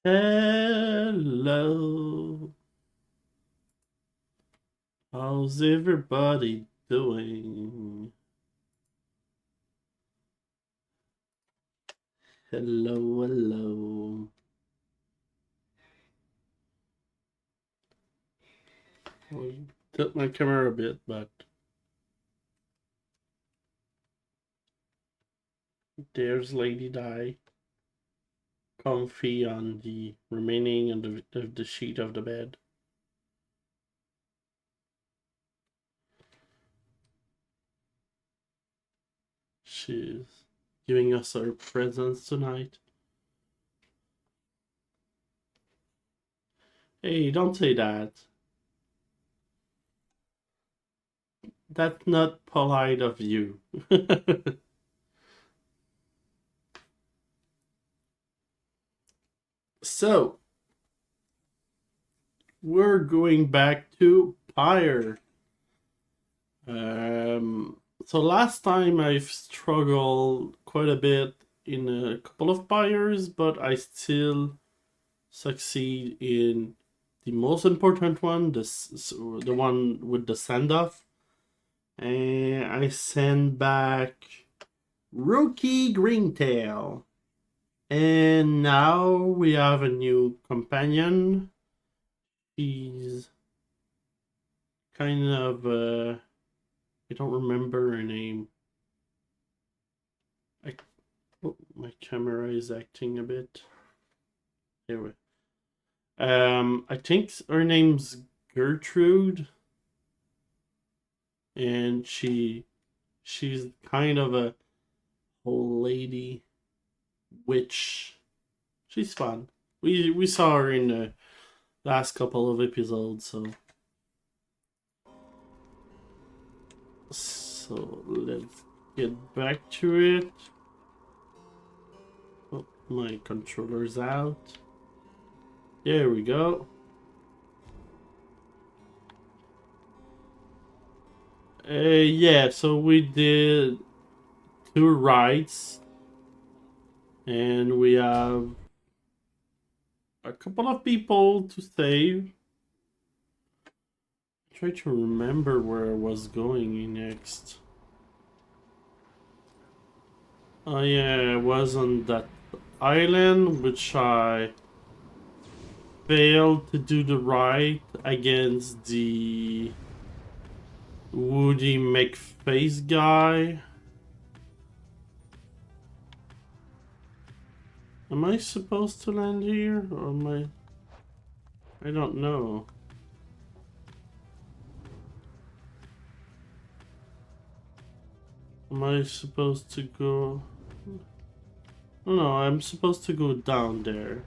Hello, how's everybody doing? Hello, hello. I'll tilt my camera a bit, but there's Lady Di, comfy on the remaining of the sheet of the bed. She's giving us her presents tonight. Hey, don't say that. That's not polite of you. So, we're going back to Pyre. Um, so last time I've struggled quite a bit in a couple of Pyres, but I still succeed in the most important one, the one with the send off. And I send back Rookie Greentail. And now we have a new companion. She's kind of I don't remember her name. Oh, my camera is acting a bit. There we. I think her name's Gertrude, and she's kind of a old lady witch. She's fun. We saw her in the last couple of episodes, so let's get back to it. Oh, my controller's out. There we go. Yeah, so we did 2 rides, and we have a couple of people to save. Try to remember where I was going next. Oh yeah, I was on that island, which I failed to do the ride against the Woody McFace guy. Am I supposed to land here, or am I don't know. Am I supposed to go? Oh no, I'm supposed to go down there.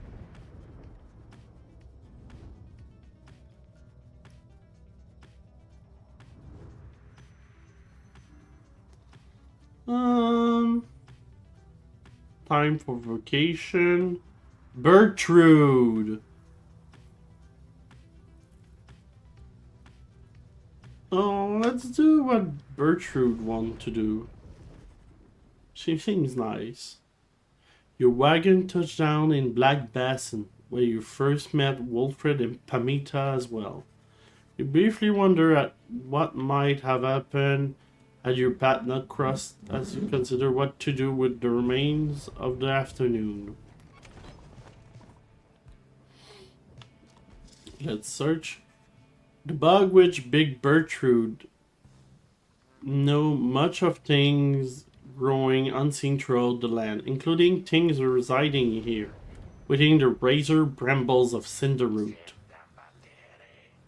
Time for vacation. Bertrude. Oh, let's do what Bertrude wants to do. She seems nice. Your wagon touched down in Black Basin, where you first met Wilfred and Pamita as well. You briefly wonder at what might have happened had your path not crossed as you consider what to do with the remains of the afternoon. Let's search. The bug witch Big Bertrude know much of things growing unseen throughout the land, including things residing here, within the razor brambles of Cinderroot.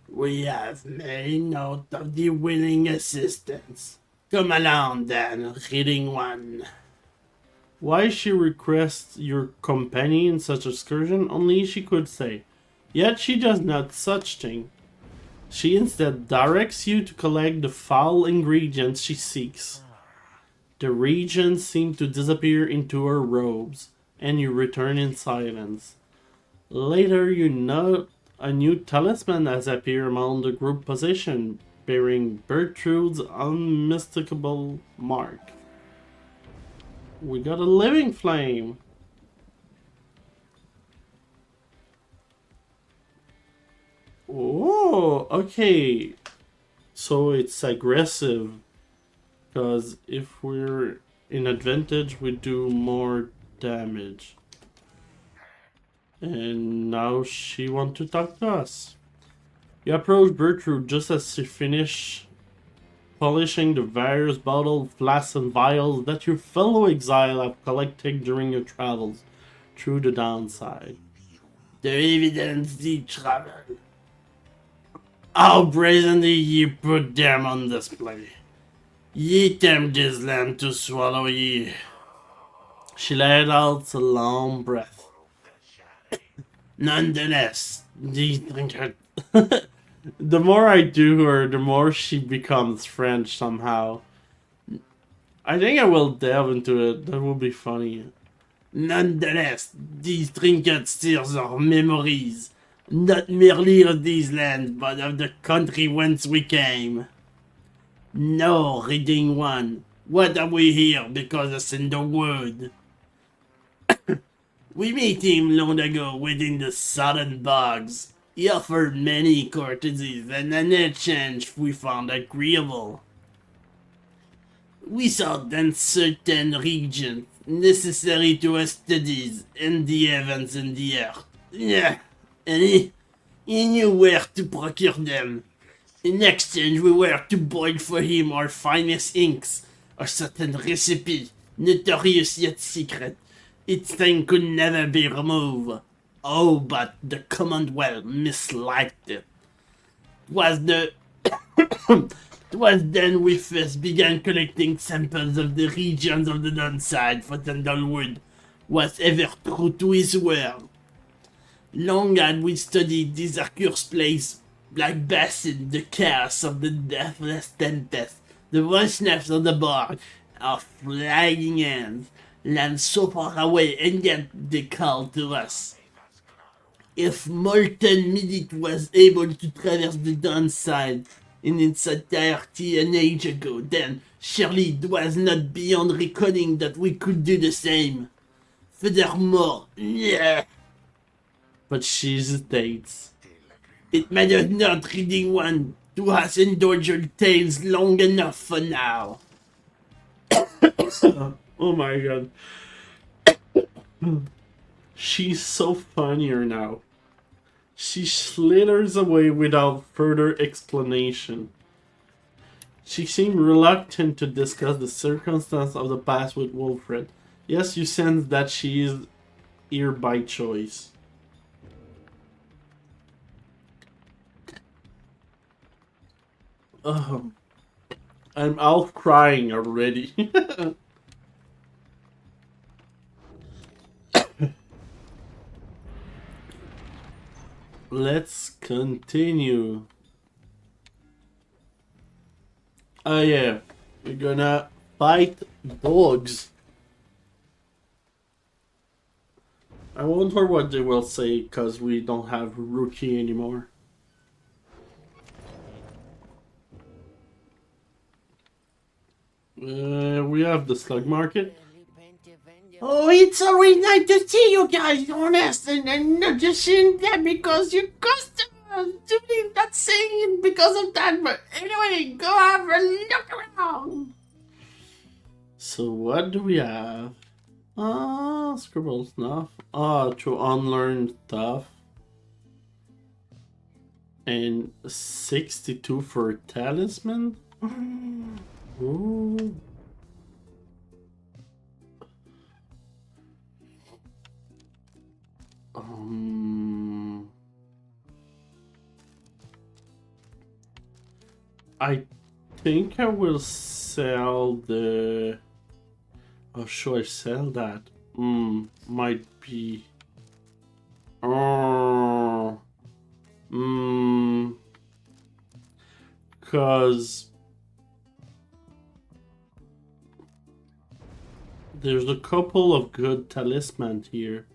We have made note of the willing assistance. Come along then, reading one. Why she requests your company in such excursion, only she could say. Yet she does not such thing. She instead directs you to collect the foul ingredients she seeks. The regions seem to disappear into her robes, and you return in silence. Later, you note a new talisman has appeared among the group possession, bearing Bertrude's unmistakable mark. We got a living flame. Okay, so it's aggressive. Because if we're in advantage, we do more damage. And now she wants to talk to us. You approach Gertrude just as she finishes polishing the various bottles, flasks, and vials that your fellow exile have collected during your travels through the downside. The evidence ye travel. How brazenly ye put them on display. Ye tempt this land to swallow ye. She let out a long breath. Nonetheless, these drinkers. The more I do her, the more she becomes French somehow. I think I will delve into it. That will be funny. Nonetheless, these trinkets stir our memories, not merely of these lands, but of the country whence we came. No, reading one. What are we here because it's in the wood? We met him long ago within the southern bogs. He offered many courtesies, and in exchange we found agreeable. We saw then certain regions necessary to our studies and the heavens and the earth. Yeah, and he knew where to procure them. In exchange, we were to boil for him our finest inks, a certain recipe, notorious yet secret. Its stain could never be removed. Oh, but the Commonwealth misliked it. Was the Twas then we first began collecting samples of the regions of the downside, for Sandalwood was ever true to his word. Long had we studied this accursed place, Black Basin, the chaos of the deathless tempest, the vastness of the bar, our flying hands, land so far away and yet they called to us. If Molten Midit was able to traverse the downside in its entirety an age ago, then surely it was not beyond reckoning that we could do the same. Furthermore, yeah. But she hesitates. It matters not, reading one, to us indulge your tales long enough for now. Oh my god. She's so funnier now. She slithers away without further explanation. She seemed reluctant to discuss the circumstance of the past with Wilfred. Yes, you sense that she is here by choice. I'm out crying already. Let's continue. Oh yeah, we're gonna fight dogs. I wonder what they will say because we don't have Rookie anymore. We have the slug market. Oh, it's always nice to see you guys, honest, and not just saying that because you're customers. Doing not saying it because of that, but anyway, go have a look around. So what do we have? Scribble stuff. To unlearn stuff. And 62 for talisman. Ooh. I think I will sell the. Oh, should I sell that? Might be. Cause there's a couple of good talismans here.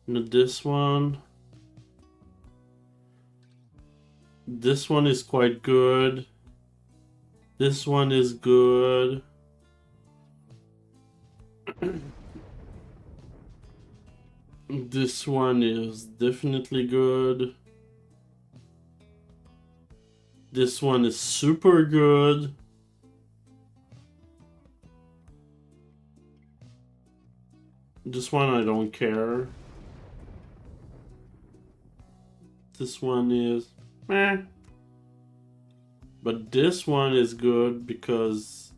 No, this one. This one is quite good. This one is good. This one is definitely good. This one is super good. This one I don't care. This one is meh. But this one is good because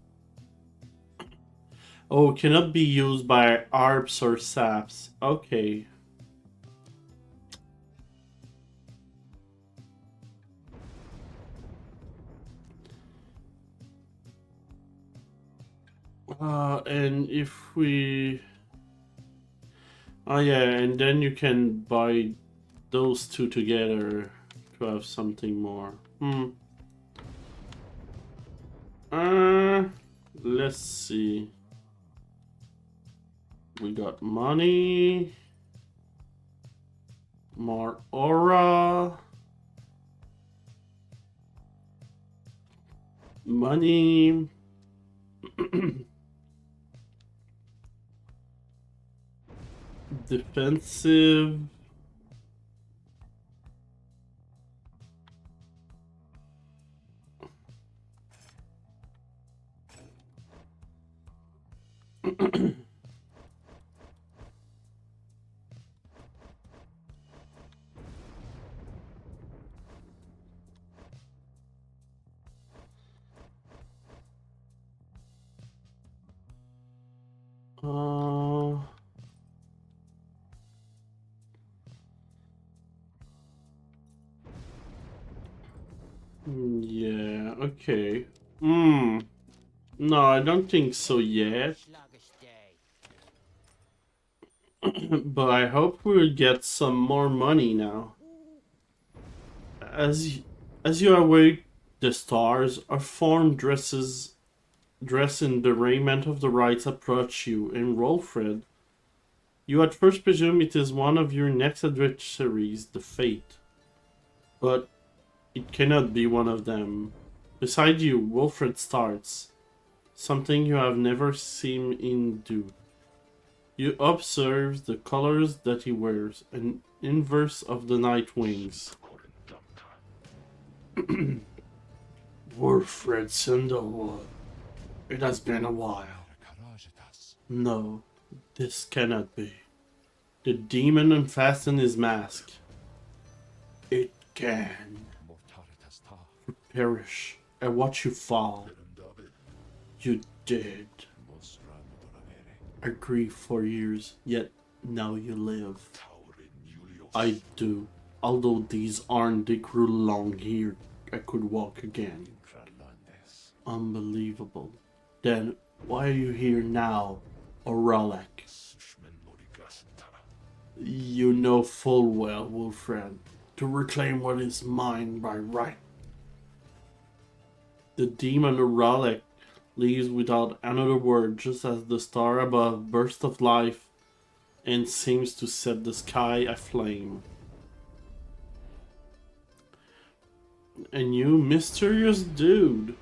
oh, it cannot be used by ARPs or SAPs. Okay. And if we... Oh yeah, and then you can buy those two together to have something more. Let's see. We got money. More aura. Money. Defensive. Yeah, okay. No, I don't think so yet. But I hope we'll get some more money now. As you await the stars, a form dressed in the raiment of the rites approach you, and Rolfred. You at first presume it is one of your next adversaries, the Fate. But it cannot be one of them. Beside you, Wilfred starts. Something you have never seen him do. You observe the colors that he wears, an inverse of the night wings. Wilfred Sandalwood. It has been a while. No, this cannot be. The demon unfastened his mask. It can. Perish. I watch you fall. You did. I grieve for years, yet now you live. I do. Although these aren't, they grew long here. I could walk again. Unbelievable. Then why are you here now, Oralek? You know full well, Wilfred, to reclaim what is mine by right. The demon Oralek leaves without another word, just as the star above bursts of life and seems to set the sky aflame. And you mysterious dude.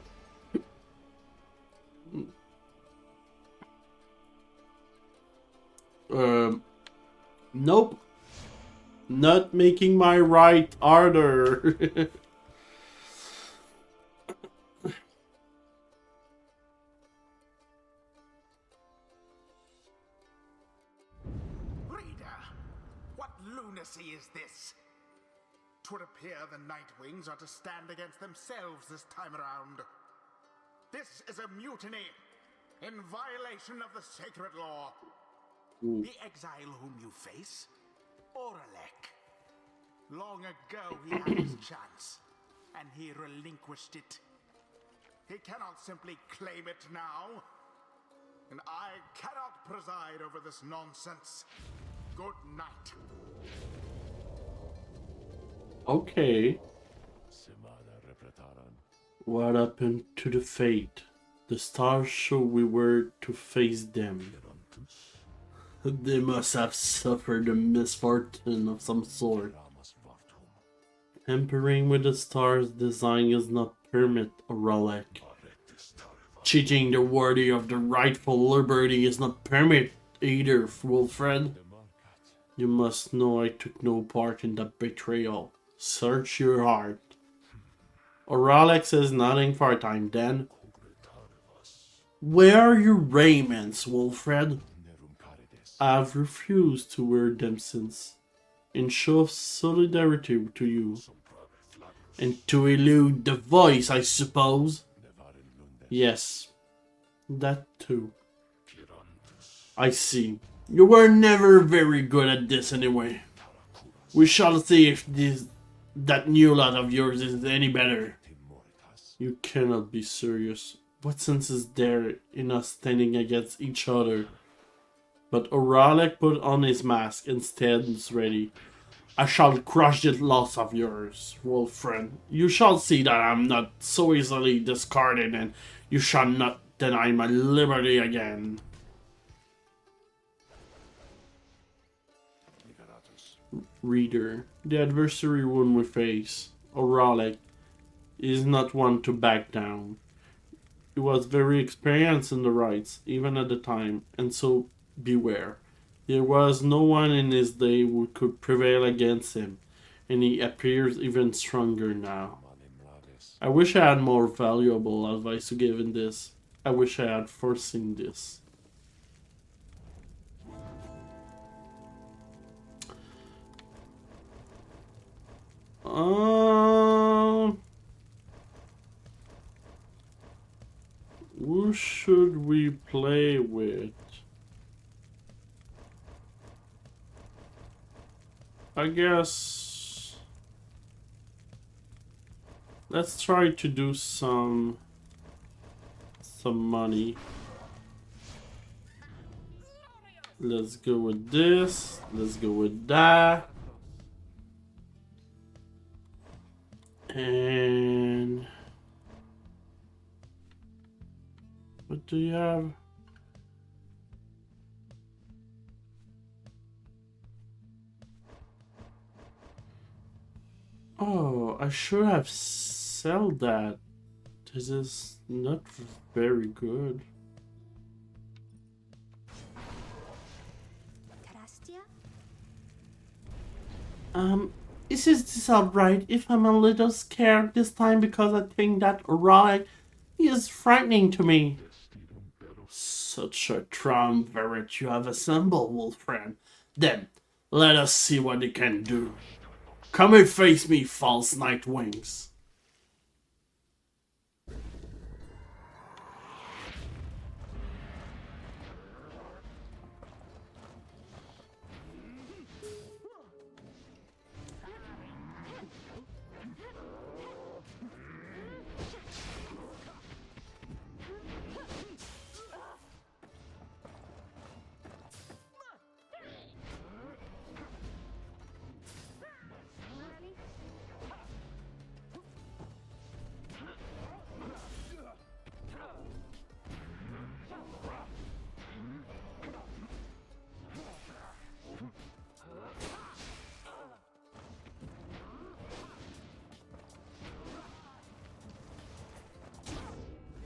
Nope. Not making my right harder. Is this? 'Twould appear the Nightwings are to stand against themselves this time around. This is a mutiny in violation of the sacred law. The exile whom you face, Oralek. Long ago he had his chance, and he relinquished it. He cannot simply claim it now, and I cannot preside over this nonsense. Good night. Okay. What happened to the Fate? The stars show we were to face them. They must have suffered a misfortune of some sort. Tampering with the stars' design is not permit, Oralek. Cheating the worthy of the rightful liberty is not permit either, Wilfred. You must know I took no part in that betrayal. Search your heart. Oralex says nothing for a time. Then, where are your raiments, Wilfred? I've refused to wear them since, in show of solidarity to you. And to elude the voice, I suppose? Yes, that too. I see. You were never very good at this anyway. We shall see if that new lot of yours is any better. You cannot be serious. What sense is there in us standing against each other? But Oralek put on his mask and stands ready. I shall crush this loss of yours, wolf friend. You shall see that I am not so easily discarded, and you shall not deny my liberty again. Reader, the adversary whom we face, Oralek, is not one to back down. He was very experienced in the rites, even at the time, and so beware. There was no one in his day who could prevail against him, and he appears even stronger now. I wish I had more valuable advice to give in this. I wish I had foreseen this. Who should we play with? I guess let's try to do some money. Let's go with this. Let's go with that. And what do you have? Oh, I should have sell that. This is not very good. Is this alright if I'm a little scared this time because I think that Oralek is frightening to me? Such a triumvirate you have assembled, wolf friend. Then, let us see what they can do. Come and face me, false night wings.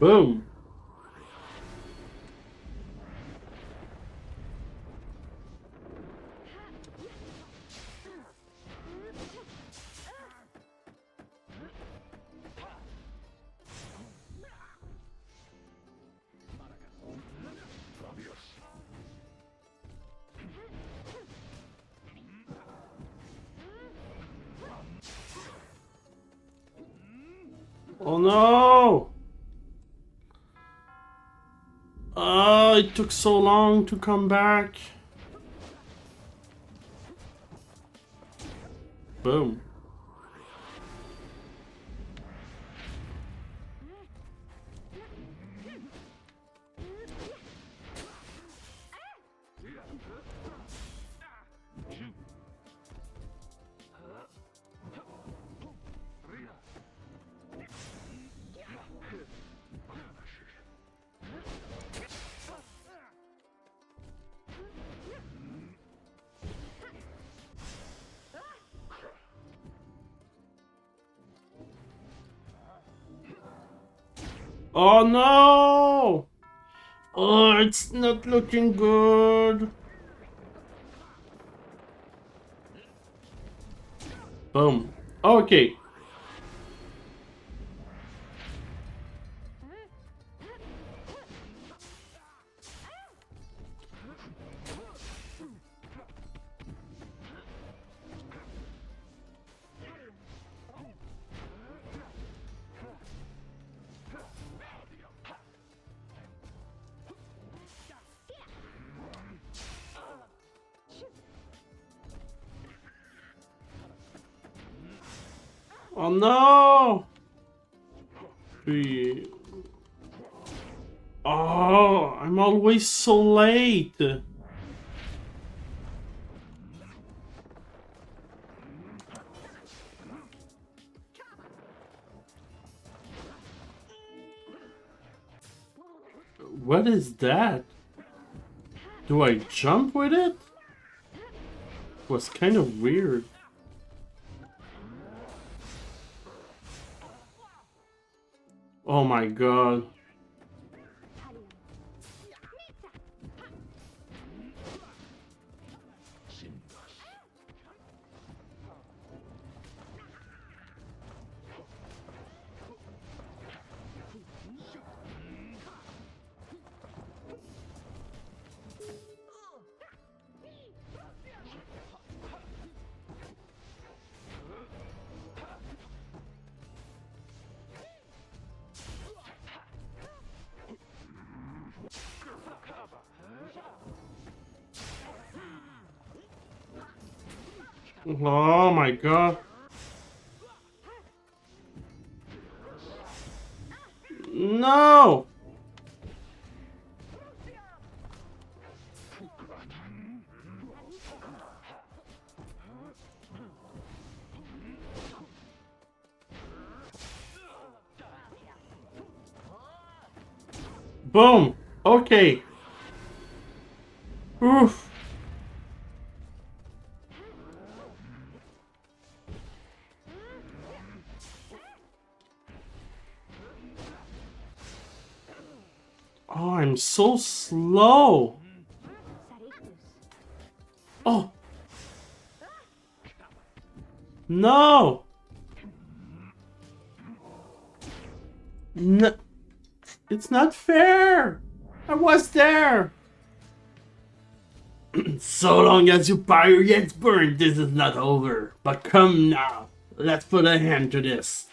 Boom. Oh no! Oh, it took so long to come back. Boom. Oh no! Oh, it's not looking good. Boom. Okay. Oh no! 3. Oh, I'm always so late. What is that? Do I jump with it? It was kind of weird. Oh my god. Oh my god. No! Boom! Okay. Oof. Oh, I'm so slow. Oh. No. No. It's not fair. I was there. So long as your pyre gets burned, this is not over. But come now. Let's put a hand to this.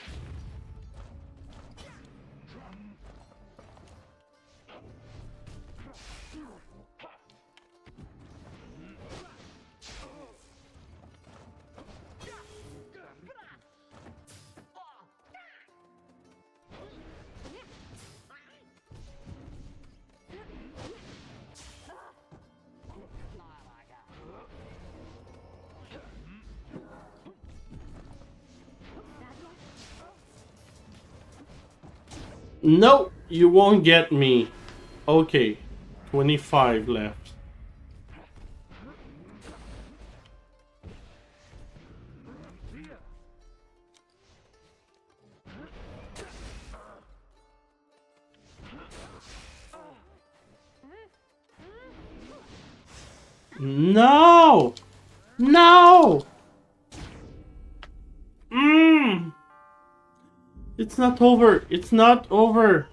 No, you won't get me. Okay, 25 left. No! No! It's not over. It's not over.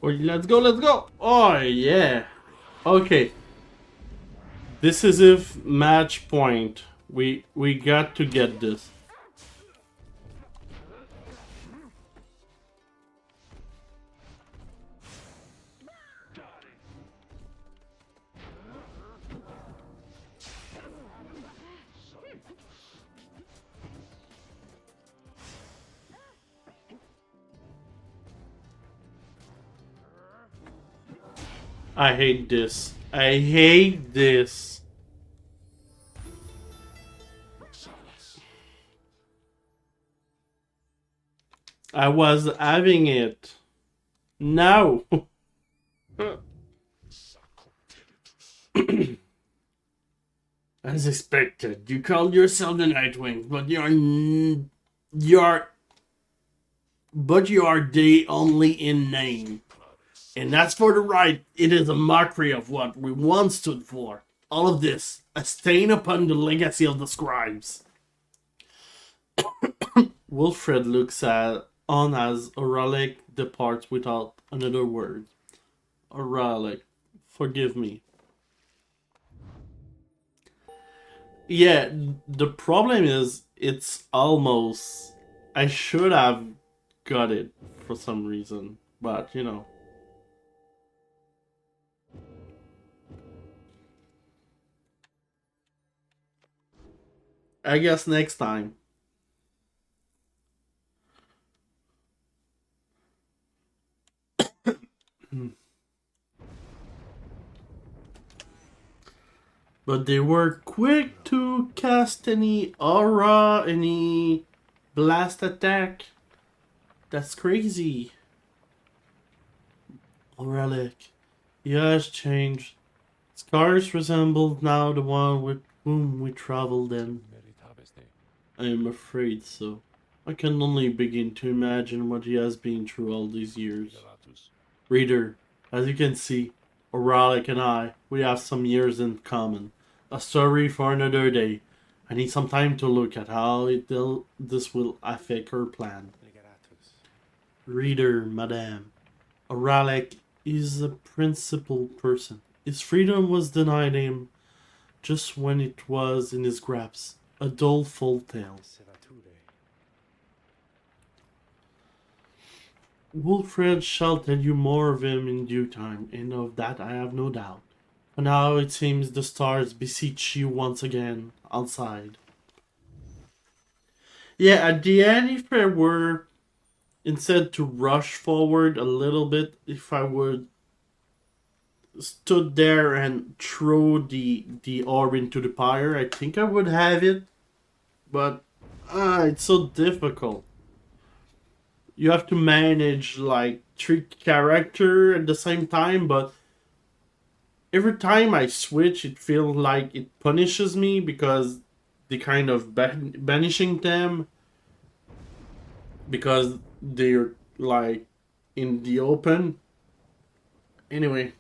Oh, let's go, let's go. Oh, yeah. Okay. Decisive match point. We got to get this. I hate this. I hate this. I was having it. No. As expected, you call yourself the Nightwing, but you're but you are they only in name. And as for the right, it is a mockery of what we once stood for. All of this, a stain upon the legacy of the scribes. Wilfred looks on as Oralic departs without another word. Oralic, forgive me. Yeah, the problem is it's almost... I should have got it for some reason, but you know. I guess next time. But they were quick to cast any aura, any blast attack. That's crazy. Relic. He has changed. Scars resembled now the one with whom we traveled in. I am afraid so. I can only begin to imagine what he has been through all these years. Reader, as you can see, Oralic and I, we have some years in common. A story for another day. I need some time to look at how this will affect her plan. Reader, madame, Oralic is a principled person. His freedom was denied him just when it was in his grasp. A doleful tale. Wilfred shall tell you more of him in due time, and of that I have no doubt. For now it seems the stars beseech you once again outside. Yeah, at the end, if I were instead to rush forward a little bit, if I would stood there and throw the orb into the pyre, I think I would have it. But it's so difficult. You have to manage like 3 characters at the same time, but every time I switch, it feels like it punishes me because they kind of banishing them because they're like in the open. Anyway,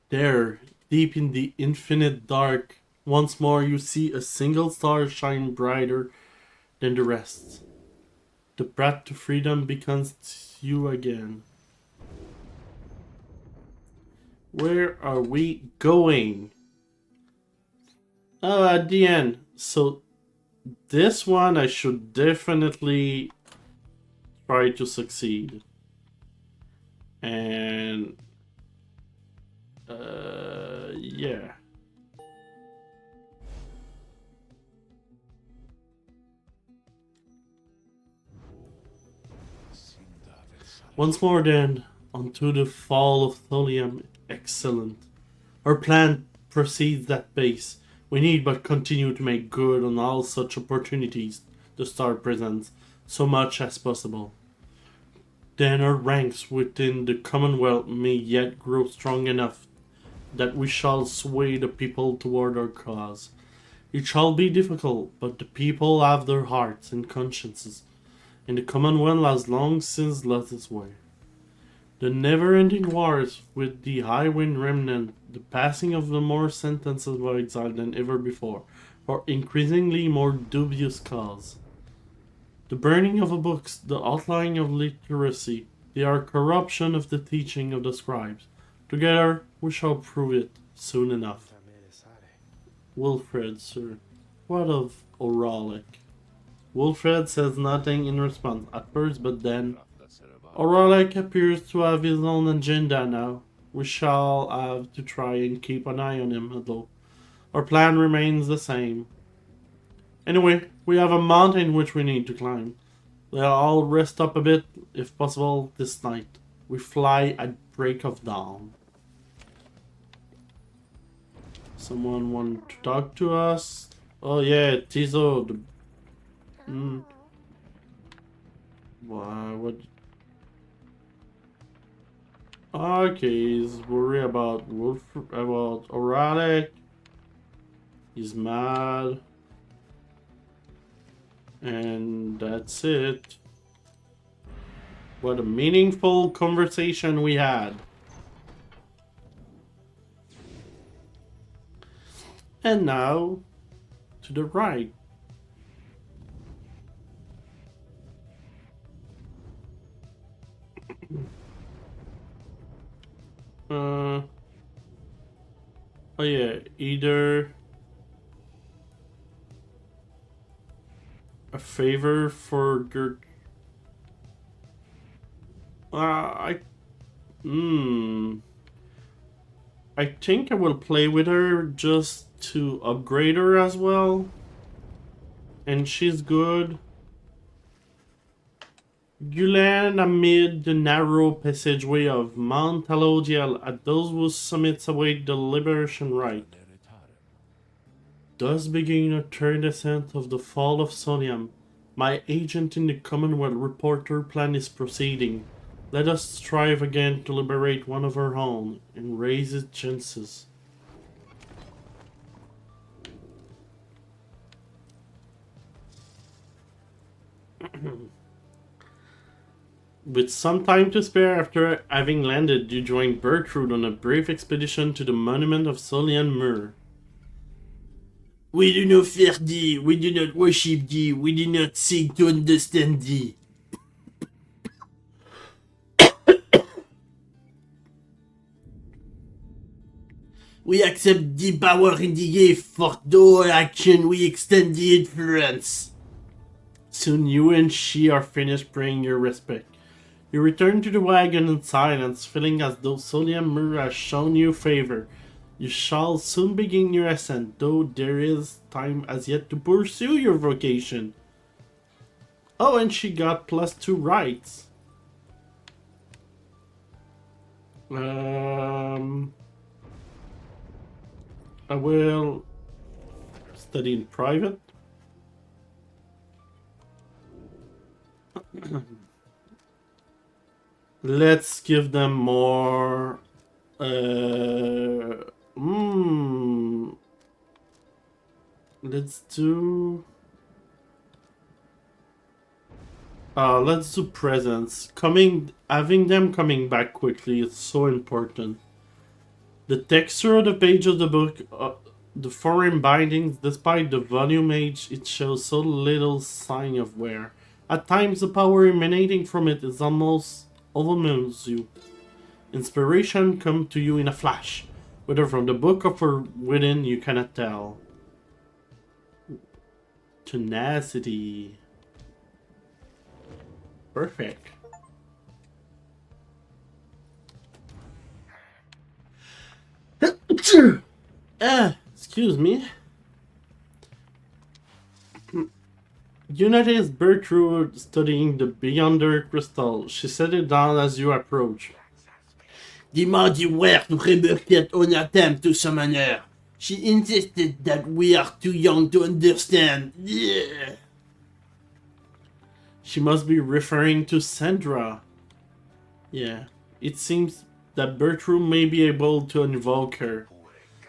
there, deep in the infinite dark, once more you see a single star shine brighter than the rest. The path to freedom becomes you again. Where are we going? Oh, at the end. So this one I should definitely try to succeed. And yeah. Once more then, onto the fall of Tholium. Excellent. Our plan proceeds at pace. We need but continue to make good on all such opportunities the star presents, so much as possible. Then our ranks within the Commonwealth may yet grow strong enough that we shall sway the people toward our cause. It shall be difficult, but the people have their hearts and consciences, and the Commonwealth has long since lost its way. The never-ending wars with the Highwind Remnant, the passing of the more sentences of exile than ever before, for increasingly more dubious cause. The burning of the books, the outlawing of literacy, they are corruption of the teaching of the scribes. Together we shall prove it soon enough. Wilfred, sir. What of Oralic? Wilfred says nothing in response at first, but then Oralic appears to have his own agenda now. We shall have to try and keep an eye on him, though. Our plan remains the same. Anyway, we have a mountain which we need to climb. We'll all rest up a bit, if possible, this night. We fly at break of dawn. Someone want to talk to us? Oh yeah, Tizo. Why? What? Okay, he's worried about about Oralic. He's mad. And that's it. What a meaningful conversation we had. And now, to the right. Oh yeah, either a favor for your... I think I will play with her just to upgrade her as well. And she's good. You land amid the narrow passageway of Mount Alodiel at those whose summits await the liberation rite. Thus begin a third ascent of the fall of Sodium. My agent in the Commonwealth reporter plan is proceeding. Let us strive again to liberate one of our own and raise its chances. With some time to spare after having landed, you join Bertrude on a brave expedition to the monument of Solian Mur. We do not fear thee, we do not worship thee, we do not seek to understand thee. We accept the power in the gift, for through action we extend the influence. Soon you and she are finished paying your respect. You return to the wagon in silence, feeling as though Solian Mur has shown you favor. You shall soon begin your ascent, though there is time as yet to pursue your vocation. Oh, and she got +2 rights. I will study in private. Let's give them more. Let's do. Let's do presents. Having them coming back quickly is so important. The texture of the page of the book, the foreign bindings, despite the volume age, it shows so little sign of wear. At times, the power emanating from it is almost overwhelms you. Inspiration comes to you in a flash, whether from the book or from within, you cannot tell. Tenacity. Perfect. Excuse me. You notice Bertrude studying the Beyonder crystal. She set it down as you approach. The mighty were to rebuke on attempt to summon her. She insisted that we are too young to understand. Yeah. She must be referring to Sandra. Yeah, it seems that Bertrude may be able to invoke her.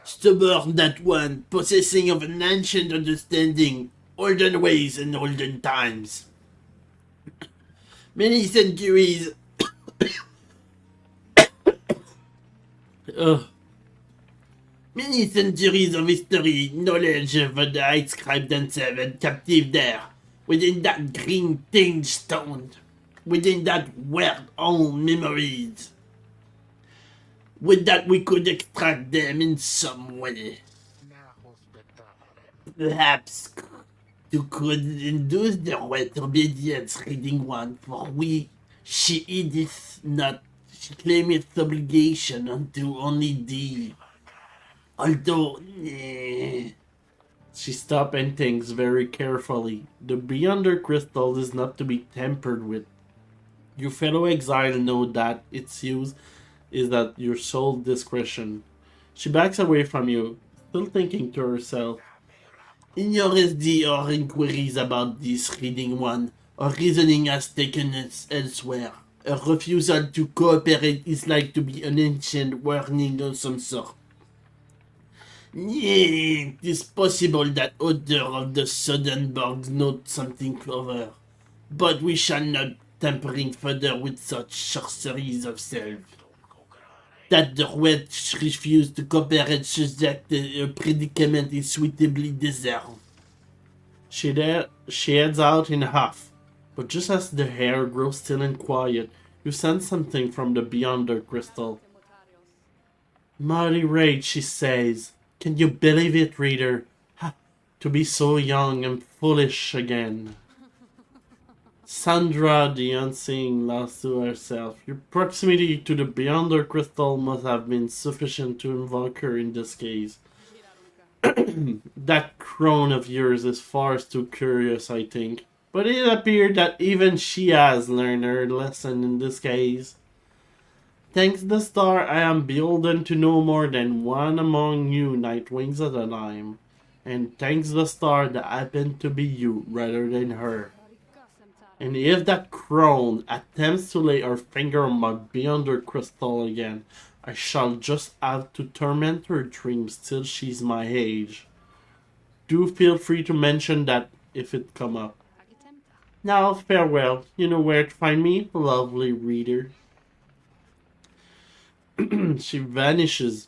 Stubborn that one, possessing of an ancient understanding, olden ways and olden times. Many centuries... Many centuries of history, knowledge of the high scribe themselves and captive there, within that green tinged stone, within that world own memories. Would that we could extract them in some way. Perhaps you could induce the right obedience, reading one, for she is not, she claim its obligation unto only thee. Although, She stopped and thinks very carefully. The Beyonder crystal is not to be tampered with. Your fellow exile know that its use is at your sole discretion. She backs away from you, still thinking to herself. Ignores thee or inquiries about this reading one, or reasoning has taken us elsewhere. A refusal to cooperate is like to be an ancient warning of some sort. Yeah, it is possible that Odor of the Soddenborgs knows something clever, but we shall not tampering further with such sorceries of self. That the wretch refused to cooperate subject a predicament is suitably deserved. She heads out in a huff, but just as the air grows still and quiet, you sense something from the beyonder crystal. Mighty rage, she says. Can you believe it, reader? Ha, to be so young and foolish again. Sandra, the unseen, laughs to herself. Your proximity to the beyonder crystal must have been sufficient to invoke her in this case. That crone of yours is far too curious, I think. But it appeared that even she has learned her lesson in this case. Thanks the star, I am beholden to no more than one among you Nightwings at a time. And thanks the star that happened to be you rather than her. And if that crone attempts to lay her finger on my beyonder crystal again, I shall just have to torment her dreams till she's my age. Do feel free to mention that if it come up. Now, farewell. You know where to find me, lovely reader. She vanishes.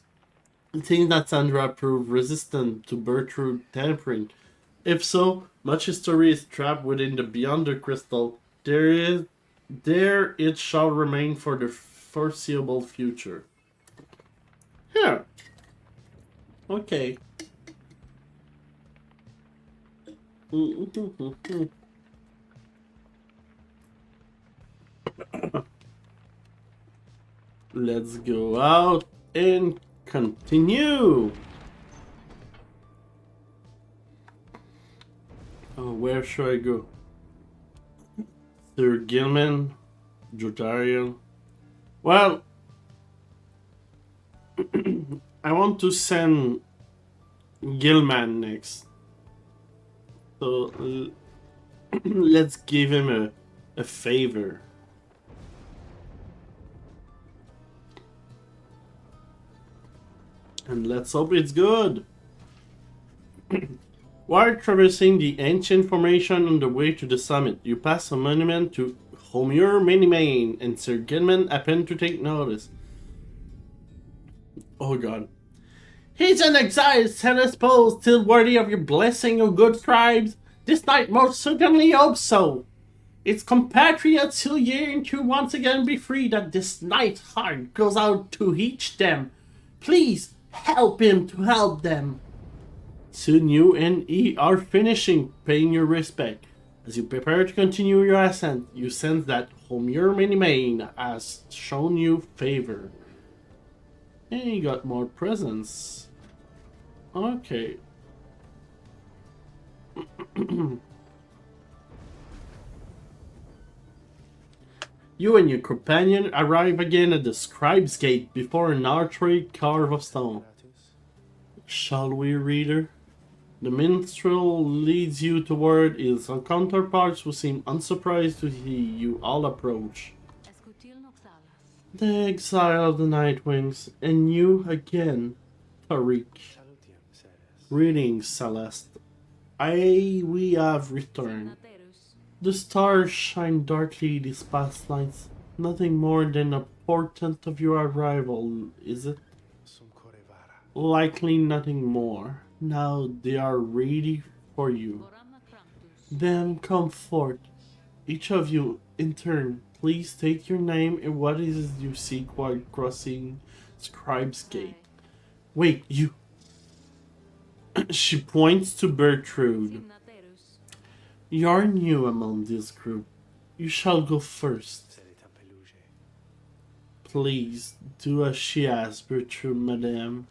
Think that Sandra proved resistant to Bertrude tampering. If so, much history is trapped within the Beyonder crystal. There it shall remain for the foreseeable future. Here. Okay. Let's go out and continue. Oh, where should I go? Sir Gilman, Jotarian. Well, I want to send Gilman next. So let's give him a favor. And let's hope it's good. While traversing the ancient formation on the way to the summit, you pass a monument to Homer Minimane, and Sir Gilman happened to take notice. Oh god. He's an exiled Celestial, still worthy of your blessing, O good tribes. This knight most certainly hopes so. Its compatriots who yearn to once again be free, that this night heart goes out to each them. Please help him to help them. Soon you and he are finishing paying your respect. As you prepare to continue your ascent, you sense that Homer Minimane has shown you favor. And you got more presents. Okay. You and your companion arrive again at the Scribe's Gate before an archway carved of stone. Shall we, reader? The minstrel leads you toward his counterparts who seem unsurprised to see you all approach. The exile of the Nightwings, and you again, Tariq. Greetings, Celeste. We have returned. The stars shine darkly these past nights. Nothing more than a portent of your arrival, is it? Likely nothing more. Now they are ready for you. Then come forth. Each of you, in turn, please state your name and what it is you seek while crossing Scribe's Gate. Wait, you... She points to Bertrude. You're new among this group. You shall go first. Please, do as she asks, Bertrude, madame.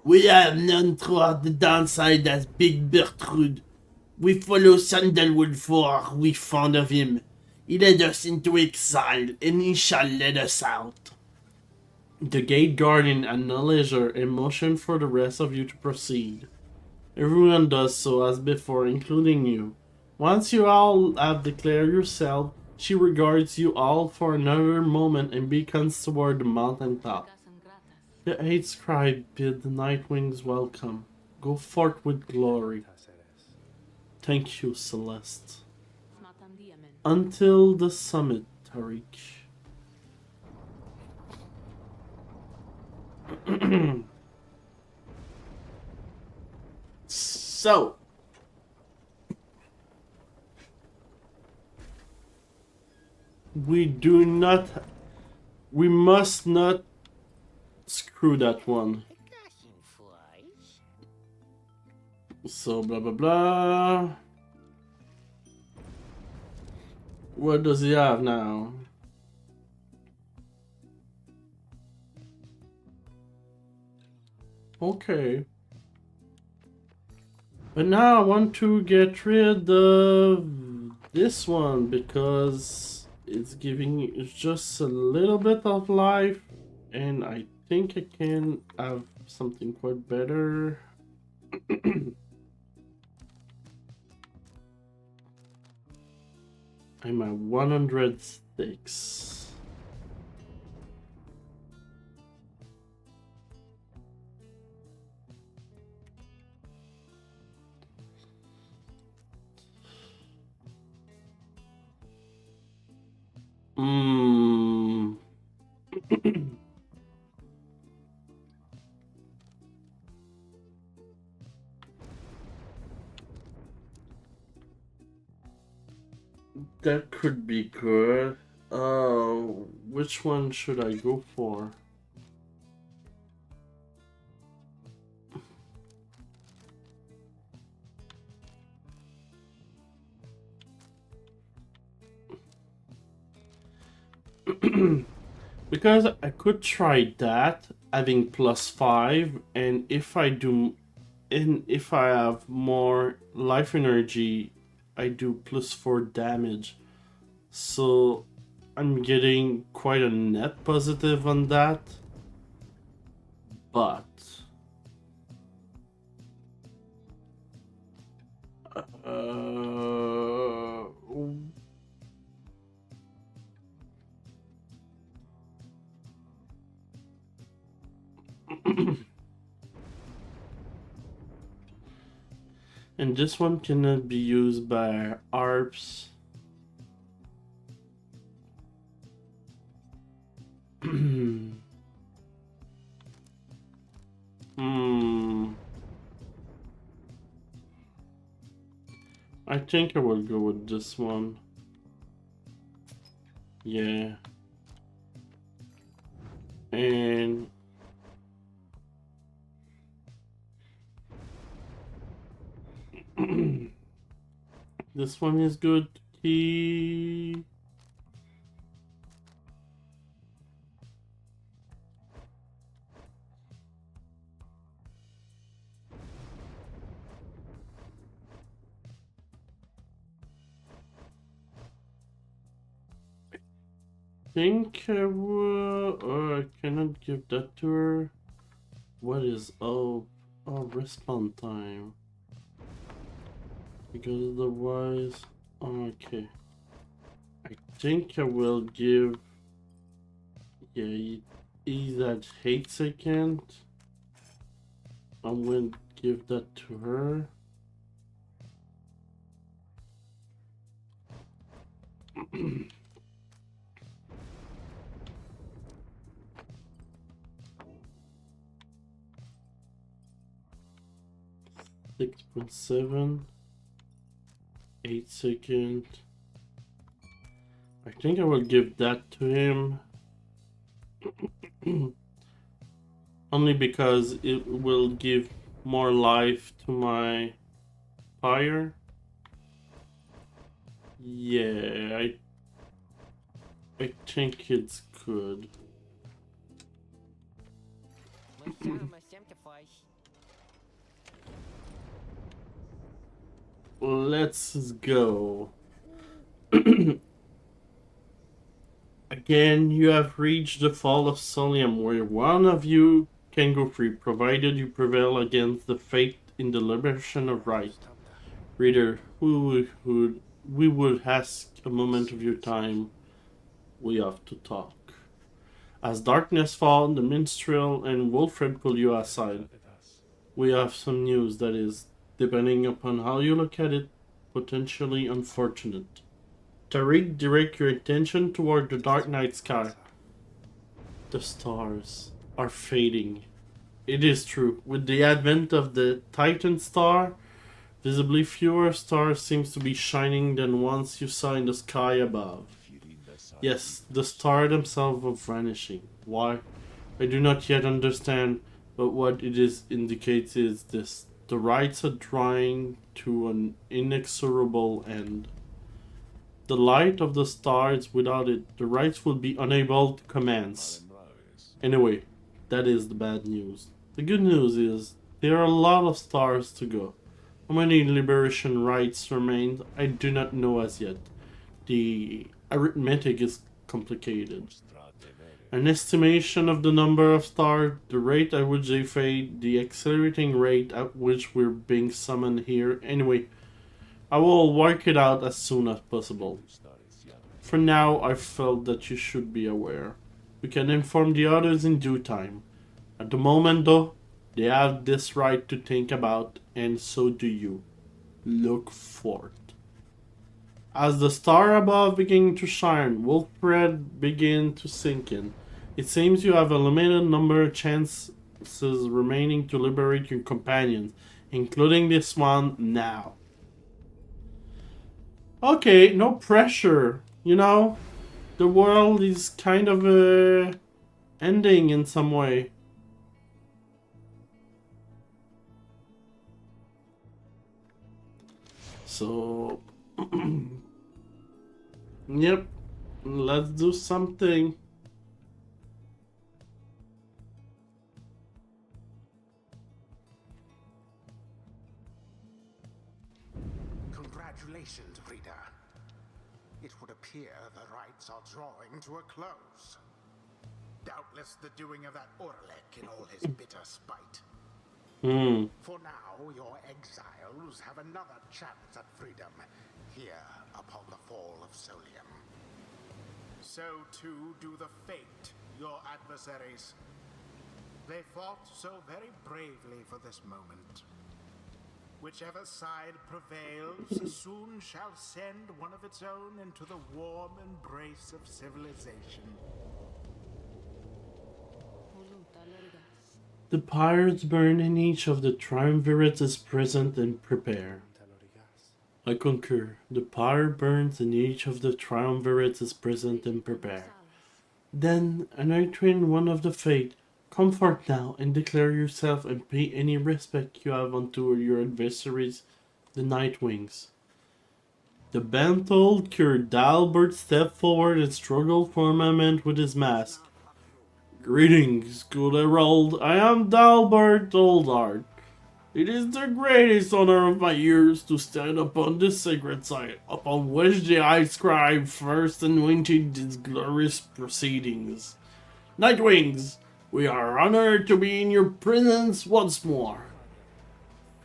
We have none throughout the downside as Big Bertrude. We follow Sandalwood for we fond of him. He led us into exile, and he shall let us out. The gate guardian acknowledges her and motions for the rest of you to proceed. Everyone does so as before, including you. Once you all have declared yourself, she regards you all for another moment and beckons toward the mountain top. The 8th scribe bid the Nightwings welcome. Go forth with glory. Thank you, Celeste. Until the summit, Tariq. So, we must not screw that one. So, blah blah blah. What does he have now? Okay. But now I want to get rid of this one because it's giving just a little bit of life, and I think I can have something quite better. I'm at 106. That could be good. Which one should I go for? Because I could try that, having +5, and if I have more life energy, I do +4 damage. So I'm getting quite a net positive on that. But and this one cannot be used by ARPs. I think I will go with this one. Yeah. And this one is good. Key. Think I will, or I cannot give that to her. What is respawn time? Because otherwise, okay. I think I will give. Yeah, he's at 8 seconds. I'm going to give that to her. $6.7, 8 seconds. I think I will give that to him. Only because it will give more life to my Pyre. Yeah, I think it's good. Let's go. Again, you have reached the fall of Solium, where one of you can go free, provided you prevail against the fate in the liberation of right. Reader, we would ask a moment of your time. We have to talk. As darkness falls, the minstrel and Wilfred pull you aside. We have some news that is, depending upon how you look at it, potentially unfortunate. Tariq, direct your attention toward the dark night sky. The stars are fading. It is true. With the advent of the Titan star, visibly fewer stars seems to be shining than ones you saw in the sky above. Yes, the stars themselves are vanishing. Why? I do not yet understand, but what it is indicates is this. The rites are drawing to an inexorable end. The light of the stars, without it, the rites will be unable to commence. Anyway, that is the bad news. The good news is, there are a lot of stars to go. How many liberation rites remain, I do not know as yet. The arithmetic is complicated. An estimation of the number of stars, the rate at which they fade, the accelerating rate at which we're being summoned here. Anyway, I will work it out as soon as possible. For now, I felt that you should be aware. We can inform the others in due time. At the moment, though, they have this right to think about, and so do you. Look forth. As the star above began to shine, Wilfred began to sink in. It seems you have a limited number of chances remaining to liberate your companions, including this one now. Okay, no pressure. You know, the world is kind of ending in some way. So, yep, let's do something. Congratulations, reader. It would appear the rites are drawing to a close. Doubtless the doing of that Orlek in all his bitter spite. For now, your exiles have another chance at freedom here upon the fall of Solium. So too do the fate, your adversaries. They fought so very bravely for this moment. Whichever side prevails soon shall send one of its own into the warm embrace of civilization. The pyres burn and each of the triumvirates is present and prepare. I concur. The pyre burns and each of the triumvirates is present and prepare. Then, an Earthwind, one of the fate, come forth now and declare yourself and pay any respect you have unto your adversaries, the Nightwings. The bent old cure Dalbert stepped forward and struggled for a moment with his mask. Greetings, good herald. I am Dalbert Oldard. It is the greatest honor of my years to stand upon this sacred site, upon which the High Scribe first anointed these glorious proceedings. Nightwings, we are honored to be in your presence once more.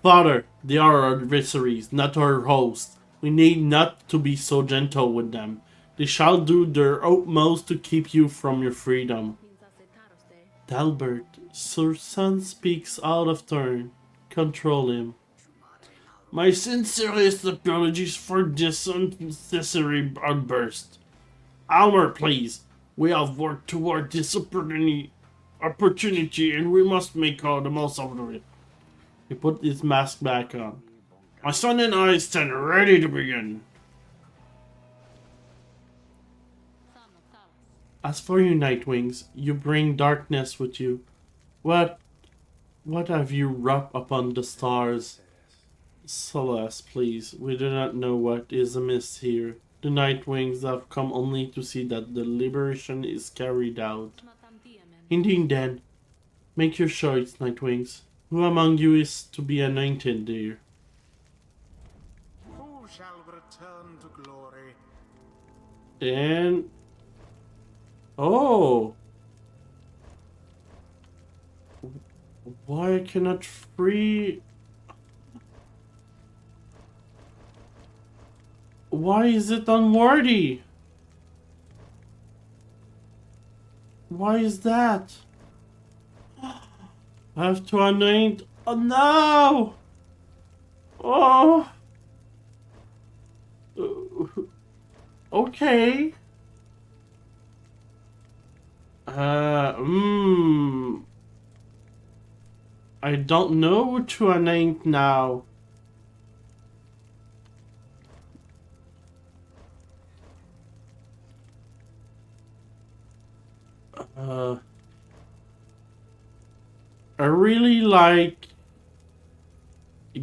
Father, they are our adversaries, not our hosts. We need not to be so gentle with them. They shall do their utmost to keep you from your freedom. Dalbert, Sir Son speaks out of turn. Control him. My sincerest apologies for this unnecessary outburst. Almer, please. We have worked toward this opportunity and we must make all the most of it. He put his mask back on. My son and I stand ready to begin. As for you, Nightwings, you bring darkness with you. What have you wrought upon the stars? Celeste, please, we do not know what is amiss here. The Nightwings have come only to see that the liberation is carried out. Indeed, then, make your choice, Nightwings. Who among you is to be anointed, dear? Who shall return to glory? And... oh! Why I cannot free... Why is it unworthy? Why is that? I have to anoint. Oh no! Oh. Okay. I don't know what to anoint now. I really like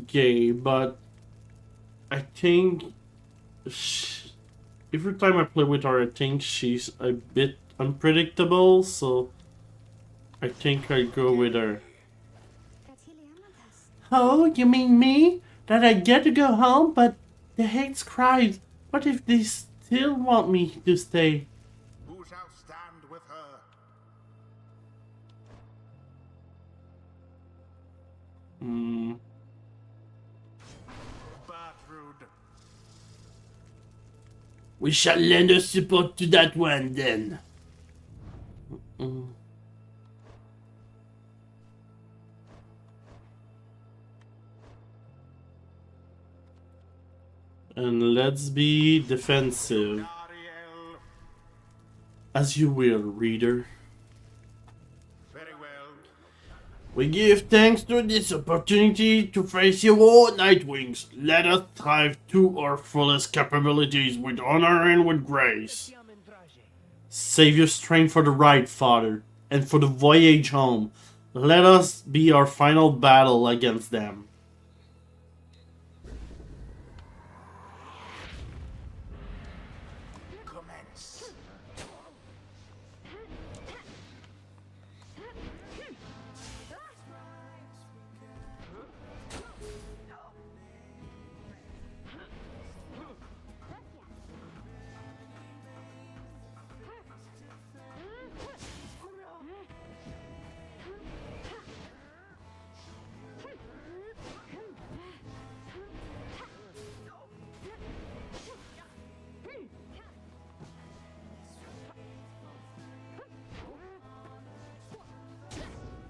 Gay, but I think every time I play with her, I think she's a bit unpredictable, so I think I go with her. Oh, you mean me? That I get to go home, but the hate cries. What if they still want me to stay? Who shall stand with her? Bertrude. We shall lend our support to that one then. And let's be defensive. Ariel. As you will, reader. Very well. We give thanks to this opportunity to face your war, Nightwings. Let us strive to our fullest capabilities with honor and with grace. Save your strength for the ride, Father, and for the voyage home. Let us be our final battle against them. Commence.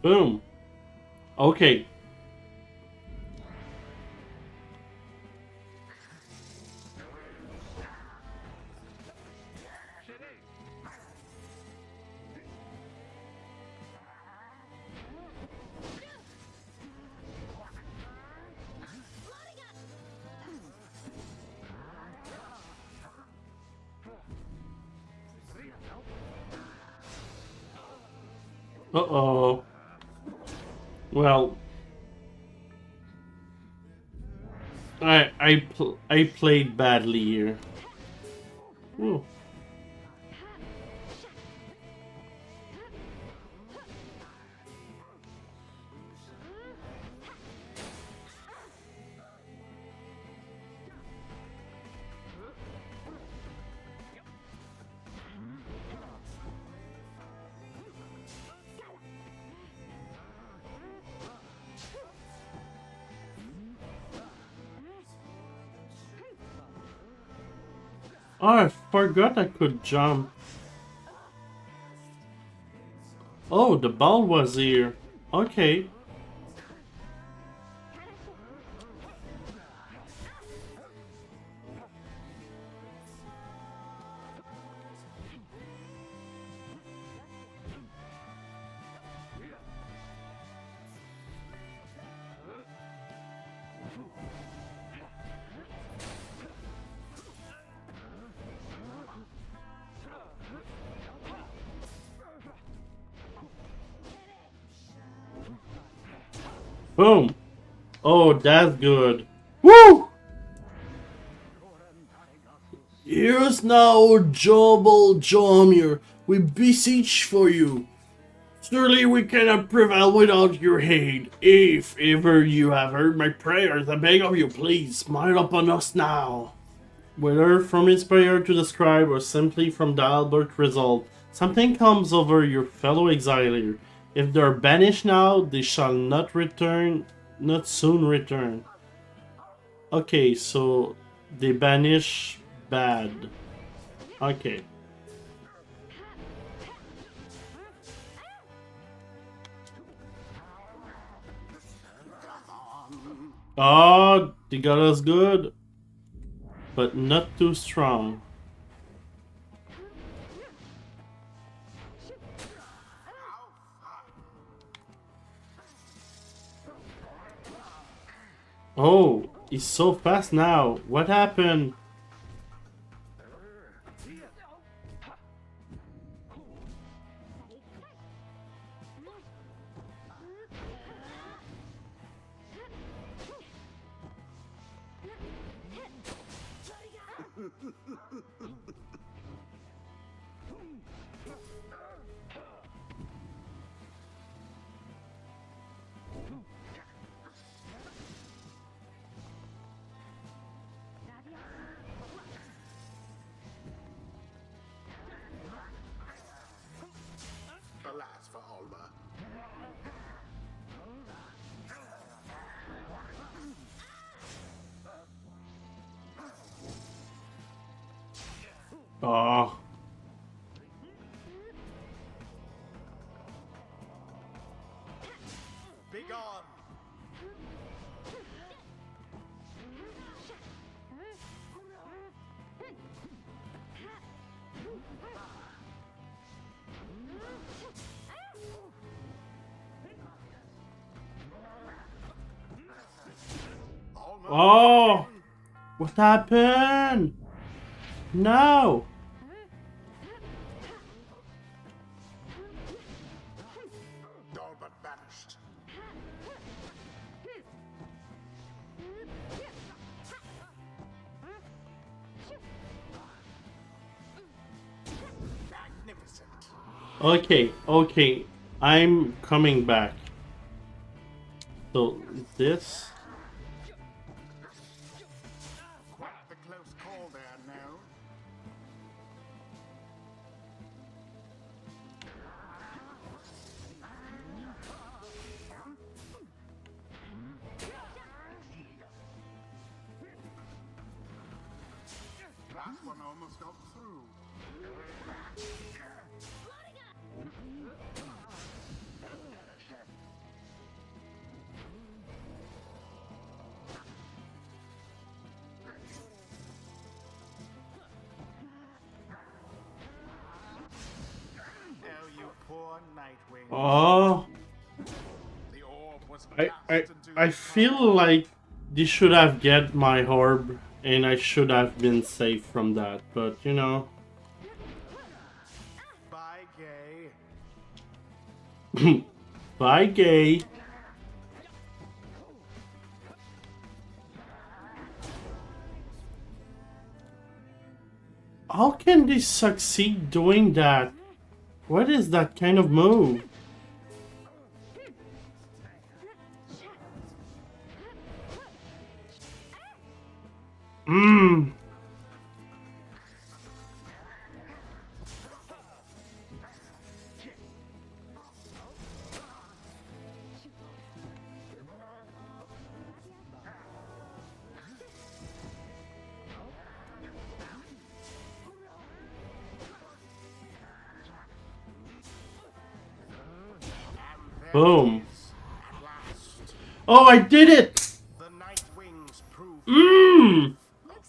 Boom. Okay. Uh-oh. Well, I played badly here. Whoa. Oh, I forgot I could jump. Oh, the ball was here. Okay. Boom. Oh, that's good. Woo! Here's now, Jobel Jomir. We beseech for you. Surely we cannot prevail without your aid. If ever you have heard my prayers, I beg of you, please smile upon us now. Whether from his prayer to the scribe or simply from the Albert result, something comes over your fellow exiler. If they are banished now, they shall not return, not soon return. Okay, so they banish bad. Okay. Oh, they got us good, but not too strong. Oh, he's so fast now. What happened? Alas for Alma. Oh. Be gone! Alma. Oh! What happened? No! All but banished. Magnificent. Okay, okay. I'm coming back. So, this... Quite the close call there, no? Last one almost got through. Oh, you poor Nightwing. Oh... The orb was I cast into I the feel like they should have get my orb and I should have been safe from that, but you know. By gay. Bye, gay. How can they succeed doing that? What is that kind of move? Mmm. Boom. At last, Oh, I did it! the Nightwings proved Mmm.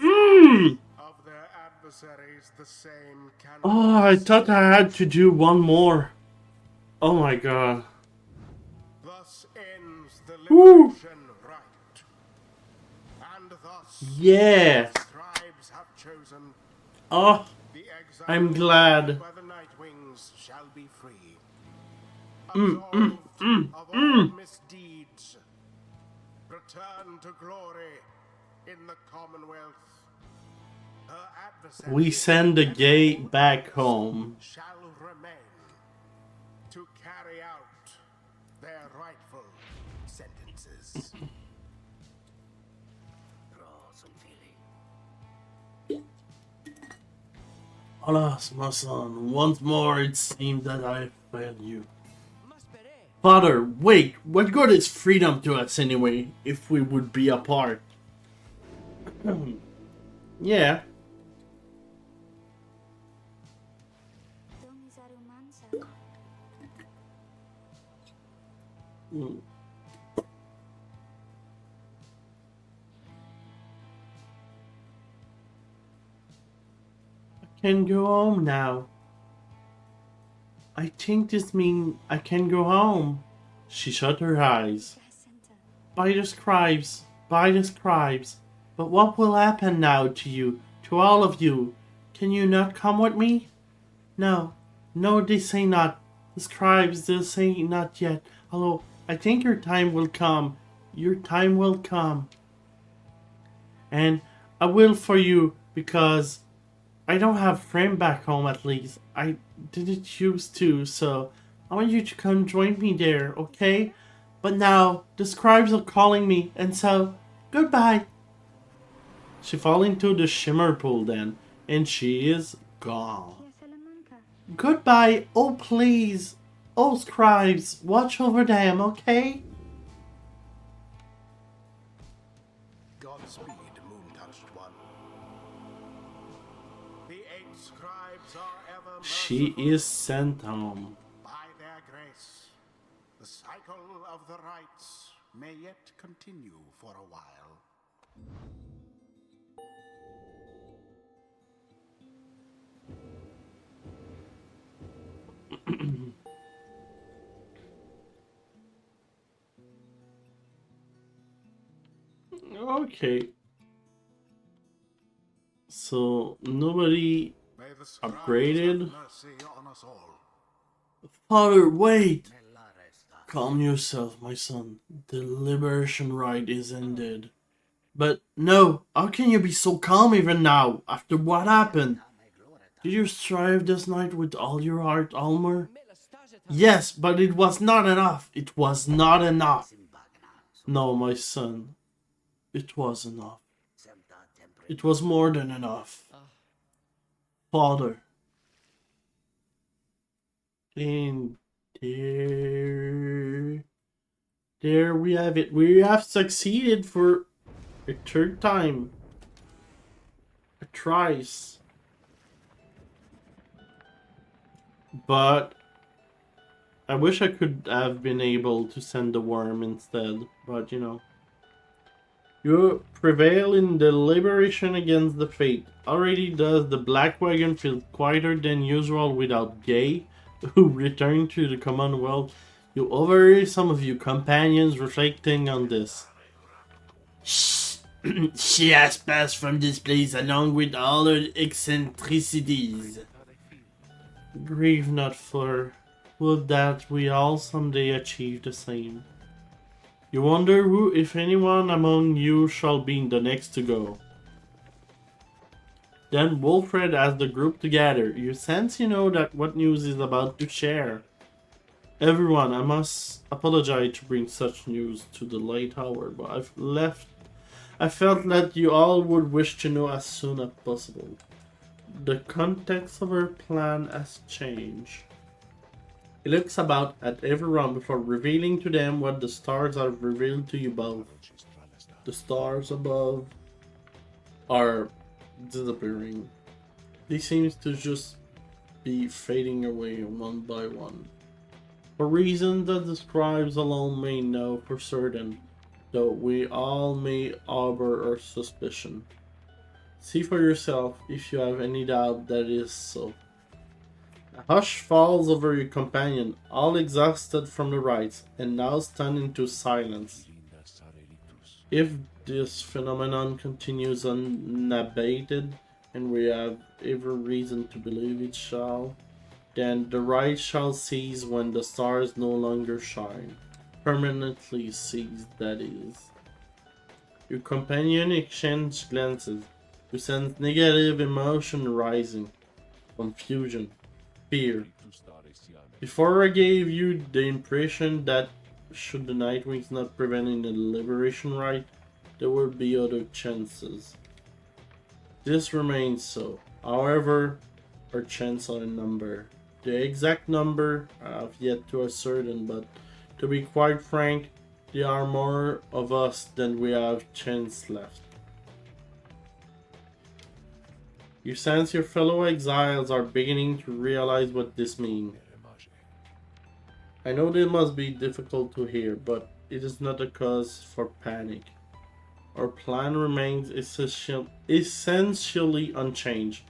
Mmm. of their adversaries the same cannot Oh, I thought I had to do one more. Oh my god. Thus ends the Woo. liberation rite. And thus Yeah. the scribes have chosen Oh, the exile I'm glad. by the Nightwings shall be free. Absolved of all misdeeds. Return to glory in the Commonwealth. Her adversaries We send the gay back home. shall remain to carry out their rightful sentences. Alas, my son, once more it seems that I failed you. Father, wait, what good is freedom to us anyway, if we would be apart? Yeah. Can go home now. I think this means I can go home. She shut her eyes. By the scribes, by the scribes. But what will happen now to you, to all of you? Can you not come with me? No, no, they say not. The scribes, they say not yet. Although, I think your time will come. Your time will come. And I will for you, because I don't have a friend back home at least. I didn't choose to, so I want you to come join me there, okay? But now, the scribes are calling me, and so, goodbye. She falls into the shimmer pool then, and she is gone. Goodbye, oh please. Oh scribes, watch over them, okay? Godspeed, moon-touched one. The 8 scribes are ever She merciful. is sent home. By their grace, the cycle of the rites may yet continue for a while. Okay. So nobody May the scribes upgraded. have mercy on us all. Father, wait! Calm yourself, my son. The liberation rite is ended. But no, how can you be so calm even now, after what happened? Did you strive this night with all your heart, Almer? Yes, but it was not enough. It was not enough. No, my son. It was enough. It was more than enough. Father. And there we have it. We have succeeded for a third time. A thrice. But I wish I could have been able to send the worm instead. But you know. You prevail in the liberation against the fate. Already does the Black Wagon feel quieter than usual without Gay, who returned to the Commonwealth. You overhear some of your companions reflecting on this. She has passed from this place along with all her eccentricities. Grieve not for. Would that we all someday achieve the same. You wonder who, if anyone among you, shall be the next to go. Then Wilfred asked the group to gather. You sense you know that what news is about to share. Everyone, I must apologize to bring such news to the late hour, but I felt that you all would wish to know as soon as possible. The context of our plan has changed. He looks about at everyone before revealing to them what the stars have revealed to you both. The stars above are disappearing. They seem to just be fading away one by one. For reasons that the scribes alone may know for certain, though we all may harbor our suspicion. See for yourself if you have any doubt that it is so. A hush falls over your companion, all exhausted from the rites, and now stunned into silence. If this phenomenon continues unabated, and we have every reason to believe it shall, then the rite shall cease when the stars no longer shine. Permanently cease, that is. Your companion exchanged glances. You sense negative emotion rising. Confusion. Fear. Before I gave you the impression that should the Nightwings not prevent the liberation rite, there would be other chances. This remains so. However, our chances are a number. The exact number I have yet to ascertain, but to be quite frank, there are more of us than we have chance left. You sense your fellow exiles are beginning to realize what this means. I know this must be difficult to hear, but it is not a cause for panic. Our plan remains essentially unchanged.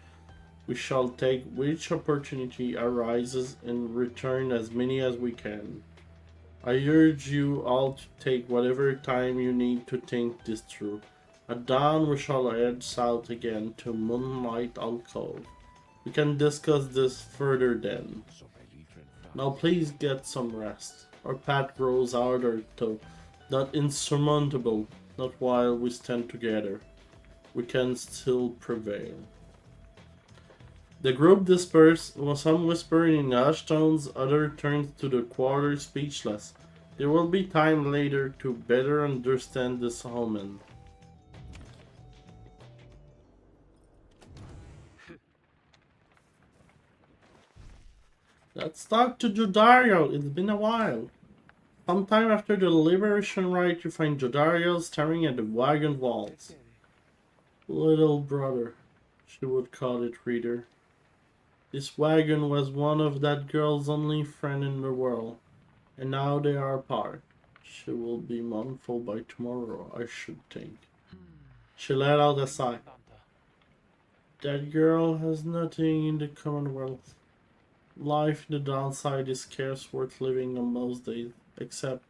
We shall take which opportunity arises and return as many as we can. I urge you all to take whatever time you need to think this through. At dawn we shall head south again to Moonlight Alcove. We can discuss this further then. Now please get some rest. Our path grows harder though, not insurmountable, not while we stand together. We can still prevail. The group dispersed, some whispering in hushed tones, others turned to the quarter speechless. There will be time later to better understand this omen. Let's talk to Jodariel, it's been a while. Sometime after the liberation rite, you find Jodariel staring at the wagon walls. Little brother, she would call it, reader. This wagon was one of that girl's only friend in the world, and now they are apart. She will be mournful by tomorrow, I should think. She let out a sigh. That girl has nothing in the Commonwealth. Life in the downside is scarce worth living on most days, except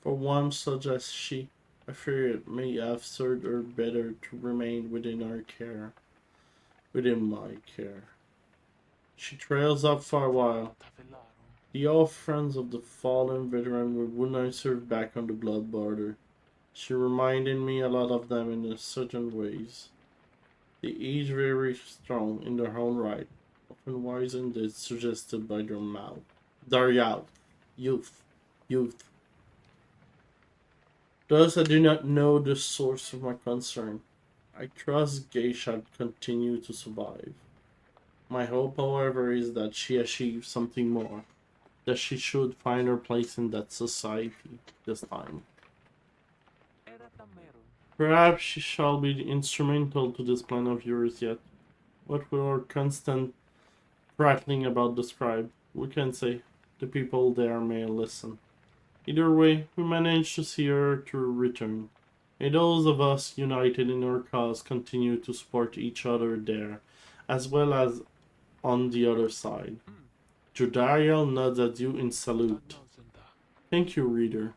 for one such as she. I fear it may have served her better to remain within our care. Within my care. She trails up for a while. The old friends of the fallen veteran we wouldn't serve back on the blood border. She reminded me a lot of them in certain ways. They each very strong in their own right, often wise in this suggested by their mouth. Their youth. Thus I do not know the source of my concern. I trust Gay shall continue to survive. My hope, however, is that she achieves something more, that she should find her place in that society this time. Perhaps she shall be instrumental to this plan of yours yet. What will our constant prattling about describe? We can say, the people there may listen. Either way, we managed to see her to return. May those of us united in our cause continue to support each other there, as well as on the other side. Jodariel nods at you in salute. Thank you, reader.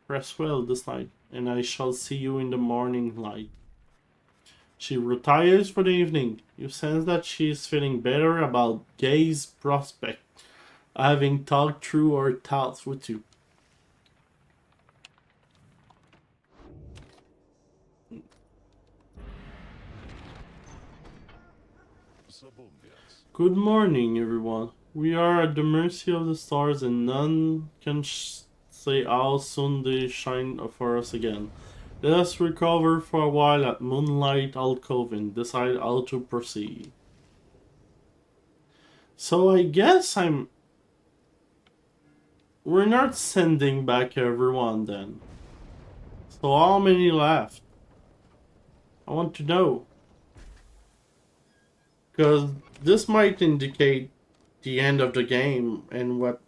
Rest well this night, and I shall see you in the morning light. She retires for the evening. You sense that she is feeling better about Gay's prospect, having talked through her thoughts with you. Good morning, everyone. We are at the mercy of the stars, and none can say how soon they shine for us again. Let us recover for a while at Moonlight Alcove and decide how to proceed. So I guess we're not sending back everyone then. So how many left? I want to know. Because this might indicate the end of the game and what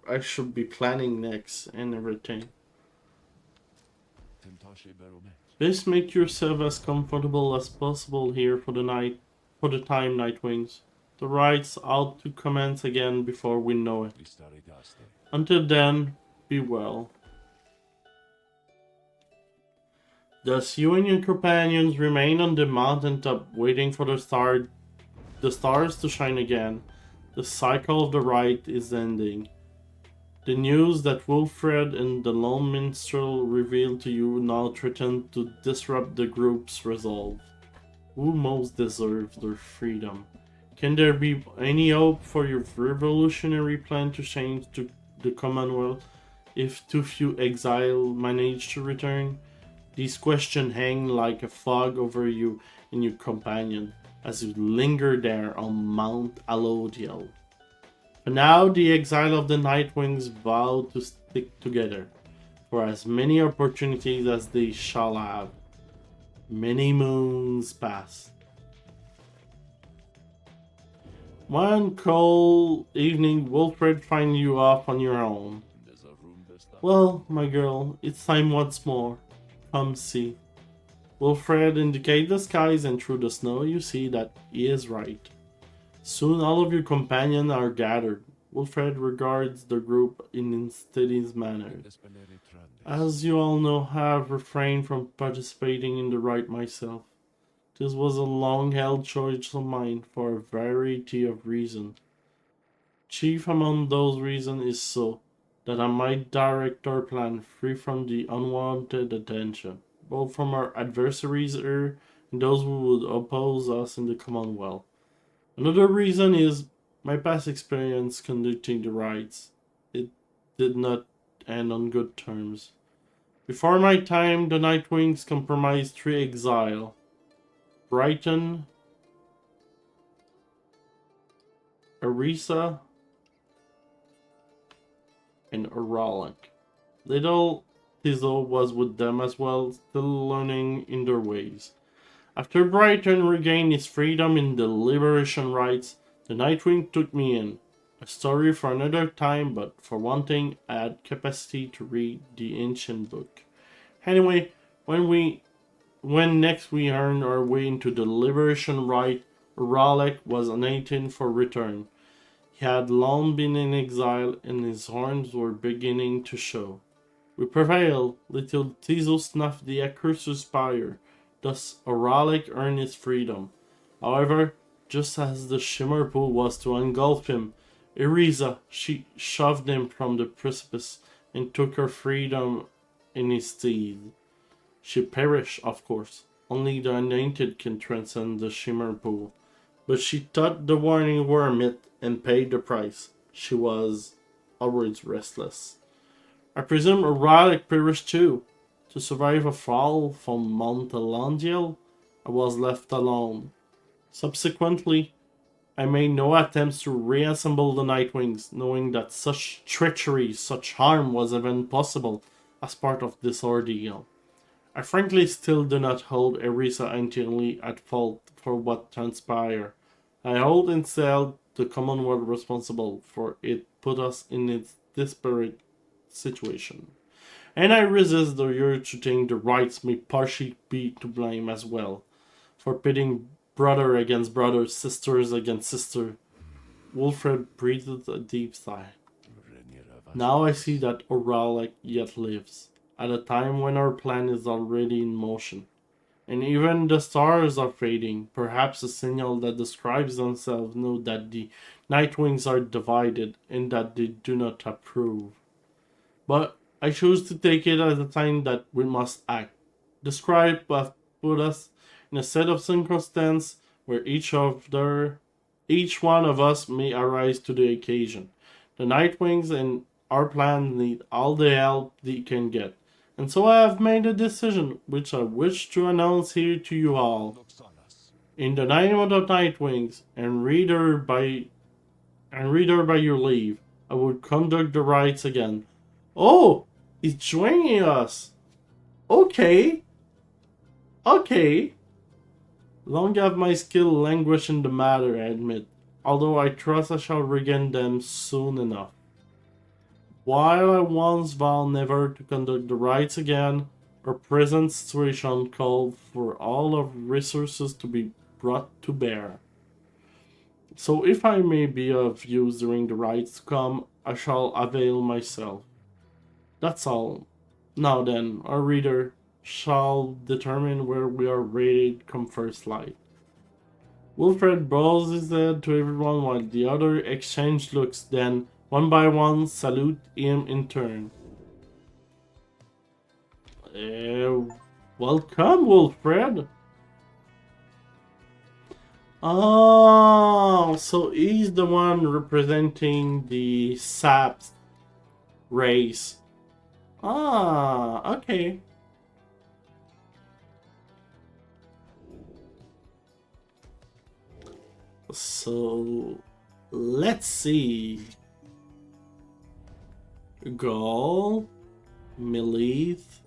I should be planning next and everything. Please make yourself as comfortable as possible here for the time, Nightwings. The ride's out to commence again before we know it. Until then, be well. Thus you and your companions remain on the mountaintop waiting for the stars to shine again. The cycle of the rite is ending. The news that Wilfred and the lone minstrel revealed to you now threaten to disrupt the group's resolve. Who most deserves their freedom? Can there be any hope for your revolutionary plan to change the Commonwealth if too few exiles manage to return? These questions hang like a fog over you and your companion as you linger there on Mount Alodiel. For now, the exile of the Nightwings vow to stick together for as many opportunities as they shall have. Many moons pass. One cold evening, Wilfred finds you off on your own. Well, my girl, it's time once more. Come see. Wilfred indicates the skies, and through the snow you see that he is right. Soon all of your companions are gathered. Wilfred regards the group in a steady manner. As you all know, I have refrained from participating in the rite myself. This was a long-held choice of mine for a variety of reasons. Chief among those reasons is so that I might direct our plan free from the unwanted attention, both from our adversaries here and those who would oppose us in the Commonwealth. Another reason is my past experience conducting the rites. It did not end on good terms. Before my time, the Nightwings comprised three exiles: Brighton, Arisa, and Oralic. Little Tizzle was with them as well, still learning in their ways. After Brighton regained his freedom in the liberation rites, the Nightwing took me in. A story for another time, but for one thing, I had capacity to read the ancient book. Anyway, when next we earned our way into the liberation rite, Oralic was annotating for return. He had long been in exile, and his horns were beginning to show. We prevailed. Little Tizo snuffed the accursor's Pyre. Thus Oralic earned his freedom. However, just as the shimmer pool was to engulf him, she shoved him from the precipice and took her freedom in his stead. She perished, of course. Only the anointed can transcend the shimmer pool. But she taught the warning worm it and paid the price. She was always restless. I presume Oralic perished too. To survive a fall from Mount Elandiel, I was left alone. Subsequently, I made no attempts to reassemble the Nightwings, knowing that such treachery, such harm was even possible as part of this ordeal. I frankly still do not hold Erisa entirely at fault for what transpired. I hold instead the Commonwealth responsible for it put us in its desperate situation. And I resist the urge to think the rights may partially be to blame as well, for pitting brother against brother, sisters against sister. Wilfred breathed a deep sigh. Now I see that Oralic yet lives, at a time when our plan is already in motion. And even the stars are fading, perhaps a signal that the scribes themselves know that the Nightwings are divided and that they do not approve. But I choose to take it as a sign that we must act. The scribe have put us in a set of circumstances where each one of us may arise to the occasion. The Nightwings and our plan need all the help they can get. And so I have made a decision which I wish to announce here to you all. In the name of the Nightwings and reader by your leave, I will conduct the rites again. Oh, he's joining us. Okay. Okay. Long have my skill languished in the matter, I admit, although I trust I shall regain them soon enough. While I once vowed never to conduct the rites again, our present situation called for all of resources to be brought to bear. So if I may be of use during the rites to come, I shall avail myself. That's all. Now then, our reader shall determine where we are rated come first light. Wilfred bows his head to everyone while the other exchange looks, then, one by one, salute him in turn. Welcome, Wilfred. Oh, so he's the one representing the Saps race. Ah, okay. So, let's see. Gaul, Melith,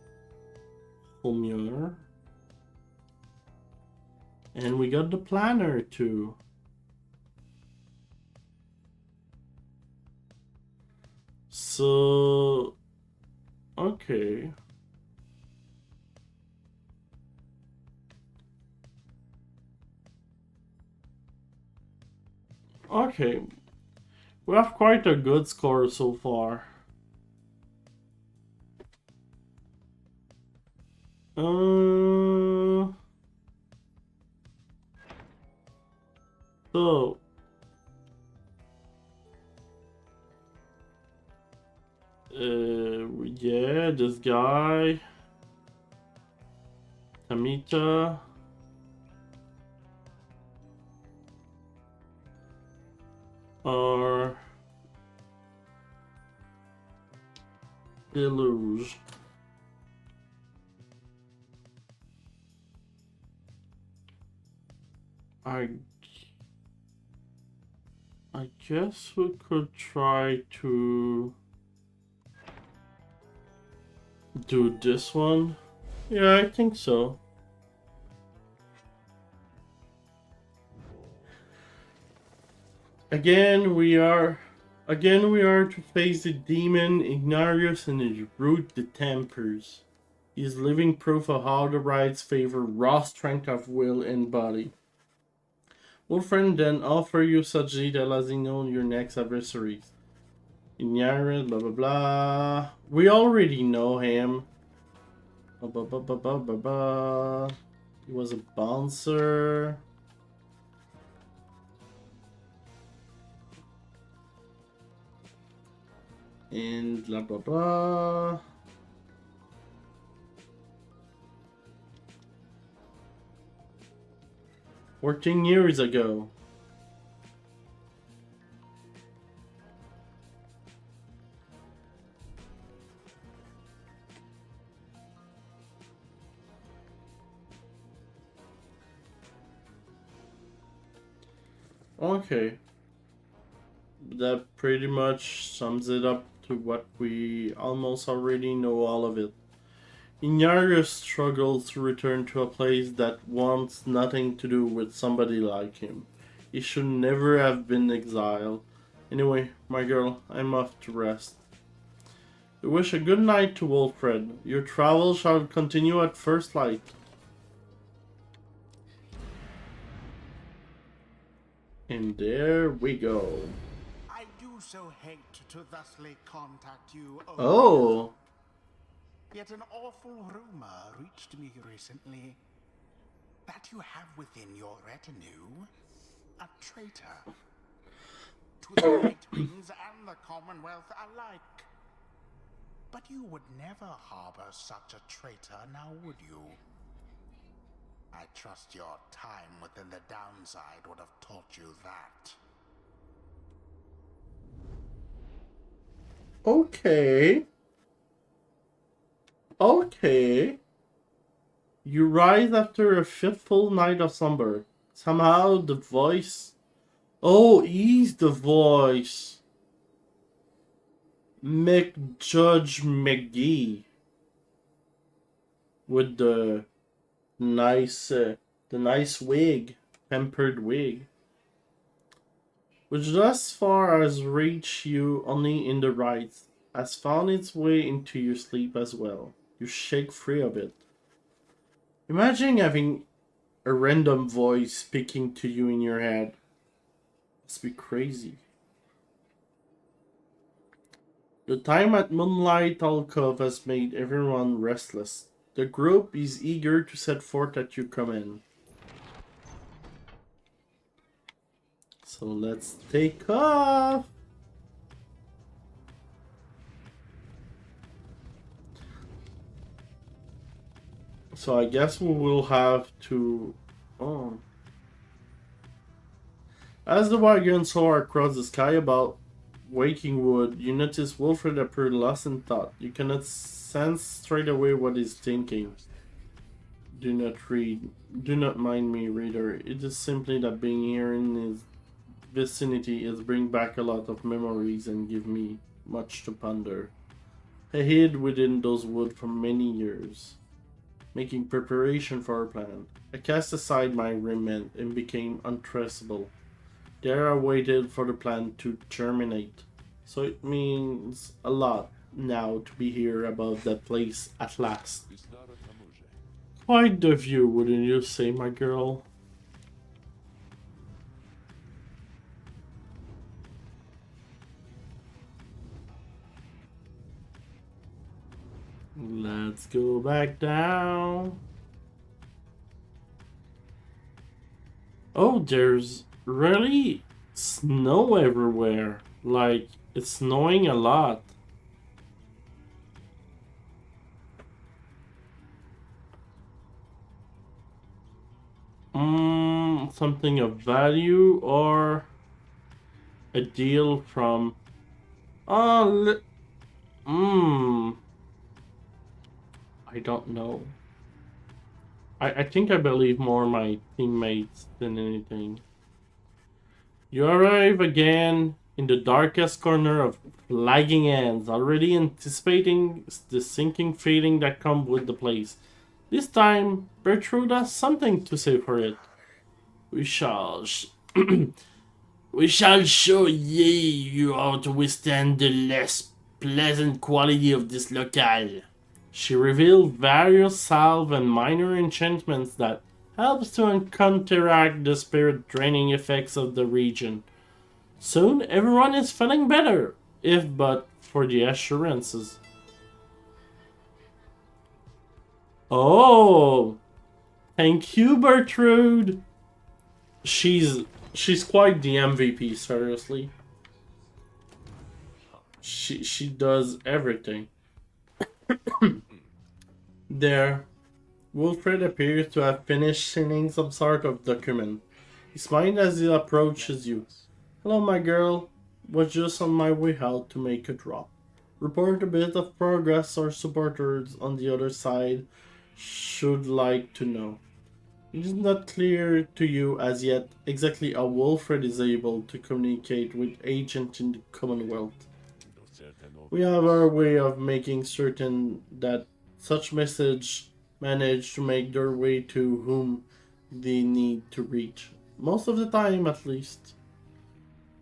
Homer, and we got the planner too. So, okay. Okay. We have quite a good score so far. So yeah, this guy, Tamita, are Deluge. I guess we could try to do this one. Yeah, I think so. Again, we are to face the demon Ignarius and his root the Tempers. He is living proof of how the rites favor raw strength of will and body. Will friend then offer you such detail as he knows your next adversaries. Ignarius, blah blah blah. We already know him. He was a bouncer. And blah blah blah. "14 years ago." Okay. That pretty much sums it up to what we almost already know all of it. Ignarius struggles to return to a place that wants nothing to do with somebody like him. He should never have been exiled. Anyway, my girl, I'm off to rest. We wish a good night to Wilfred. Your travels shall continue at first light. And there we go. I do so hate to thusly contact you. Oh. Yet an awful rumor reached me recently that you have within your retinue a traitor to the Nightwings and the Commonwealth alike. But you would never harbor such a traitor, now would you? I trust your time within the downside would have taught you that. Okay. Okay. You rise after a fitful night of slumber. Somehow the voice... Oh, he's the voice. McJudge McGee. With the nice wig. Tempered wig. Which thus far has reached you only in the right. Has found its way into your sleep as well. You shake free of it. Imagine having a random voice speaking to you in your head. Must be crazy. The time at Moonlight Alcove has made everyone restless. The group is eager to set forth at your command. So let's take off. So I guess we will have to... Oh. As the wagon soar across the sky about Waking Wood, you notice Wilfred appear lost in thought. You cannot sense straight away what he's thinking. Do not read. Do not mind me, reader. It is simply that being here in his vicinity is bring back a lot of memories and give me much to ponder. I hid within those woods for many years, making preparation for our plan. I cast aside my remnant and became untraceable. There I waited for the plan to germinate. So it means a lot now to be here above that place at last. Quite the view, wouldn't you say, my girl? go back down. Oh, there's really snow everywhere. Like, it's snowing a lot. Something of value or a deal from... Oh, I don't know. I think I believe more my teammates than anything. You arrive again in the darkest corner of lagging ends, already anticipating the sinking feeling that comes with the place. This time, Bertrude has something to say for it. We shall we shall show ye you how to withstand the less pleasant quality of this locale. She revealed various salve and minor enchantments that helps to counteract the spirit draining effects of the region. Soon everyone is feeling better, if but for the assurances. Oh, thank you, Bertrude. She's quite the MVP, seriously. She does everything. There, Wilfred appears to have finished signing some sort of document. He smiles as he approaches you. Hello, my girl. Was just on my way out to make a drop. Report a bit of progress our supporters on the other side should like to know. It is not clear to you as yet exactly how Wilfred is able to communicate with agents in the Commonwealth. We have our way of making certain that such messages manage to make their way to whom they need to reach. Most of the time, at least.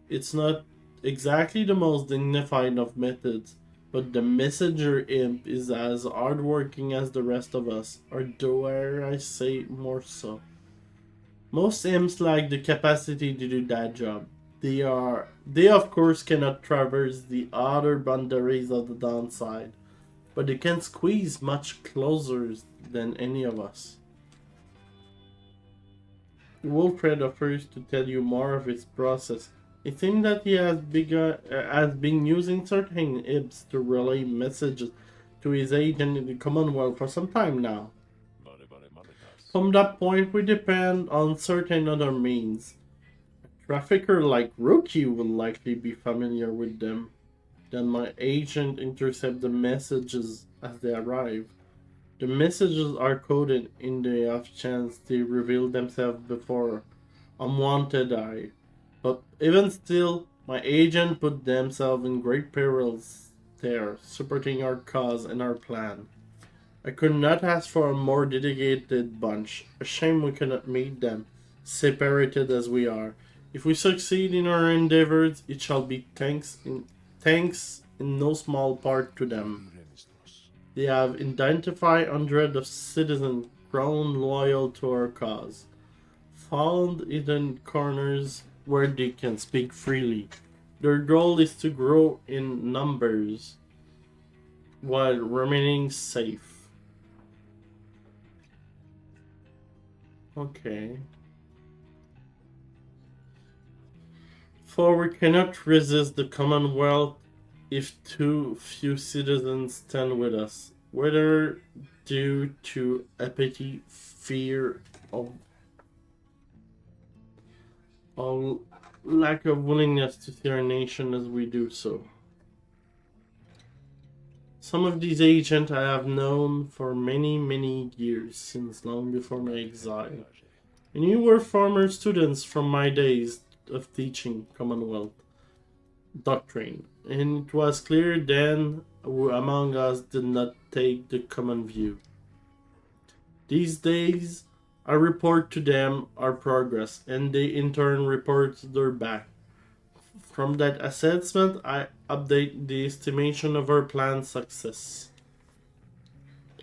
It's not exactly the most dignified of methods, but the messenger imp is as hardworking as the rest of us, or dare I say more so. Most imps lack the capacity to do that job. They of course cannot traverse the other boundaries of the downside, but they can squeeze much closer than any of us. Wilfred offers to tell you more of his process. It seems that he has been using certain IBs to relay messages to his agent in the Commonwealth for some time now. From that point, we depend on certain other means. A trafficker like Rookie will likely be familiar with them. Then my agent intercepts the messages as they arrive. The messages are coded in the off chance they reveal themselves before unwanted eye. But even still, my agent put themselves in great perils there, supporting our cause and our plan. I could not ask for a more dedicated bunch. A shame we cannot meet them, separated as we are. If we succeed in our endeavors, it shall be thanks in no small part to them. They have identified hundreds of citizens grown loyal to our cause, found hidden corners where they can speak freely. Their goal is to grow in numbers while remaining safe. Okay. For we cannot resist the Commonwealth if too few citizens stand with us, whether due to apathy, fear, or lack of willingness to see our nation as we do so. Some of these agents I have known for many, many years, since long before my exile. And you were former students from my days of teaching Commonwealth doctrine, and it was clear then who among us did not take the common view. These days, I report to them our progress, and they in turn report their back. From that assessment, I update the estimation of our planned success.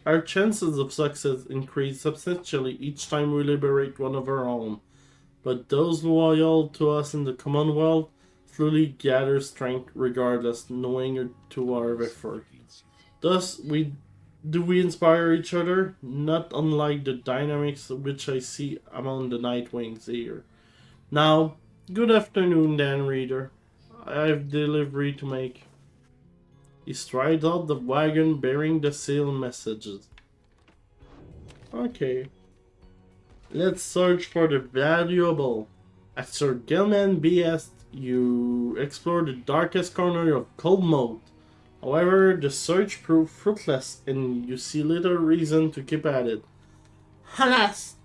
Our chances of success increase substantially each time we liberate one of our own, but those loyal to us in the Commonwealth slowly gather strength regardless, knowing to our effort. Thus, we do we inspire each other? Not unlike the dynamics which I see among the Nightwings here. Now, good afternoon then, reader. I have delivery to make. He strides out the wagon bearing the sealed messages. Okay. Let's search for the valuable. At Sir Gilman behest, you explore the darkest corner of Cold Moat. However, the search proved fruitless, and you see little reason to keep at it. Alas,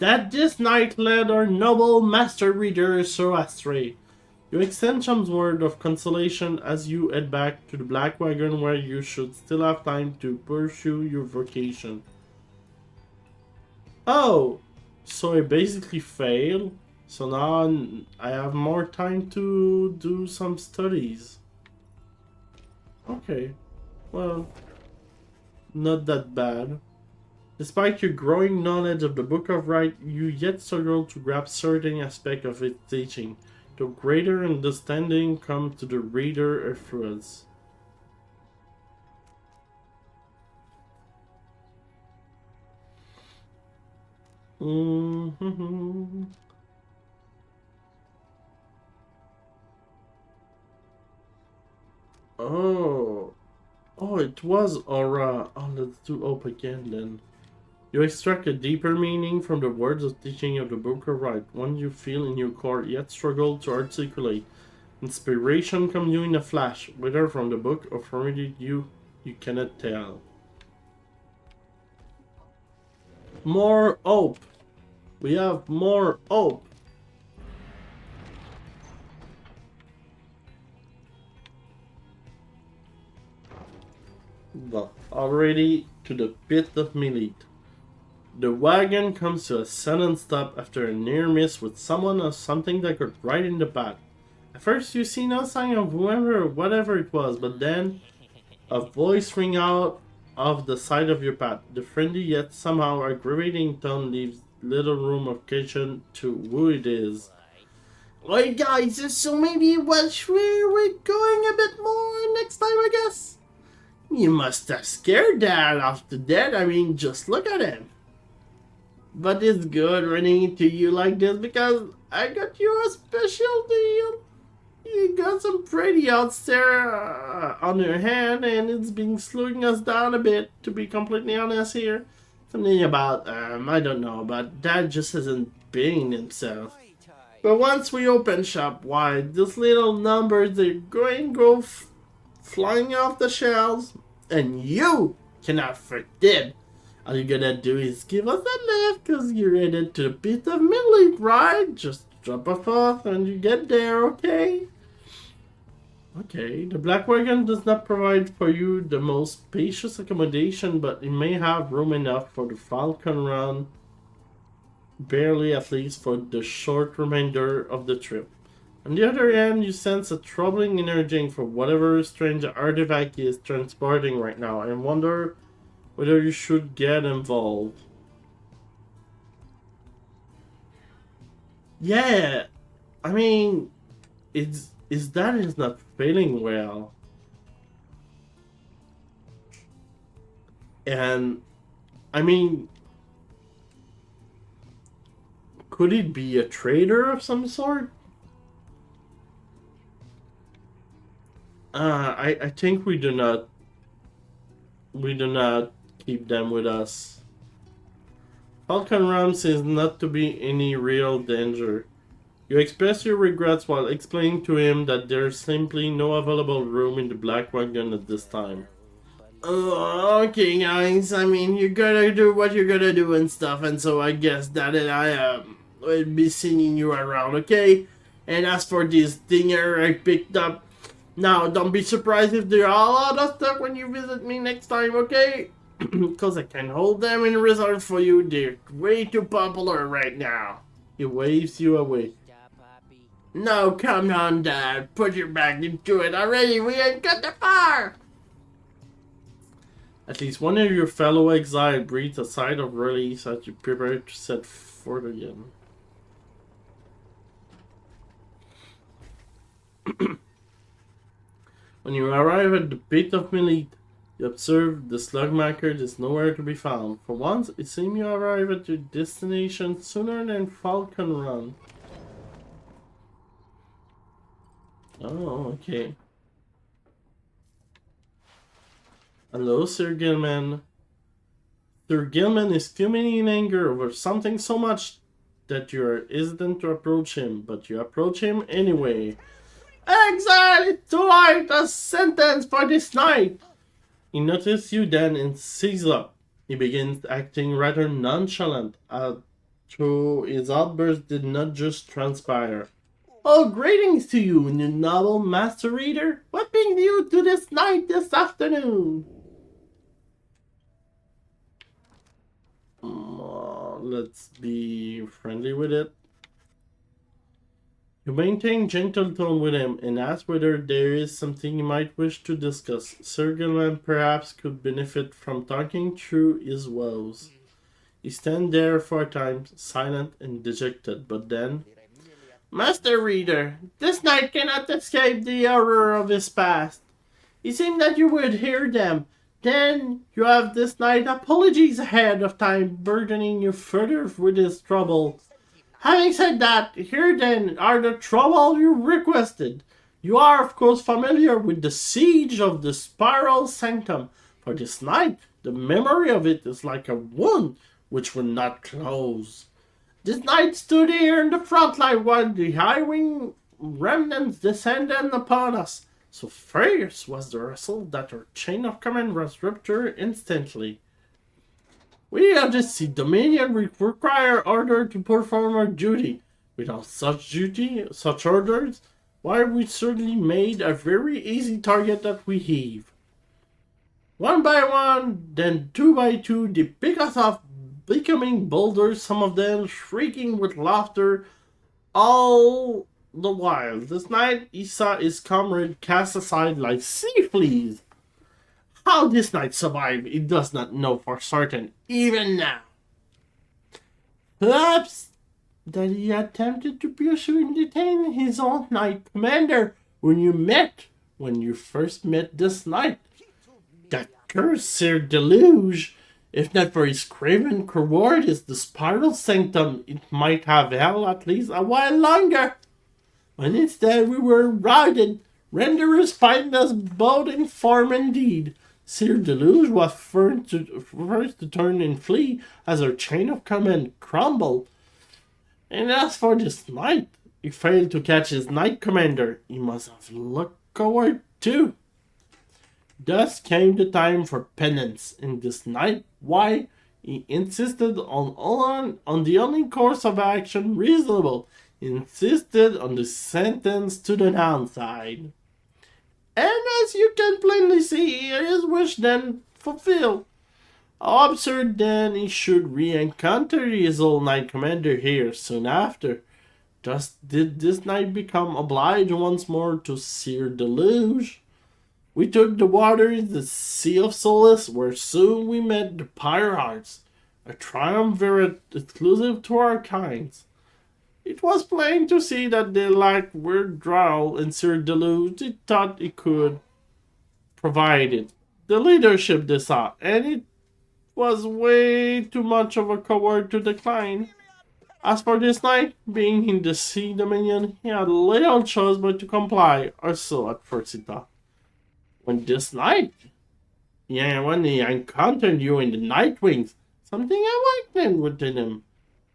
that this night led our noble master reader so astray. You extend some word of consolation as you head back to the Black Wagon, where you should still have time to pursue your vocation. Oh, so I basically failed. So now I have more time to do some studies. Okay, well, not that bad. Despite your growing knowledge of the Book of Right, you yet struggle to grasp certain aspects of its teaching. The greater understanding comes to the reader afterwards. Mm-hmm. Oh. Oh, it was Aura. Oh, let's do Hope again then. You extract a deeper meaning from the words of teaching of the Book of Right, one you feel in your core yet struggle to articulate. Inspiration comes you in a flash, whether from the book or from it you cannot tell. More hope. We have more hope. Well, already to the pit of Milite. The wagon comes to a sudden stop after a near miss with someone or something that got right in the path. At first you see no sign of whoever or whatever it was, but then a voice rings out of the side of your path. The friendly yet somehow aggravating tone leaves little room of question to who it is. Alright guys, so maybe where we're going a bit more next time, I guess? You must have scared Dad off to death. I mean, just look at him. But it's good running into you like this because I got you a special deal. You got some pretty outs there on your hand, and it's been slowing us down a bit, to be completely honest here. Something about, I don't know, but Dad just isn't being himself. But once we open shop, why, these little numbers, they're going to go flying off the shelves, and you cannot forbid. All you gotta do is give us a lift, cause you're headed to the pit of Milite, right? Just drop us off and you get there, okay? Okay, the Black Wagon does not provide for you the most spacious accommodation, but it may have room enough for the Falcon run, barely at least for the short remainder of the trip. On the other hand, you sense a troubling energy for whatever strange artifact is transporting right now, and wonder whether you should get involved. Yeah, I mean, that is not feeling well. And, I mean, could it be a traitor of some sort? I think we do not keep them with us. Falcon Ram seems not to be any real danger. You express your regrets while explaining to him that there's simply no available room in the Black Wagon at this time. Okay guys, I mean, you gotta do what you gotta do and stuff, and so I guess that I will be seeing you around, okay? And as for this dinger I picked up, now don't be surprised if they're all out of stock when you visit me next time, okay? Because I can hold them in reserve for you, they're way too popular right now. He waves you away. No, come on, Dad. Put your back into it already. We ain't got the far. At least one of your fellow exiles breathes a sigh of relief as you prepare to set forth again. When you arrive at the pit of Milite, You observe the slugmaker is nowhere to be found. For once, it seems you arrive at your destination sooner than Falcon Run. Oh, okay. Hello, Sir Gilman. Sir Gilman is fuming in anger over something so much that you are hesitant to approach him, but you approach him anyway. Exile to write a sentence for this night! He notices you then and seizes up. He begins acting rather nonchalant, though his outburst did not just transpire. Oh, greetings to you, new noble master reader. What brings you to this night this afternoon? Let's be friendly with it. You maintain gentle tone with him and ask whether there is something you might wish to discuss. Sir Gilman perhaps could benefit from talking through his woes. He stands there for a time, silent and dejected, but then... Master Reader, this knight cannot escape the horror of his past. It seemed that you would hear them. Then you have this night apologies ahead of time, burdening you further with his trouble. Having said that, here then are the trouble you requested. You are of course familiar with the siege of the Spiral Sanctum. For this night, the memory of it is like a wound which will not close. This night stood here in the front line while the high-wing remnants descended upon us. So fierce was the wrestle that our chain of command was ruptured instantly. We of the Sea Dominion require order to perform our duty. Without such orders, why we certainly made a very easy target that we heave. One by one, then two by two, they pick us off, becoming boulders, some of them shrieking with laughter, all the while. This night he saw his comrade cast aside like sea fleas. How this knight survived, he does not know for certain, even now. Perhaps that he attempted to pursue and detain his own knight commander when you first met this knight. That cursed Sir Deluge, if not for his craven cowardice, the Spiral Sanctum, it might have held at least a while longer. But instead we were routed, renderers fighting us both in form and deed. Sir Deluge was first to turn and flee as our chain of command crumbled. And as for this knight, he failed to catch his knight commander. He must have looked coward too. Thus came the time for penance, and this night, why, he insisted on the only course of action reasonable. He insisted on the sentence to the downside. And as you can plainly see, his wish then fulfilled. How absurd then he should re-encounter his old knight commander here soon after. Thus did this knight become obliged once more to Sir Deluge. We took the waters, the Sea of Solace, where soon we met the Pyre, a triumvirate exclusive to our kinds. It was plain to see that they lacked withdrawal, and Sir Deluge thought he could provide it. The leadership they sought, and it was way too much of a coward to decline. As for this knight, being in the Sea Dominion, he had little choice but to comply, or so at first he thought. When he encountered you in the Night Wings, something awakened within him.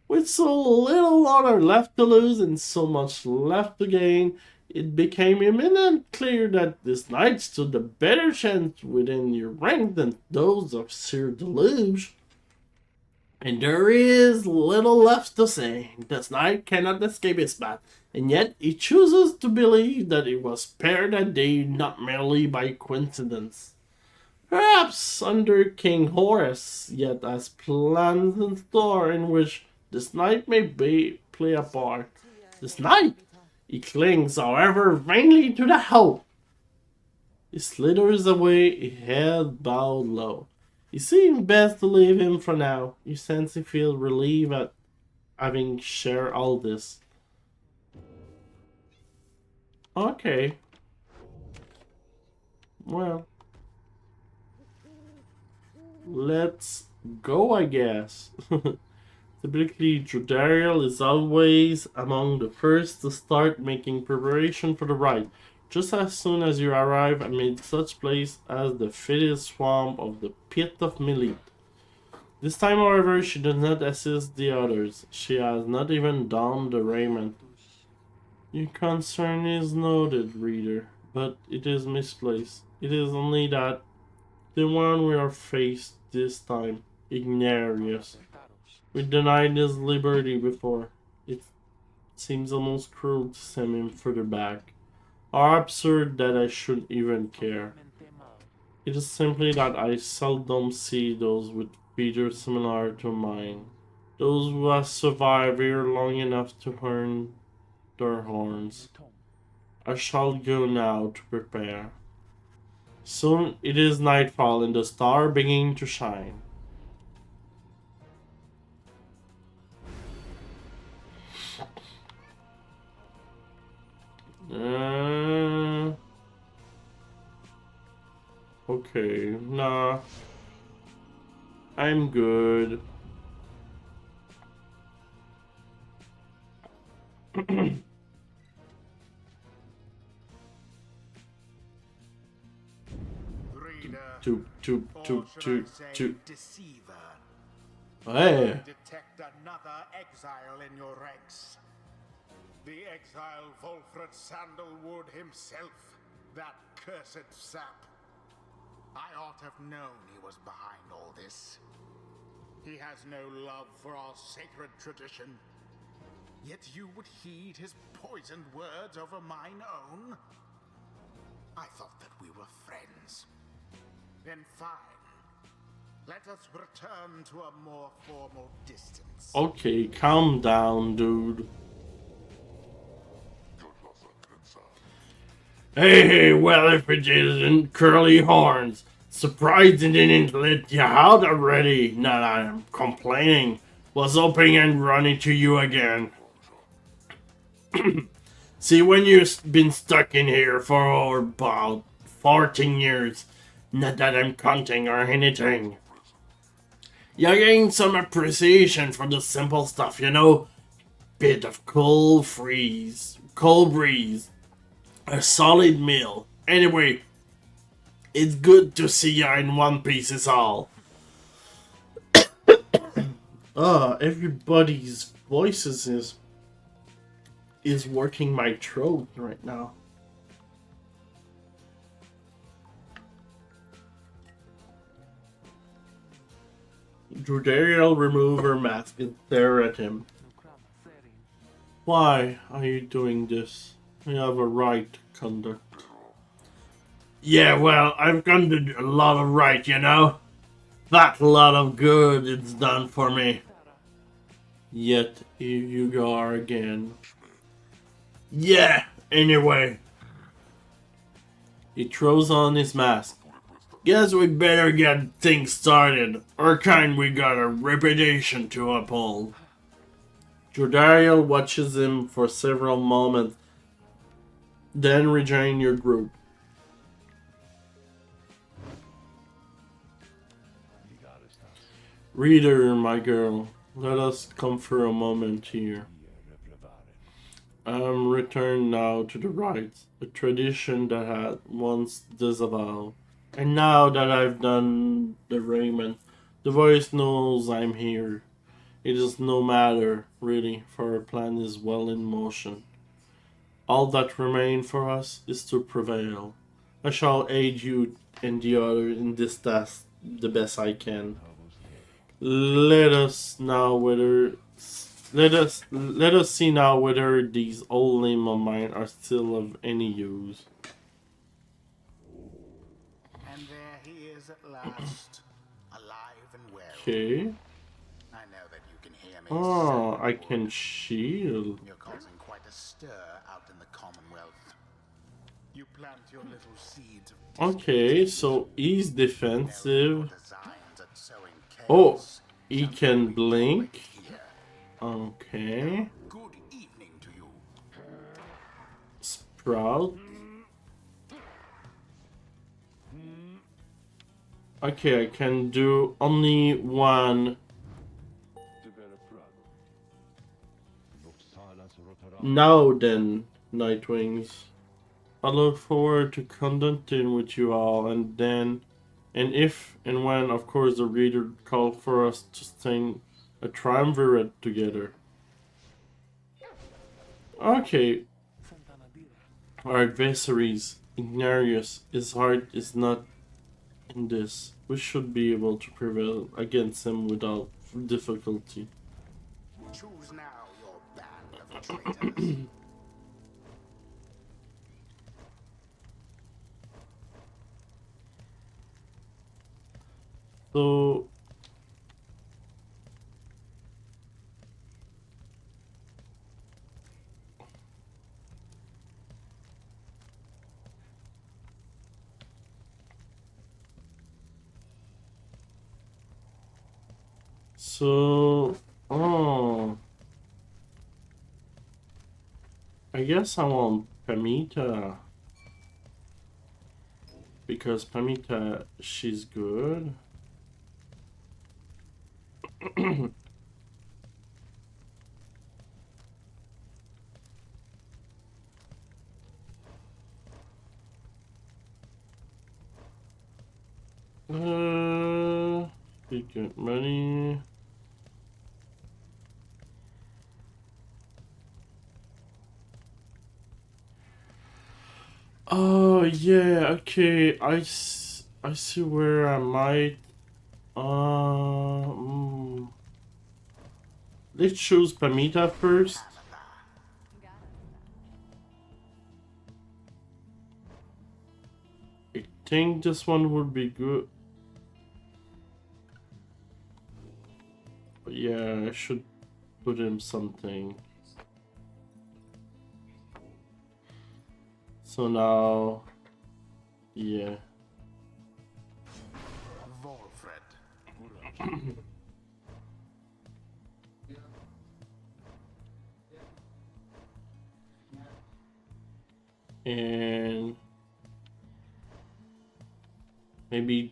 With so little honor left to lose and so much left to gain, it became eminently clear that this knight stood a better chance within your rank than those of Sir Deluge. And there is little left to say. This knight cannot escape his path, and yet he chooses to believe that it was spared that day not merely by coincidence. Perhaps under King Horus yet has plans in store in which this knight may play a part. This knight, he clings, however, vainly to the hope. He slithers away, his head bowed low. It seems best to leave him for now. You sense he feels relieved at having shared all this. Okay. Well. let's go, I guess. Typically, Jodariel is always among the first to start making preparation for the ride. Just as soon as you arrive amid such place as the fetid swamp of the Pit of Millet. This time, however, she does not assist the others. She has not even donned the raiment. Your concern is noted, reader, but it is misplaced. It is only that the one we are faced this time, Ignarius. We denied his liberty before. It seems almost cruel to send him further back. Or absurd that I should even care. It is simply that I seldom see those with features similar to mine. Those who have survived here long enough to earn their horns. I shall go now to prepare. Soon it is nightfall and the star beginning to shine. Okay, nah. I'm good. Two. Deceiver. Hey. Detect another exile in your ranks. The exile Volfred Sandalwood himself, that cursed sap. I ought to have known he was behind all this. He has no love for our sacred tradition. Yet you would heed his poisoned words over mine own? I thought that we were friends. Then fine. Let us return to a more formal distance. Okay, calm down, dude. Hey, well, if it isn't Curly Horns. Surprised it didn't let you out already. Not that I'm complaining. Was hoping and running to you again. See, when you've been stuck in here for about 14 years, not that I'm counting or anything, you gain some appreciation for the simple stuff, you know? Bit of cold breeze, a solid meal. Anyway, it's good to see you in one piece is all. Everybody's voices is working my throat right now. Jodariel remove her mask and stare at him. Why are you doing this? You have a right to conduct. Yeah, well, I've done a lot of right, you know? That lot of good it's done for me. Yet, here you are again. Yeah, anyway. He throws on his mask. Guess we better get things started. Our kind, we got a reputation to uphold. Jodariel watches him for several moments, then rejoin your group. Reader, my girl, let us come for a moment here. I'm returned now to the rites, a tradition that had once disavowed. And now that I've done the raiment, the voice knows I'm here. It is no matter, really, for our plan is well in motion. All that remains for us is to prevail. I shall aid you and the other in this task the best I can. Let us see now whether these old limbs of mine are still of any use. And there he is at last, alive and well. Okay. I know that you can hear me. Oh, I can shield. You're causing quite a stir out in the Commonwealth. You plant your little seeds of Okay, so he's defensive. designs at sowing Oh, chaos. he can blink. Okay. Good evening to you. Sprout. Okay, I can do only one. Now then, Nightwings. I look forward to conducting with you all, and then, and if and when, of course, the reader call for us to sing a triumvirate together. Okay, our adversaries, Ignarius, his heart is not in this. We should be able to prevail against him without difficulty. Choose now your band of traitors. So, oh, I guess I want Pamita. Because Pamita, she's good. We get money. Oh yeah, okay. I see where I might. Let's choose Pamita first. I think this one would be good. But yeah, I should put him something. So now, yeah. Volfred. And maybe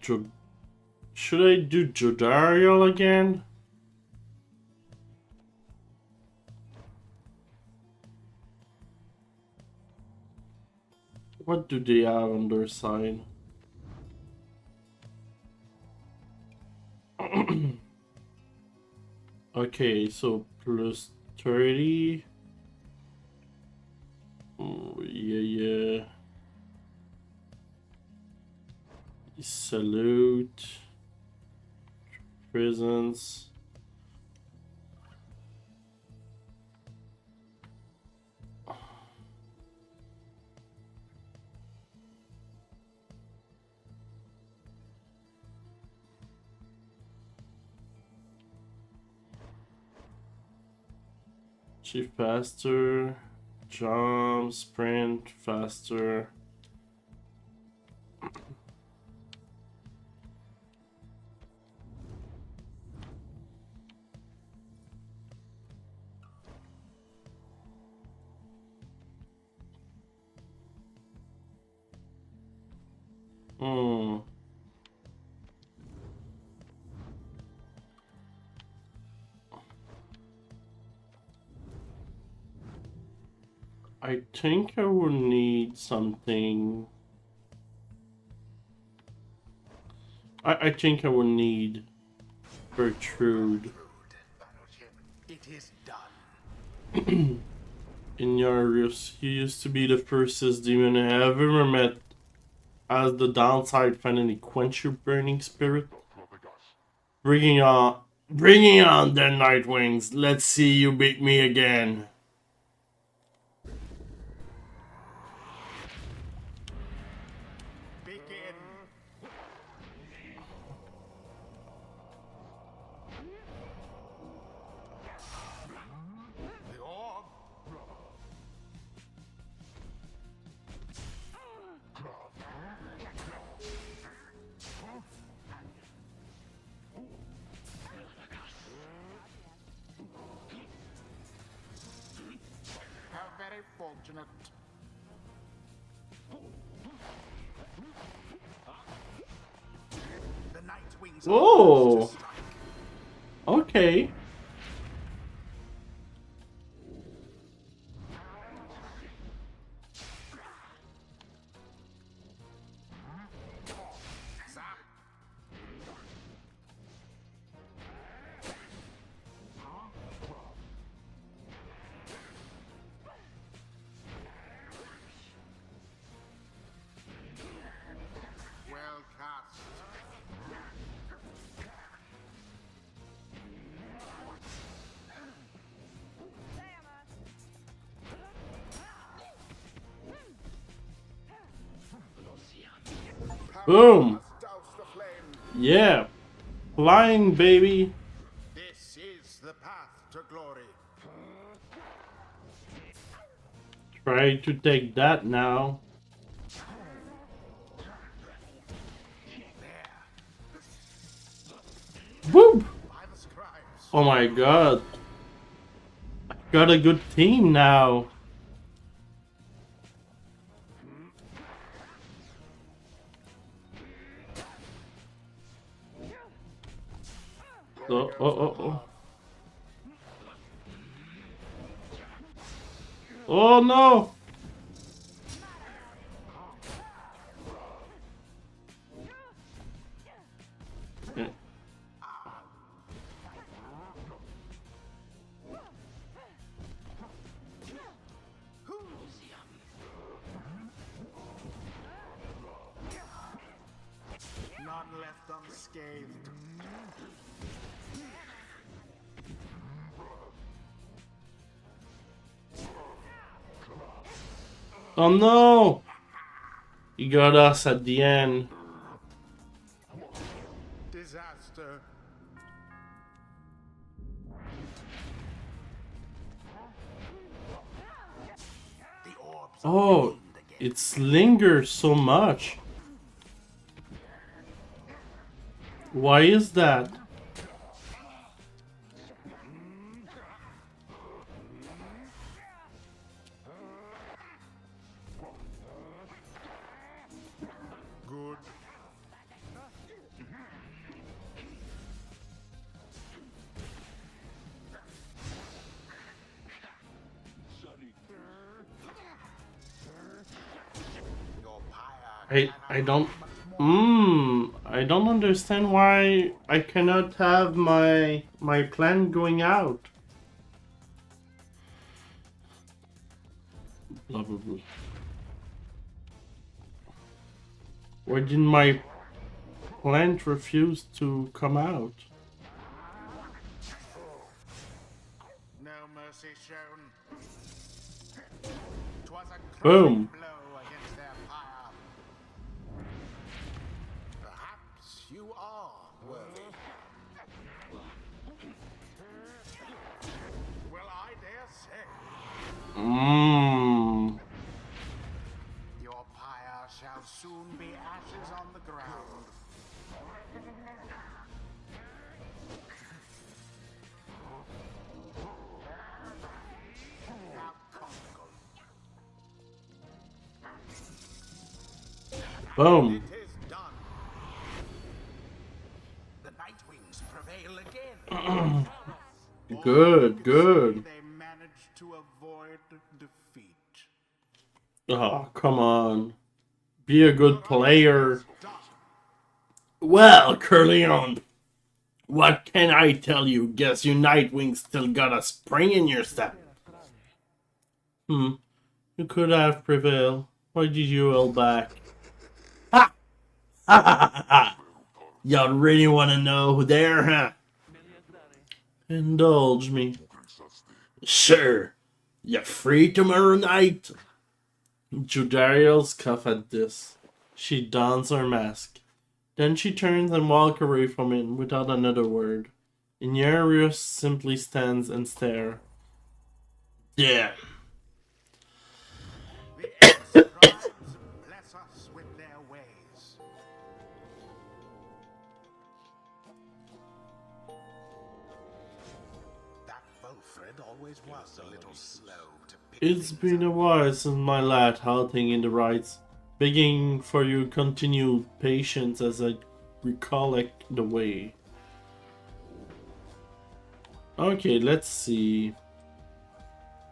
should I do Jodariel again? What do they have on their side? Okay, so plus 30. Oh, yeah. Salute. Presence. Chief faster. Jump, sprint, faster. Hmm. I think I will need something. I think I will need Gertrude. It is done. Ignarius, he used to be the fiercest demon I have ever met. As the downside finally quench your burning spirit. Bringing on the Nightwings. Let's see you beat me again. Begin. The orb. How very fortunate. The wings Oh. are to strike. Okay. Zap. Well cast. Boom. Must douse the flame. Yeah. Flying, baby. This is the path to glory. Try to take that now. There, Boop. by the scribes. Oh my god. I got a good team now. Oh. Oh no. Yeah. None left unscathed. Oh no. You got us at the end. Disaster. The orbs are Oh, gleamed again. it's lingers so much. Why is that? Good. Your pyre I don't I don't understand why I cannot have my plan going out. Blah blah blah. Why didn't my plant refuse to come out? no mercy shown. 'Twas a Boom. crushing blow against their pyre. Perhaps you are worthy. Well, I dare say. Mmm. Your pyre shall soon be ashes on the ground. How comical. Boom. It is done. The Nightwings prevail again. Good, good. They managed to avoid defeat. Oh, come on. Be a good player. Done. Well, Curleon, what can I tell you? Guess you Nightwing still got a spring in your step. You could have prevailed. Why did you hold back? Ha! Ha ha ha ha! You really want to know who there, huh? Indulge me. Sure. You're free tomorrow night. Judariel scoffed at this. She dons her mask. Then she turns and walks away from him without another word. Inarius simply stands and stares. Yeah. The scribes bless us with their ways. That Wilfred always was a little slow to pick It's things been a up. while since my lad halting in the rites, begging for your continued patience as I recollect the way. Okay, let's see.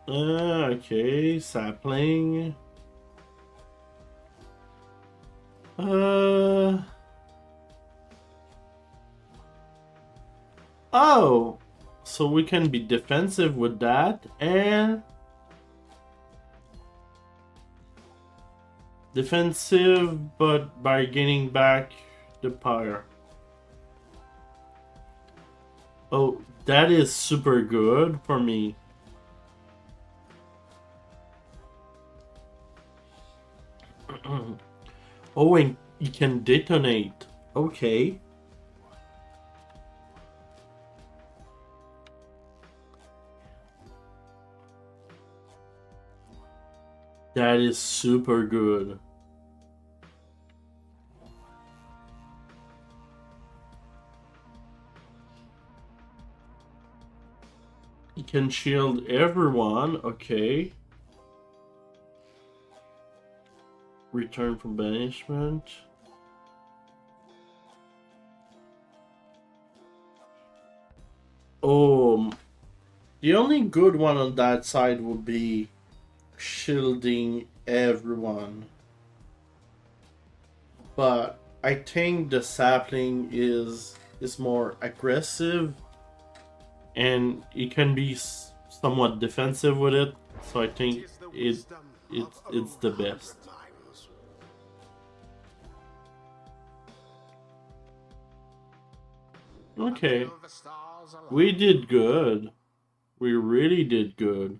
Okay, sapling. Oh! So we can be defensive with that, and... defensive, but by gaining back the Pyre. Oh, that is super good for me. Oh, and you can detonate. Okay. That is super good. You can shield everyone. Okay. Return from banishment. Oh, the only good one on that side would be shielding everyone. But I think the sapling is more aggressive, and you can be somewhat defensive with it. So I think it's the best. Okay, we did good. We really did good.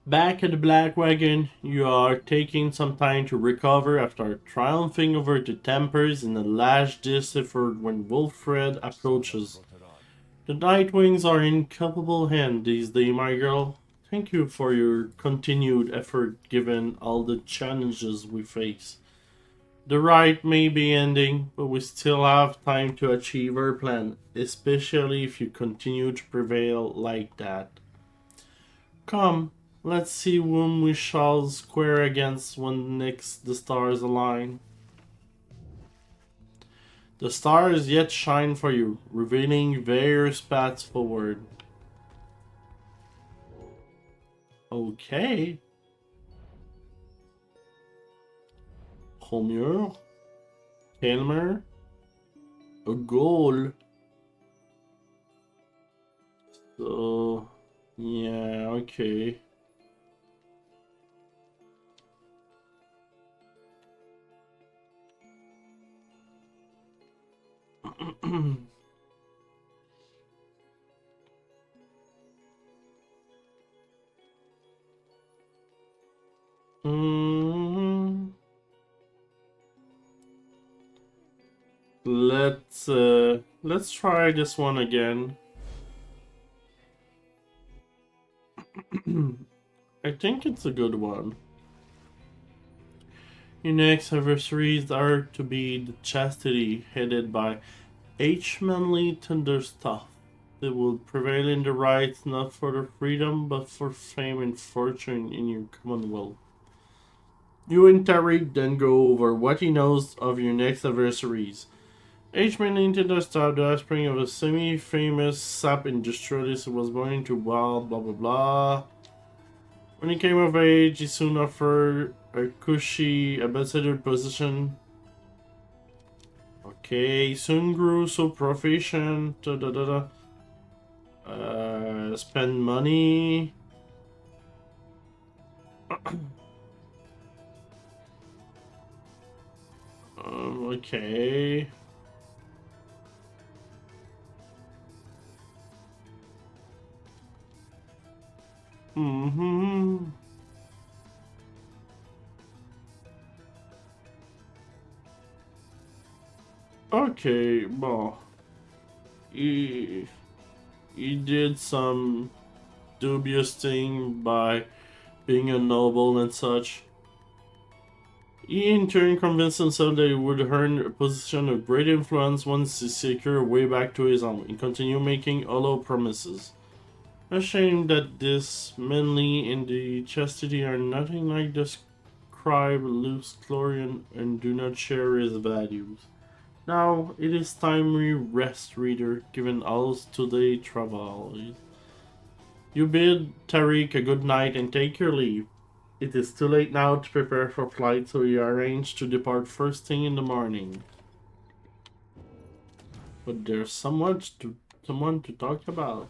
Back at the Black Wagon, you are taking some time to recover after triumphing over the Tempers in a last-ditch effort when Wilfred approaches. The Nightwings are in capable hands these days, my girl. Thank you for your continued effort given all the challenges we face. The ride may be ending, but we still have time to achieve our plan, especially if you continue to prevail like that. Come, let's see whom we shall square against when next the stars align. The stars yet shine for you, revealing various paths forward. Okay. Homer. Helmer. A goal. So, yeah, okay. Let's try this one again. I think it's a good one. Your next adversaries are to be the Chastity, headed by H. Manly Thunderstuff. They will prevail in the rights not for their freedom, but for fame and fortune in your commonwealth. You and Tariq then go over what he knows of your next adversaries. H. Manly Thunderstuff, the offspring of a semi-famous sap industrialist who was born into wild blah blah blah. When he came of age, he soon offered a cushy ambassador position. Okay, soon grew so proficient. Spend money. Okay. Okay, well, he did some dubious thing by being a noble and such. He in turn convinced himself that he would earn a position of great influence once he secured a way back to his home. He continued making hollow promises. Ashamed that this manly and the chastity are nothing like the scribe loose Clorian and do not share his values. Now it is time we rest, reader, given all's today travails. You bid Tariq a good night and take your leave. It is too late now to prepare for flight, so we arrange to depart first thing in the morning. But there's someone to talk about.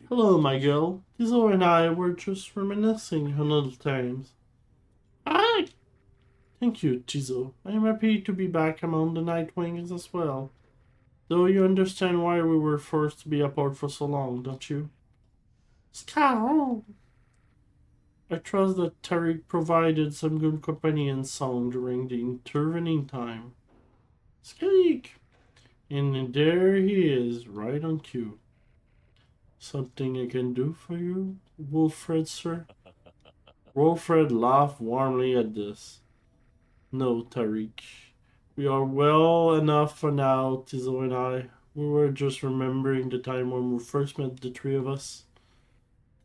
Hello, my girl. Tizo and I were just reminiscing on old times. Ah! Thank you, Tizo. I am happy to be back among the Nightwings as well. Though you understand why we were forced to be apart for so long, don't you? Scowl! I trust that Tariq provided some good company and song during the intervening time. Squeak! And there he is, right on cue. Something I can do for you, Wolfred, sir? Wolfred laughed warmly at this. No, Tariq. We are well enough for now, Tizo and I. We were just remembering the time when we first met, the three of us.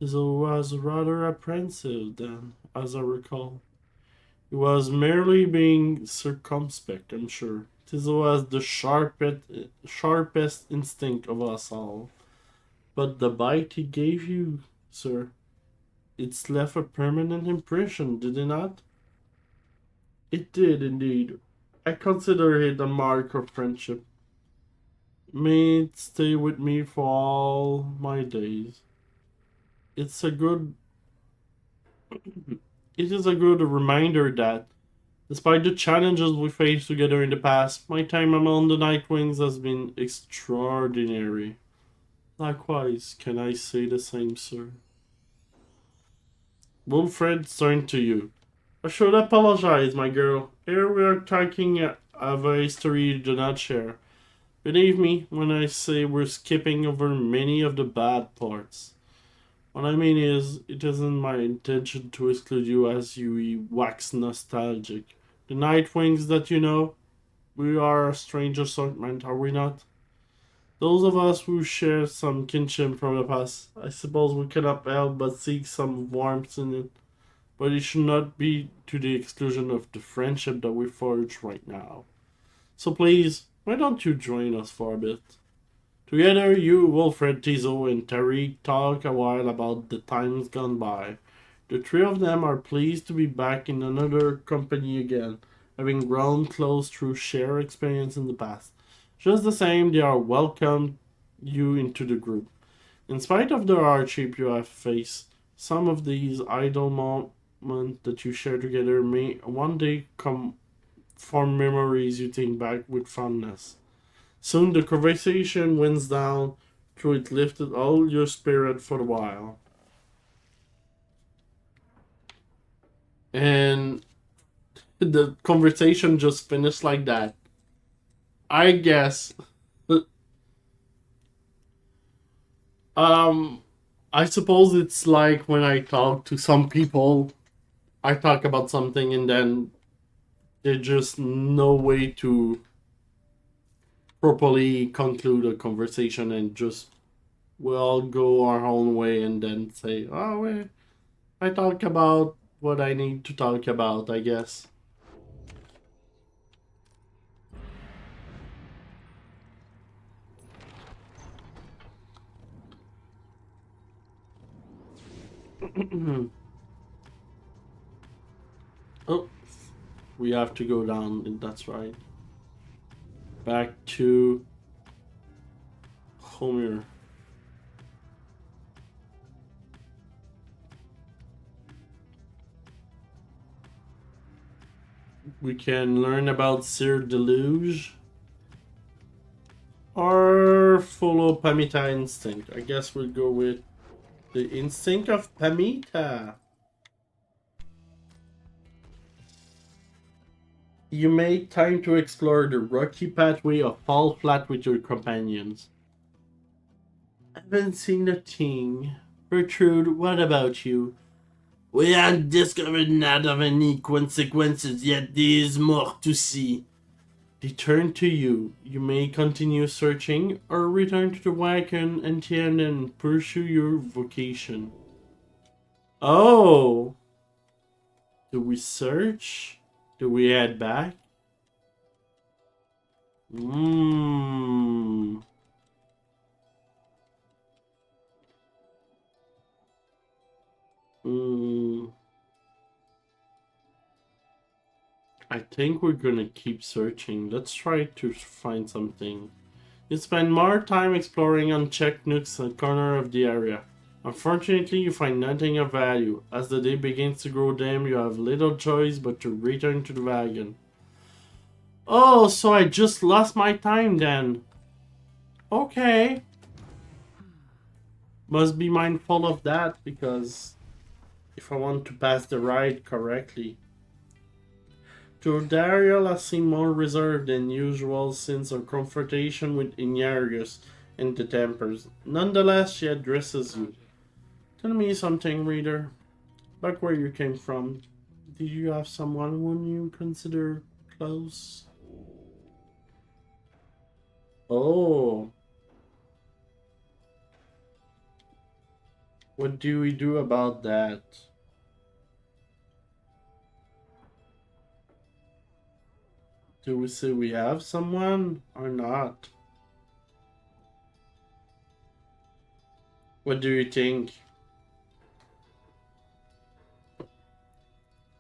Tizo was rather apprehensive then, as I recall. He was merely being circumspect, I'm sure. Tizo has the sharpest instinct of us all. But the bite he gave you, sir, it's left a permanent impression, did it not? It did, indeed. I consider it a mark of friendship. May it stay with me for all my days. It's a good... It is a good reminder that, despite the challenges we faced together in the past, my time among the Nightwings has been extraordinary. Likewise, can I say the same, sir? Wilfred turned to you. I should apologize, my girl. Here we are talking of a history you do not share. Believe me when I say we're skipping over many of the bad parts. What I mean is, it isn't my intention to exclude you as you wax nostalgic. The Nightwings that you know, we are a strange assortment, are we not? Those of us who share some kinship from the past, I suppose we cannot help but seek some warmth in it. But it should not be to the exclusion of the friendship that we forge right now. So please, why don't you join us for a bit? Together, you, Wilfred, Tizo, and Tariq talk a while about the times gone by. The three of them are pleased to be back in another company again, having grown close through shared experience in the past. Just the same, they are welcome you into the group. In spite of the hardship you have faced, some of these idle moments that you share together may one day come form memories you think back with fondness. Soon the conversation winds down, till it lifted all your spirit for a while. And the conversation just finished like that. I guess. I suppose it's like when I talk to some people, I talk about something and then there's just no way to properly conclude a conversation and just we all go our own way and then say, oh, I talk about what I need to talk about, I guess. Oh, we have to go down, that's right. Back to Homer. We can learn about Sir Deluge or follow Pamita instinct. I guess we'll go with the instinct of Pamita. You made time to explore the rocky pathway of Fall Flat with your companions. I haven't seen a thing. Gertrude, what about you? We haven't discovered none of any consequences yet. There is more to see. They turn to you. You may continue searching or return to the wagon and then pursue your vocation. Oh! Do we search? Do we head back? Hmm. I think we're gonna keep searching. Let's try to find something. You spend more time exploring unchecked nooks and corners of the area. Unfortunately, you find nothing of value. As the day begins to grow dim, you have little choice but to return to the wagon. Oh, so I just lost my time then. Okay. Must be mindful of that because if I want to pass the ride correctly. Jordariel has seemed more reserved than usual since her confrontation with Inarius and the Tempers. Nonetheless, she addresses you. Tell me something, reader. Back where you came from, did you have someone whom you consider close? Oh. What do we do about that? Do we say we have someone or not? What do you think?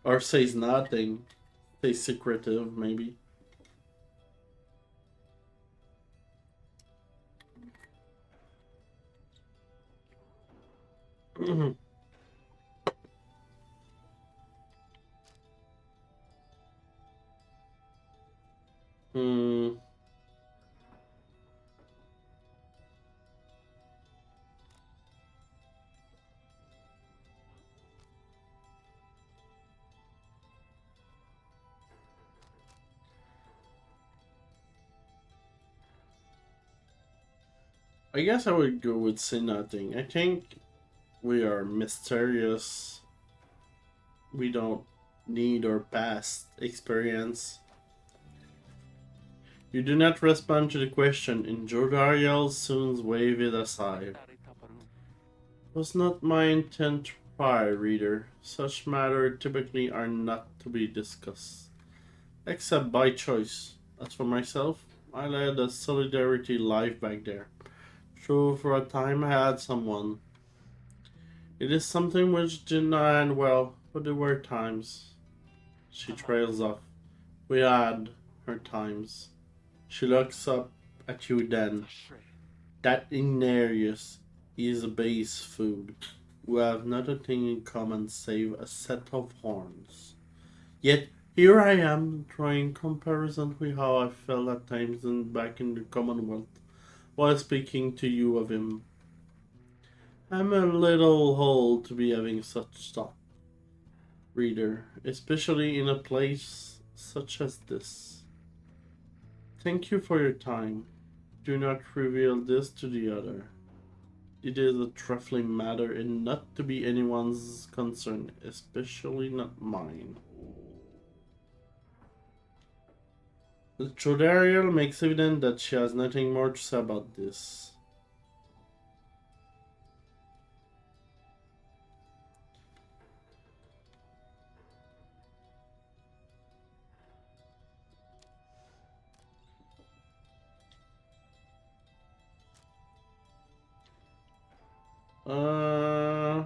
Or says nothing. Stay secretive, maybe. Hmm. I guess I would go with say nothing. I think we are mysterious. We don't need our past experience. You do not respond to the question, and Jordariel soon waved it aside. It was not my intent to pry, reader. Such matters typically are not to be discussed, except by choice. As for myself, I led a solidarity life back there. True, for a time I had someone. It is something which did not end well, but there were times. She trails off. We had her times. She looks up at you then. That Inarius is a base food. We have nothing in common save a set of horns. Yet here I am, drawing comparison with how I felt at times back in the Commonwealth, while speaking to you of him. I'm a little old to be having such thought, reader, especially in a place such as this. Thank you for your time. Do not reveal this to the other. It is a trifling matter and not to be anyone's concern, especially not mine. The Trodariel makes evident that she has nothing more to say about this. Uh,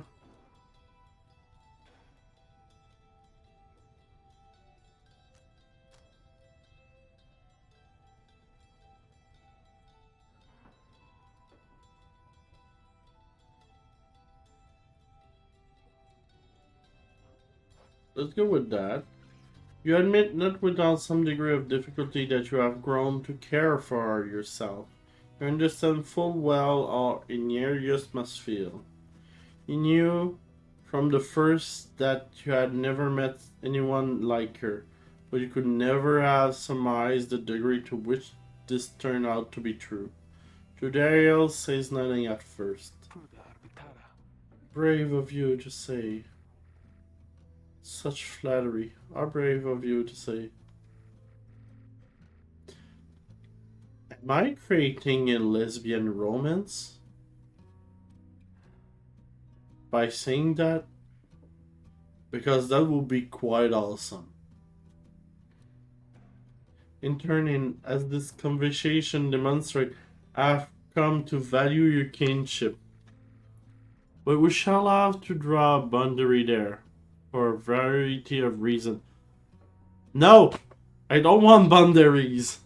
let's go with that. You admit, not without some degree of difficulty, that you have grown to care for yourself. You understand full well how Inerius must feel. You knew from the first that you had never met anyone like her, but you could never have surmised the degree to which this turned out to be true. Judariel says nothing at first. Brave of you to say. Such flattery. How brave of you to say. Am I creating a lesbian romance by saying that? Because that would be quite awesome. In turn, as this conversation demonstrates, I've come to value your kinship. But we shall have to draw a boundary there, for a variety of reasons. No! I don't want boundaries!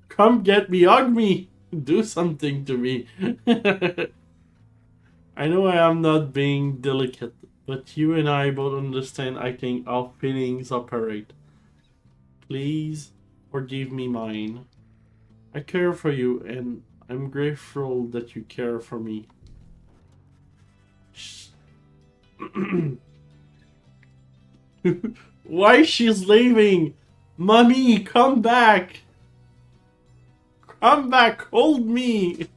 Come get me, hug me! Do something to me! I know I am not being delicate, but you and I both understand, I think, how feelings operate. Please forgive me mine. I care for you, and I'm grateful that you care for me. Why she's leaving? Mommy, come back! Come back, hold me!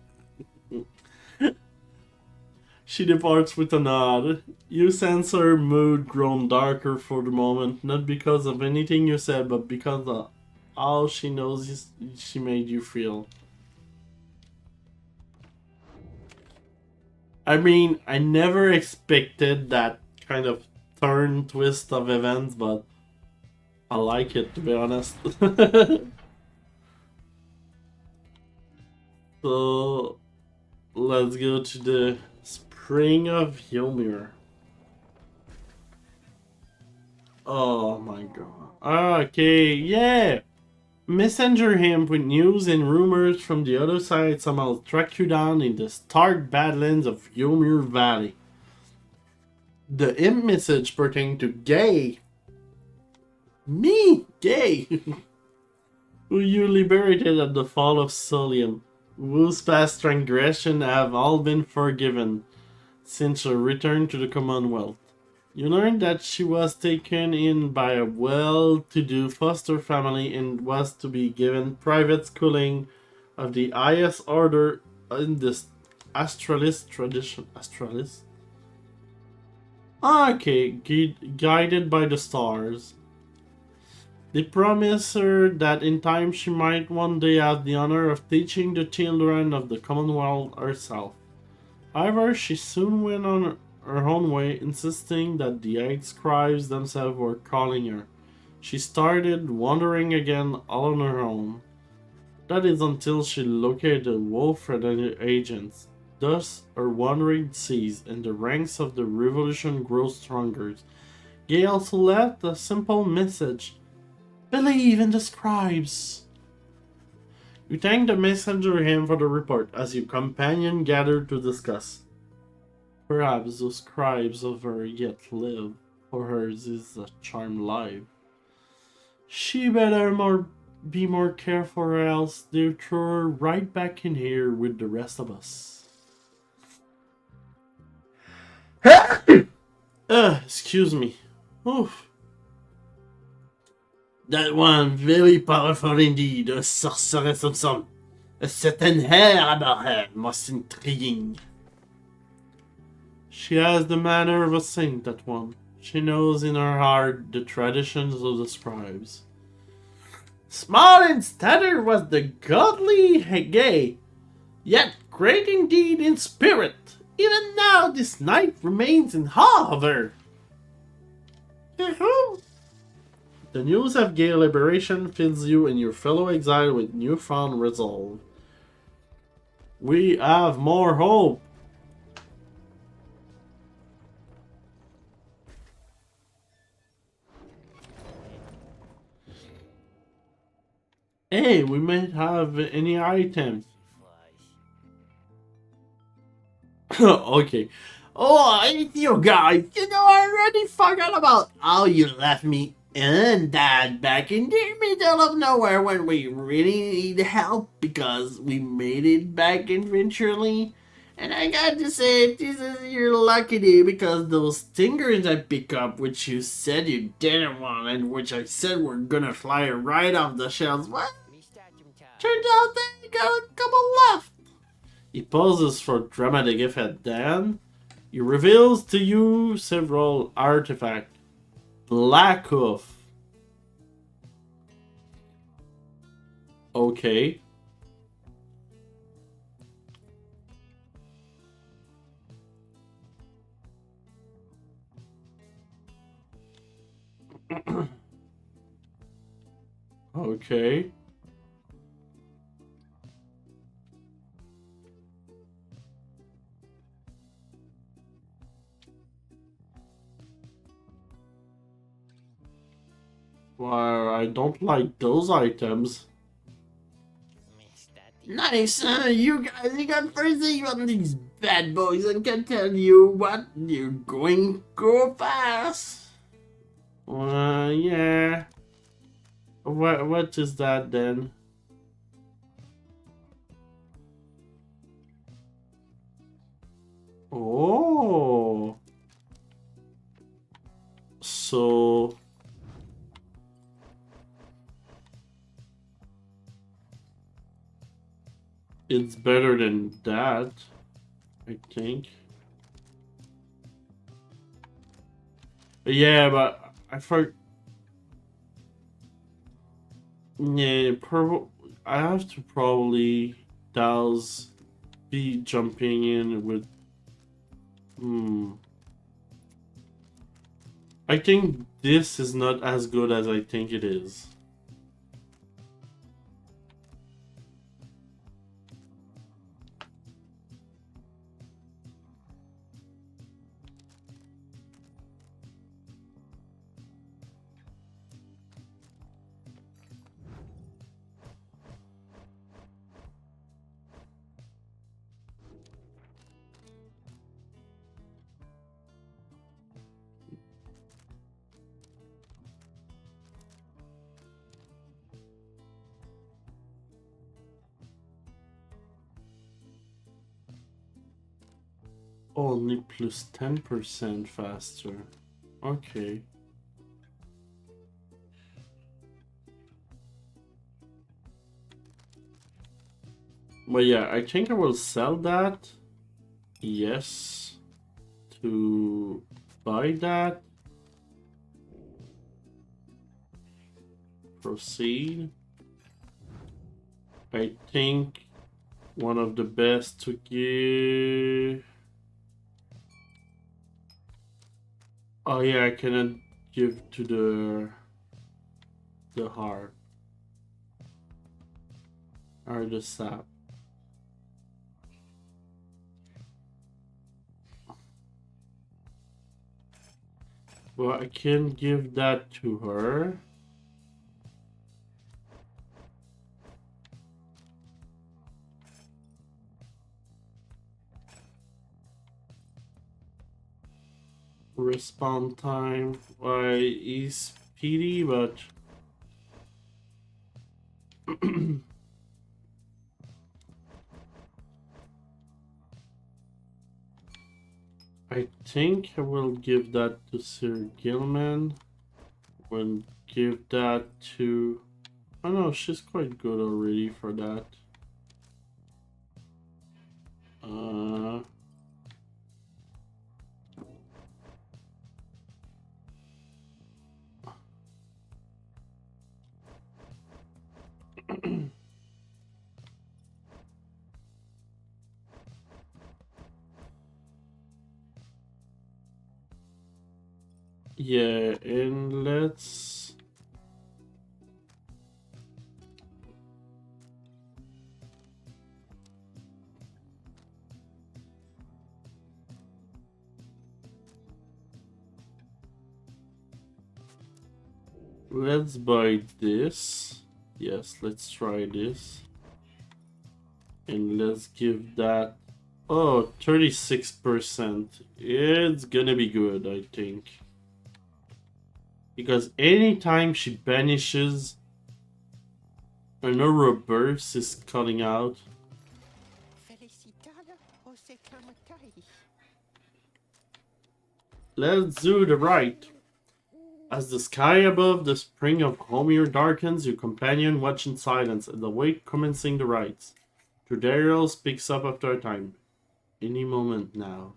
She departs with a nod. You sense her mood grown darker for the moment, not because of anything you said, but because of how she knows she made you feel. I mean, I never expected that kind of turn twist of events, but I like it, to be honest. So, let's go to the Spring of Ymir. Oh my god. Okay, yeah! Messenger him with news and rumors from the other side somehow track you down in the stark badlands of Ymir Valley. The imp message pertaining to Gay. Me, Gay! Who you liberated at the fall of Solium, whose past transgressions have all been forgiven since her return to the Commonwealth. You learned that she was taken in by a well-to-do foster family and was to be given private schooling of the highest order in the Astralis tradition. Astralis? Okay, guided by the stars. They promised her that in time she might one day have the honor of teaching the children of the Commonwealth herself. However, she soon went on her own way, insisting that the 8 scribes themselves were calling her. She started wandering again all on her own. That is until she located Wolfred and her agents. Thus, her wandering ceased, and the ranks of the revolution grew stronger. Gay also left a simple message. Believe in the scribes. You thank the messenger him for the report as your companion gathered to discuss. Perhaps those scribes of her yet live, for hers is a charmed life. She better be more careful or else they'll throw her right back in here with the rest of us. Excuse me. Oof. That one very powerful indeed, a sorceress of some. A certain hair about her, most intriguing. She has the manner of a saint, that one. She knows in her heart the traditions of the scribes. Small in stature was the godly Gay, yet great indeed in spirit. Even now this knight remains in awe of her. The news of Gay liberation fills you and your fellow exile with newfound resolve. We have more hope. Hey, we might have any items. Okay. Oh, you guys, I already forgot about how you left me and Dad back in the middle of nowhere when we really need help because we made it back eventually. And I got to say, this is your lucky day because those stingers I picked up, which you said you didn't want and which I said were gonna fly right off the shelves, well, turns out they got a couple left. He pauses for dramatic effect, then he reveals to you several artifacts. Black Hoof. Okay. Okay. Well, I don't like those items. Nice, you guys, you got first on these bad boys and can tell you what, you're going go fast. Yeah. What is that then? Oh. So it's better than that, I think. Yeah, but I forgot. Yeah, I have to probably douse be jumping in with. Hmm. I think this is not as good as I think it is. Only plus 10% faster. Okay. But yeah, I think I will sell that. Yes. To buy that. Proceed. I think one of the best to give. Oh yeah, I cannot give to the heart or the sap. Well, I can give that to her. Respawn time. Why is speedy, but I think I will give that to Sir Gilman. Will give that to. Oh no, she's quite good already for that. Uh. Yeah, and let's buy this. Yes, let's try this. And let's give that. Oh, 36%. It's gonna be good, I think. Because anytime she banishes, another burst is cutting out. Let's do the right. As the sky above the spring of Homer darkens, your companion watch in silence and await commencing the rites. Trudariel speaks up after a time. Any moment now.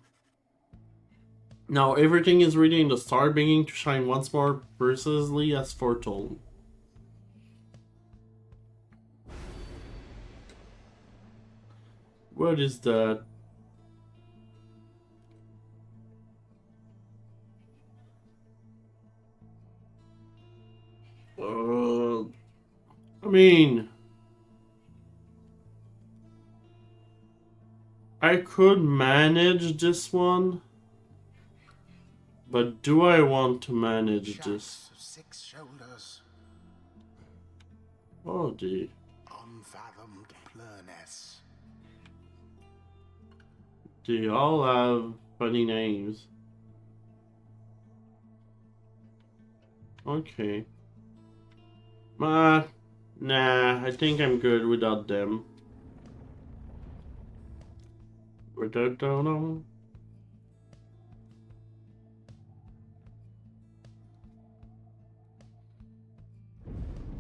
Now everything is ready and the star beginning to shine once more precisely as foretold. What is that? Uh, mean, I could manage this one, but do I want to manage this? Shafts of 6 shoulders, Oh, the unfathomed plurness. they all have funny names. Okay. Nah, I think I'm good without them. Without them.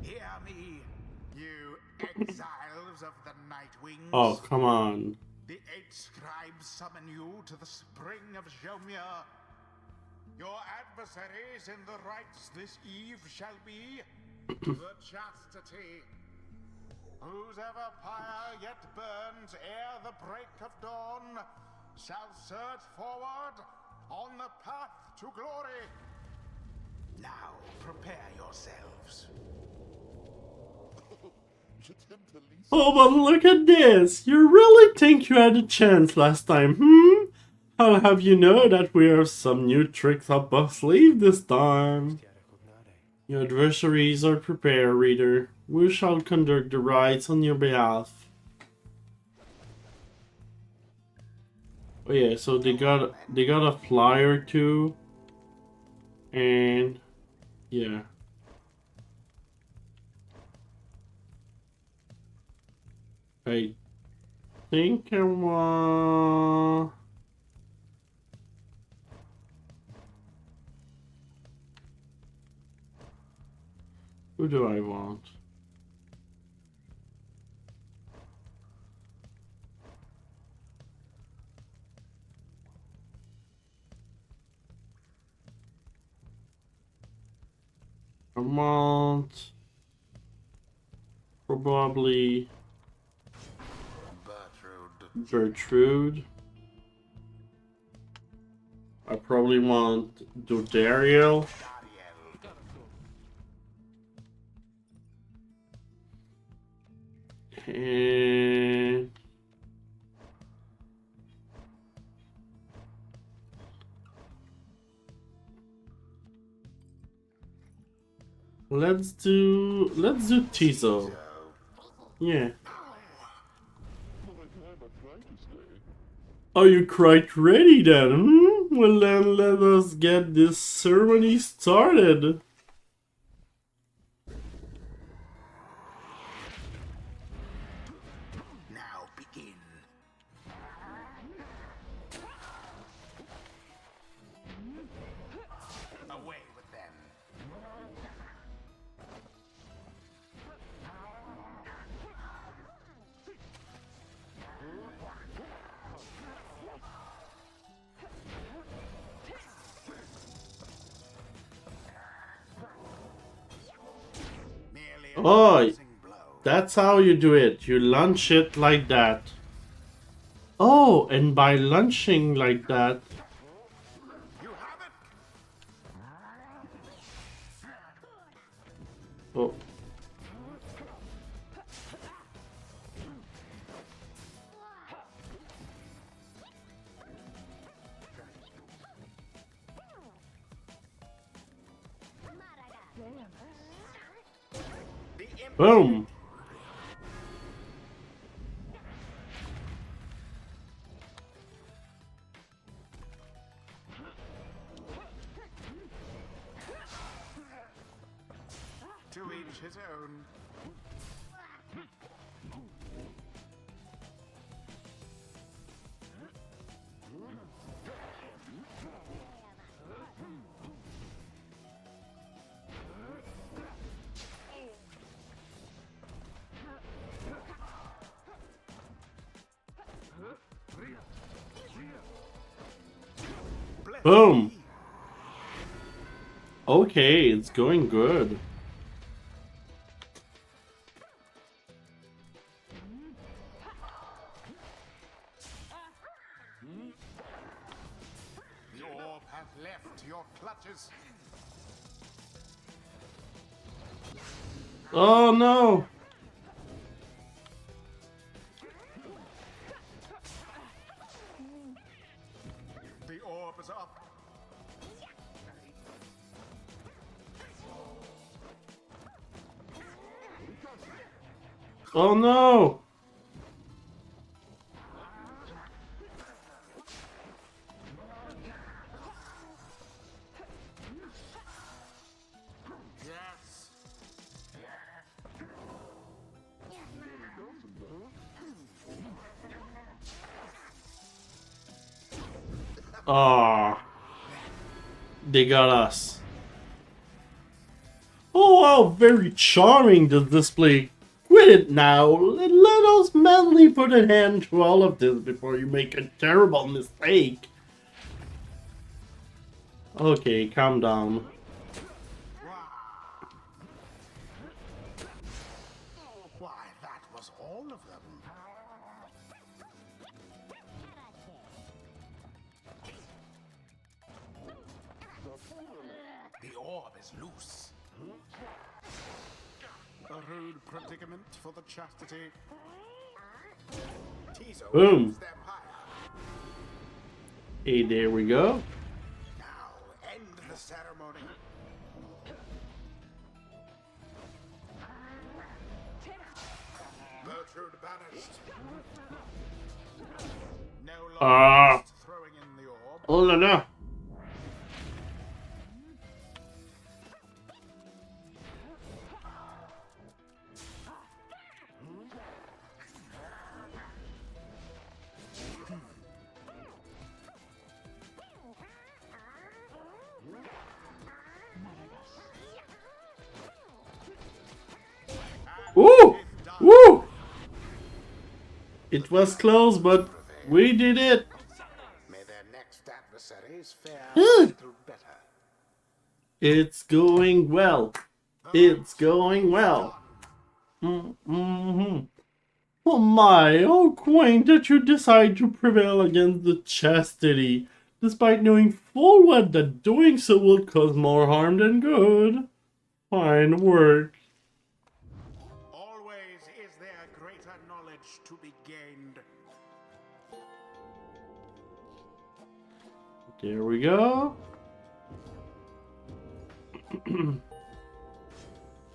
Hear me, you exiles of the Night Wings. Oh, come on. The 8 scribes summon you to the spring of Jomia. Your adversaries in the rites this eve shall be the chastity. Whose ever pyre yet burns ere the break of dawn shall surge forward on the path to glory. Now prepare yourselves. Oh, but look at this! You really think you had a chance last time, hmm? I'll have you know that we have some new tricks up our sleeve this time. Your adversaries are prepared, reader. We shall conduct the rites on your behalf. Oh yeah, so they got a flyer too. And yeah. I think I want... Who do I want? I want... Probably... Gertrude. I probably want Dodariel. And let's do Tizo. Yeah. Are you quite ready then? Hmm? Well then let us get this ceremony started. Now begin. Away with them. Merely a Oh, glancing blow. that's how you do it. You launch it like that. Oh, and by launching like that, You have it. oh, The imp boom. to each his own. Bless Boom. thee. Okay, it's going good. The orb hath left your clutches. Oh no! Oh no! Yes. Ah, they got us. Oh, how very charming the display. Quit it now. Let us manly put an end to all of this before you make a terrible mistake. Okay, calm down. Why, that was all of them. The orb is loose. A rude predicament for the chastity. Tizo Boom. use their pyre. Hey, there we go. Now end the ceremony. Gertrude banished. No longer just throwing in the orb. Oh la la. Woo! Woo! It was close, but we did it. May their next adversaries fare a Huh. little better. It's going well. It's going well. Mm-hmm. Oh my, how quaint that you decide to prevail against the chastity, despite knowing full well that doing so will cause more harm than good. Fine work. Always is there greater knowledge to be gained. There we go.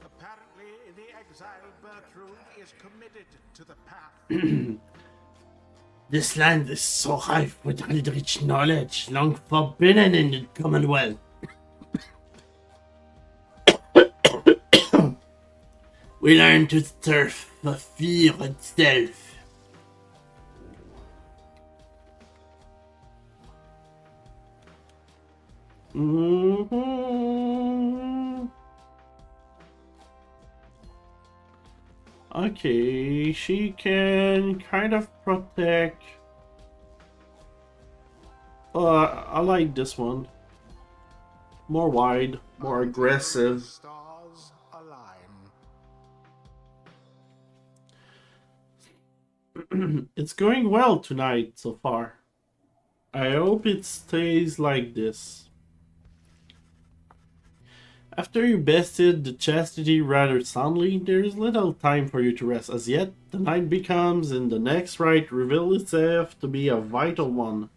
Apparently, the exiled Bertrude is committed to the path. This land is so rife with rich knowledge, long forbidden in the Commonwealth. We learn to turf for fear itself. Okay, she can kind of protect. I like this one. More wide, more The aggressive. stars align. It's going well tonight so far. I hope it stays like this. After you bested the chastity rather soundly, there is little time for you to rest as yet. The night becomes, and the next rite reveals itself to be a vital one.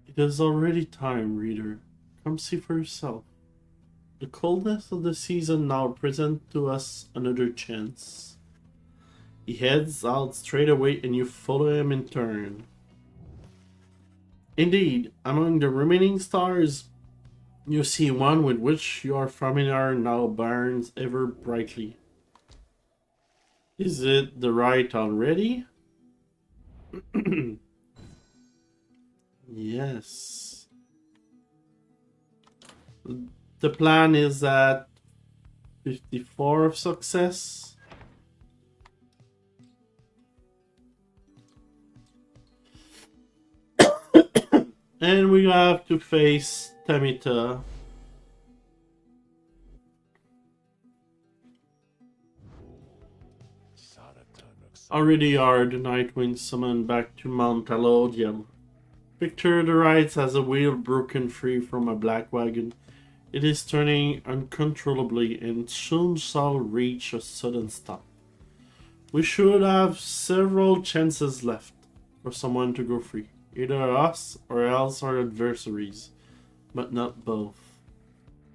It is already time, reader. Come see for yourself. The coldness of the season now presents to us another chance. He heads out straight away and you follow him in turn. Indeed, among the remaining stars, you see one with which you are familiar now burns ever brightly. Is it the right already? Yes. The plan is at 54 of success. And we have to face Temita. Already are the Nightwing summoned back to Mount Alodiel. Picture the rides as a wheel broken free from a black wagon. It is turning uncontrollably and soon shall reach a sudden stop. We should have several chances left for someone to go free. Either us or else our adversaries, but not both.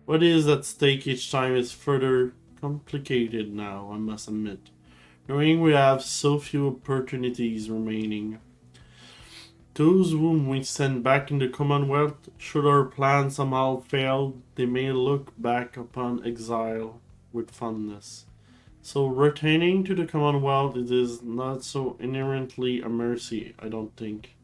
What is at stake each time is further complicated now, I must admit. knowing we have so few opportunities remaining. Those whom we send back in the Commonwealth, should our plan somehow fail, they may look back upon exile with fondness. So returning to the Commonwealth it is not so inherently a mercy, I don't think.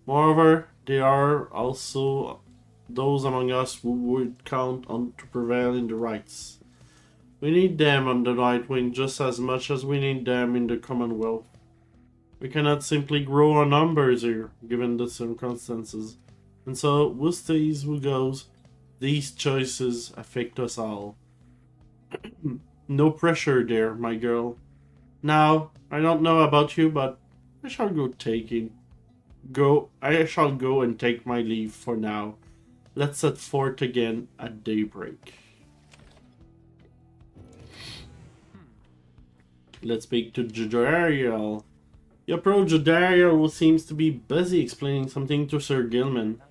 Moreover, there are also those among us who would count on to prevail in the rights. We need them on the right wing just as much as we need them in the Commonwealth. We cannot simply grow our numbers here, given the circumstances. And so, who stays, who goes, these choices affect us all. No pressure there, my girl. Now, I don't know about you, but I shall go and take my leave for now. Let's set forth again at daybreak. Let's speak to Jodariel. You approach Jodariel, who seems to be busy explaining something to Sir Gilman.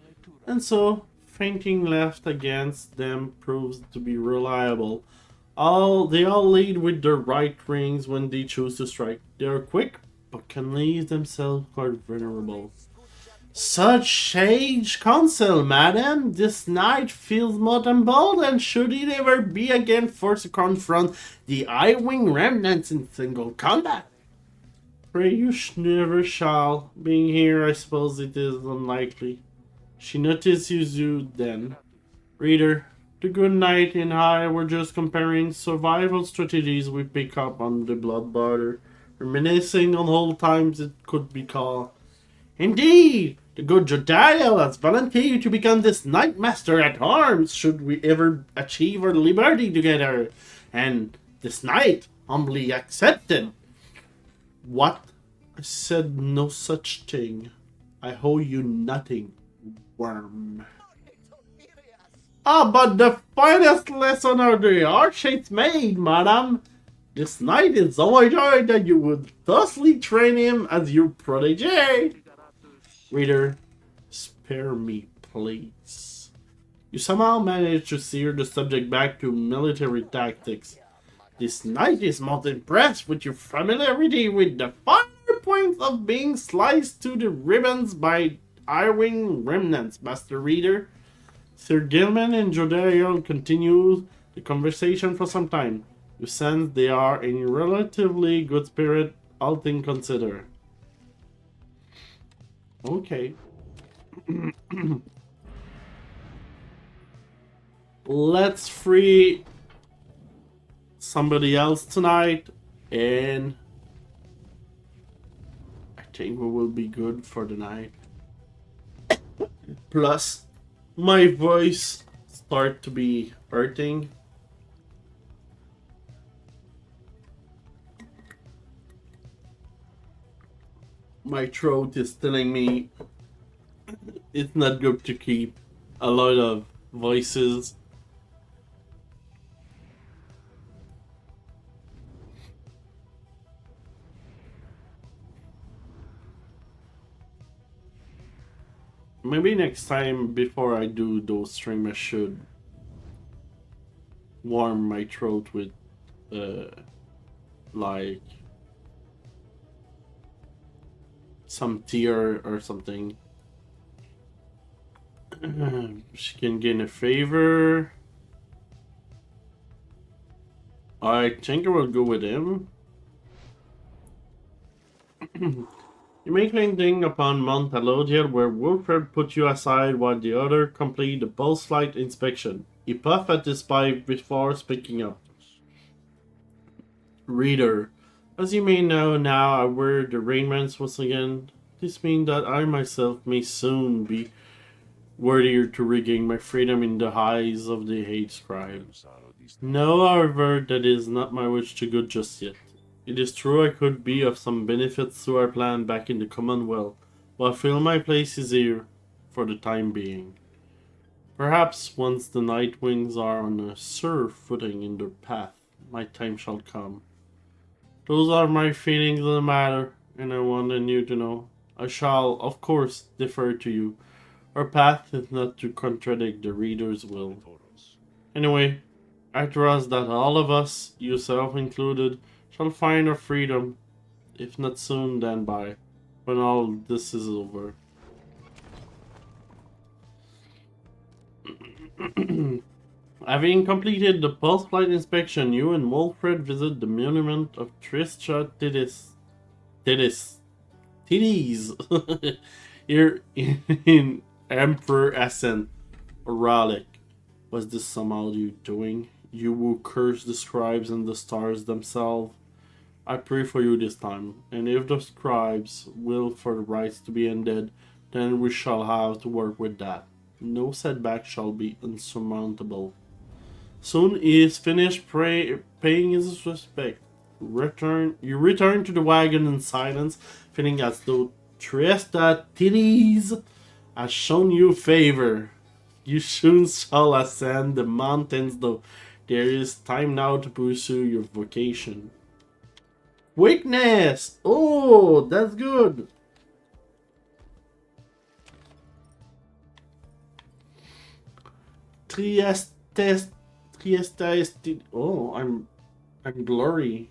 And so, fainting left against them proves to be reliable. They all lead with their right wings when they choose to strike. They are quick, but can leave themselves quite vulnerable. Such sage counsel, madam. This knight feels more than bold, and should he ever be again forced to confront the eye-wing remnants in single combat. Pray you never shall. Being here, I suppose it is unlikely. She notices you then. Reader, the good knight and I were just comparing survival strategies we pick up on the blood border, reminiscing on old times it could be called. Indeed, the good Jodiel has volunteered to become this knight master at arms should we ever achieve our liberty together, and this knight humbly accepted. What? I said no such thing. I owe you nothing, worm. But the finest lesson of the archers made, madam. This knight is overjoyed that you would thusly train him as your protege. Reader, spare me, please. You somehow managed to steer the subject back to military tactics. This knight is most impressed with your familiarity with the finer points of being sliced to the ribbons by eye-wing remnants, Master Reader. Sir Gilman and Jodariel continue the conversation for some time. You sense they are in relatively good spirit, all things considered. Okay. Let's free somebody else tonight, and I think we will be good for the night. Plus, my voice start to be hurting. My throat is telling me it's not good to keep a lot of voices. Maybe next time before I do those streams I should warm my throat with like some tea or something. She can gain a favor. I think I will go with him. You make landing upon Mount Alodiel, where Wilfred put you aside while the other complete the post-flight inspection. He puffed at his pipe before speaking up. Reader, as you may know now, I wear the raiments once again. This means that I myself may soon be worthier to regain my freedom in the eyes of the hate scribe. No, however, that is not my wish to go just yet. It is true I could be of some benefit to our plan back in the Commonwealth, but I feel my place is here for the time being. Perhaps once the Night Wings are on a sure footing in their path, my time shall come. Those are my feelings on the matter, and I wanted you to know. I shall, of course, defer to you. Our path is not to contradict the reader's will. Anyway, I trust that all of us, yourself included, shall find her freedom. If not soon, then by when all this is over. Having completed the post-flight inspection, you and Wolfred visit the monument of Trisha Titties here in Emperor Ascent, a relic. Was this somehow you doing? You who curse the scribes and the stars themselves? I pray for you this time, and if the scribes will for the rites to be ended, then we shall have to work with that. No setback shall be insurmountable. Soon he is finished paying his respect. You return to the wagon in silence, feeling as though Triesta Titties has shown you favor. You soon shall ascend the mountains, though there is time now to pursue your vocation. Weakness! Oh, that's good. Triesta is... Oh, I'm blurry.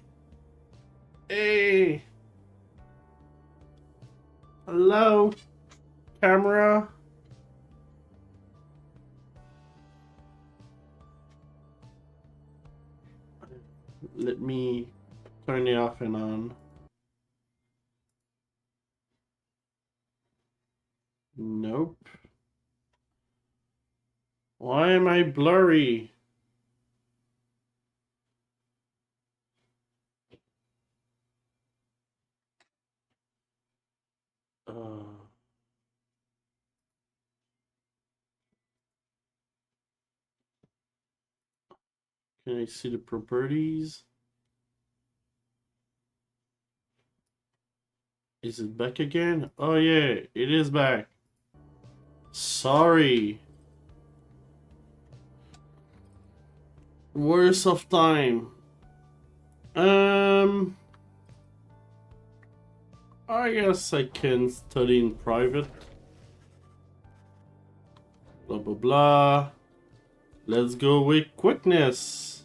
Hey! Hello? Camera? Let me turn it off and on. Nope. Why am I blurry? Can I see the properties? Is it back again? Oh yeah, it is back. Sorry. Worst of time. I guess I can study in private. Blah blah blah. Let's go with quickness.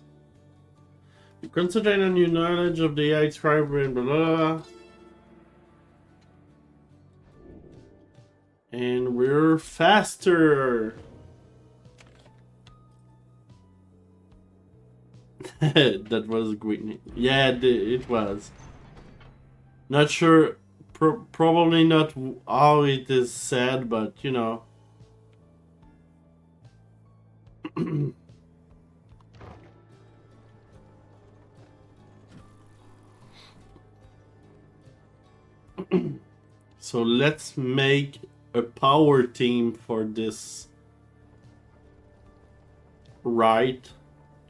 You concentrate on your knowledge of the AI scribe and blah blah. And we're faster. That was a great name. Yeah, it was. Not sure, probably not how it is said, but you know. So let's make a power team for this, right?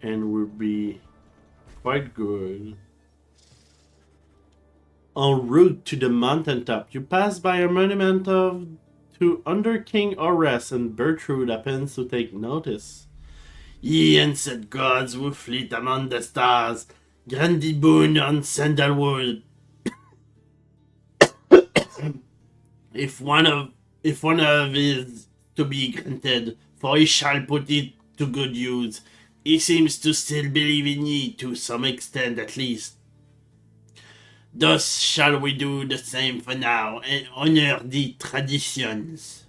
And we'll be quite good. En route to the mountaintop, you pass by a monument to Under King Ores, and Bertrude happens to take notice. Ye ancient gods who flit among the stars, grant thee boon on sandalwood. If one of is to be granted, for he shall put it to good use. He seems to still believe in ye, to some extent at least. Thus shall we do the same for now, and honor the traditions.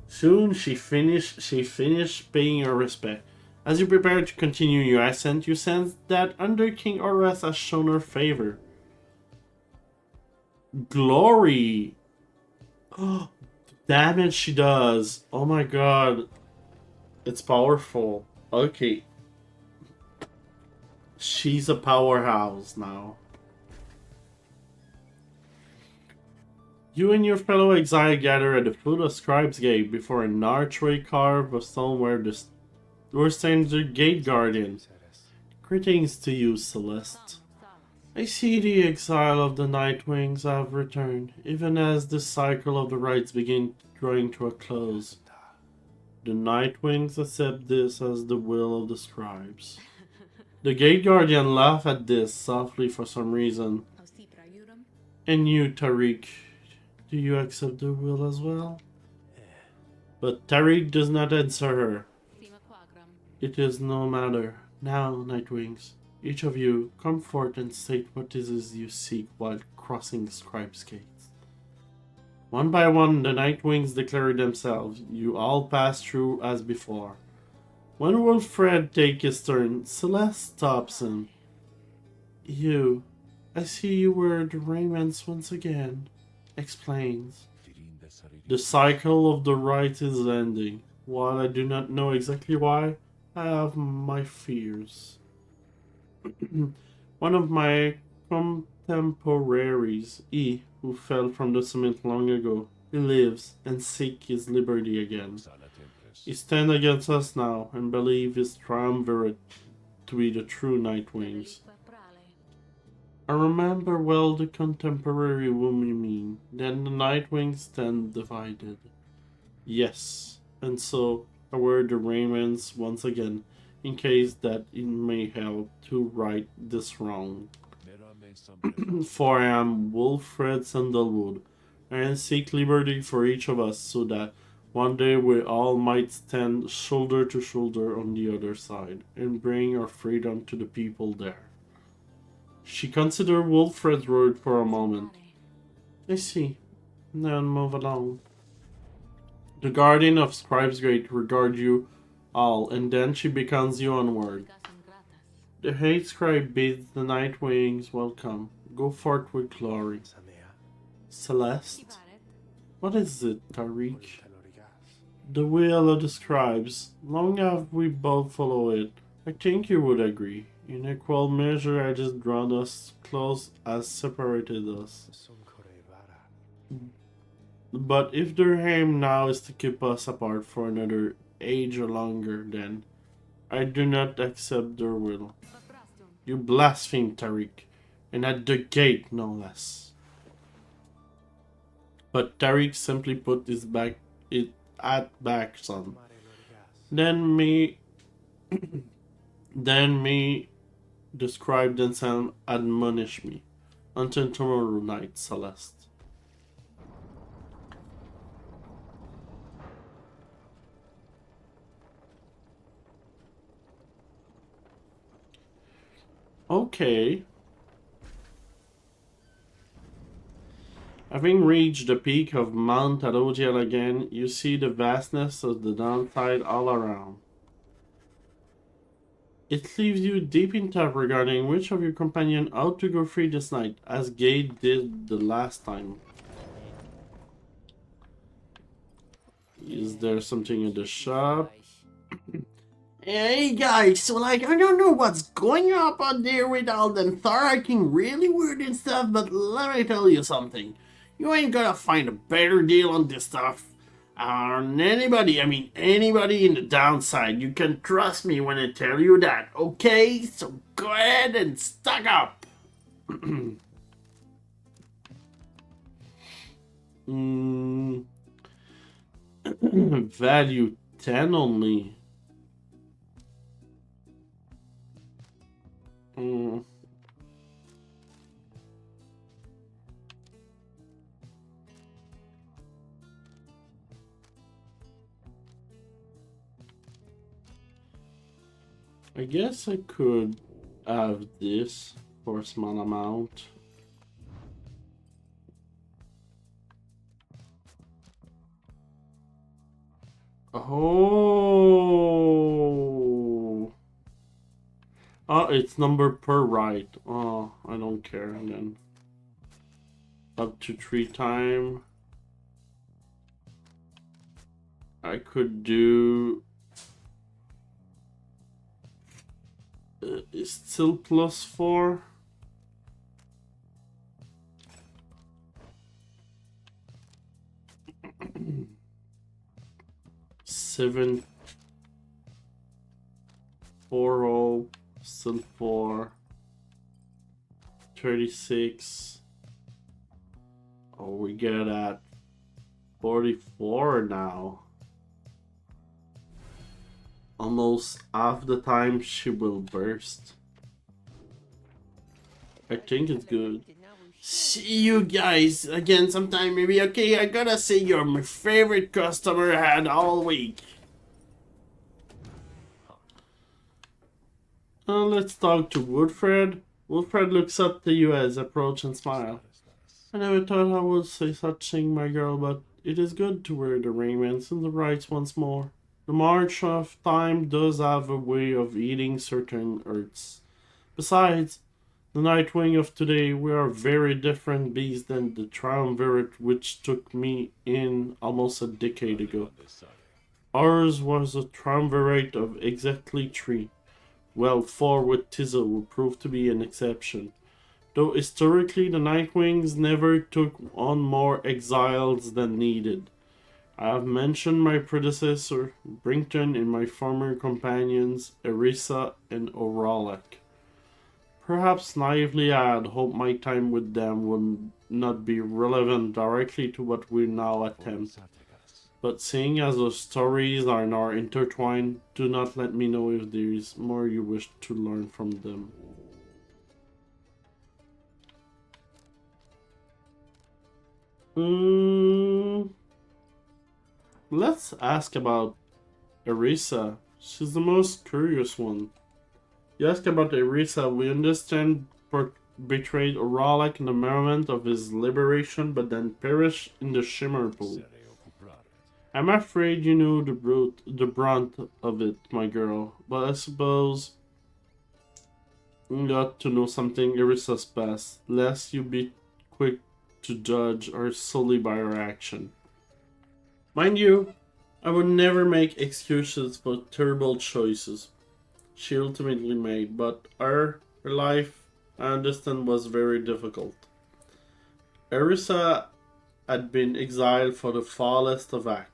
Soon she finished paying her respect. As you prepare to continue your ascent, you sense that Under King Ores has shown her favor. Glory! Oh, damage she does. Oh my god. It's powerful. Okay. She's a powerhouse now. You and your fellow exile gather at the foot of Scribe's Gate before an archway carved of stone where stands the gate guardian. Greetings to you, Celeste. I see the exile of the Nightwings have returned, even as the cycle of the rites begin drawing to a close. The Nightwings accept this as the will of the scribes. The Gate Guardian laughs at this softly for some reason. And you, Tariq, do you accept the will as well? But Tariq does not answer her. It is no matter. Now, Nightwings, Each of you, come forth and state what it is you seek while crossing the scribe's gates. One by one, the Nightwings declare themselves. You all pass through as before. When Wilfred takes his turn, Celeste stops him. You, I see you wear the raiments once again, explains. The cycle of the rite is ending. While I do not know exactly why, I have my fears. One of my contemporaries, who fell from the summit long ago, he lives and seeks his liberty again. He stands against us now and believes his triumvirate to be the true Nightwings. I remember well the contemporary whom you mean. Then the Nightwings stand divided. Yes, and so I wear the raiments once again, in case that it may help to right this wrong. For I am Wilfred Sandalwood, and seek liberty for each of us, so that one day we all might stand shoulder to shoulder on the other side, and bring our freedom to the people there. She considered Wilfred's word for a moment. I see. Then move along. The guardian of Scribe's Gate regards you all, and then she beckons you onward. The Hate Scribe bids the Nightwings welcome. Go forth with glory. Celeste? What is it, Tariq? The will of the scribes. Long have we both followed it. I think you would agree. In equal measure, it has drawn us close as separated us. But if their aim now is to keep us apart for another age or longer, then I do not accept their will. You blaspheme, Tariq, and at the gate, no less. But Tariq simply put his back son. Then me, describe themselves, admonish me. Until tomorrow night, Celeste. Okay. Having reached the peak of Mount Adodiel again, you see the vastness of the downside all around. It leaves you deep in thought regarding which of your companions ought to go free this night, as Gade did the last time. Is there something in the shop? Hey guys, so I don't know what's going up out there with all them Thor acting really weird and stuff, but let me tell you something. You ain't gonna find a better deal on this stuff. On anybody in the downside. You can trust me when I tell you that, okay? So go ahead and stock up. Value 10 only. I guess I could have this for a small amount. Oh, it's number per ride. Oh, I don't care then. Up to 3 times. I could do. It's still +4. Seven, 4, oh, still 4, 36. Oh, we get at 44 now. Almost half the time she will burst. I think it's good. See you guys again sometime maybe, okay? I gotta say you're my favorite customer I had all week. let's talk to Wilfred. Wilfred looks up to you as approach and smile. I never thought I would say such thing, my girl, but it is good to wear the raiments and the rights once more. The march of time does have a way of eating certain earths. Besides, the Nightwing of today, we are very different beasts than the triumvirate which took me in almost a decade ago. Ours was a triumvirate of exactly three. Well, four with Tizzle will prove to be an exception. Though historically the Nightwings never took on more exiles than needed. I have mentioned my predecessor, Brington, and my former companions, Erisa and Oralek. Perhaps naively I had hoped my time with them would not be relevant directly to what we now attempt. But seeing as the stories are now intertwined, do not let me know if there is more you wish to learn from them. Let's ask about Erisa. She's the most curious one. You ask about Erisa, we understand betrayed Oralek in the moment of his liberation, but then perished in the Shimmer Pool. I'm afraid you know the brunt of it, my girl, but I suppose you got to know something Erisa's past, lest you be quick to judge her solely by her action. Mind you, I would never make excuses for terrible choices she ultimately made, but her life, I understand, was very difficult. Erisa had been exiled for the foulest of acts.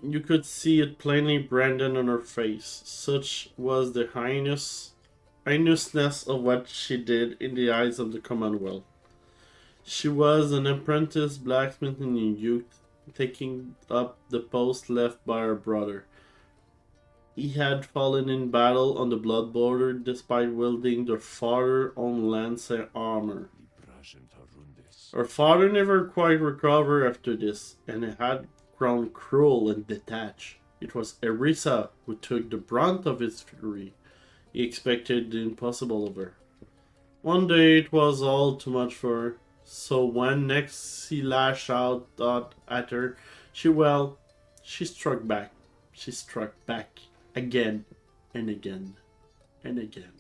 You could see it plainly branded on her face. Such was the heinousness of what she did in the eyes of the Commonwealth. She was an apprentice blacksmith in youth, taking up the post left by her brother. He had fallen in battle on the blood border despite wielding their father's own lance armor. Her father never quite recovered after this, and had grown cruel and detached. It was Erisa who took the brunt of his fury. He expected the impossible of her. One day it was all too much for her, so when next he lashed out at her, she struck back. She struck back again and again and again.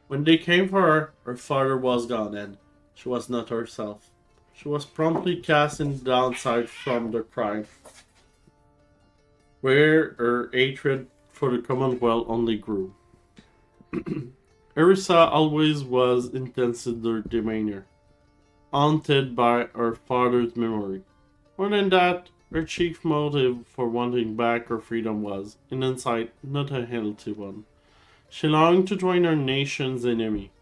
When they came for her father was gone, and she was not herself. She was promptly cast in the downside from the crime, where her hatred for the Commonwealth only grew. Erisa always was intense in her demeanor, haunted by her father's memory. More than that, her chief motive for wanting back her freedom was, in hindsight, not a healthy one. She longed to join her nation's enemy,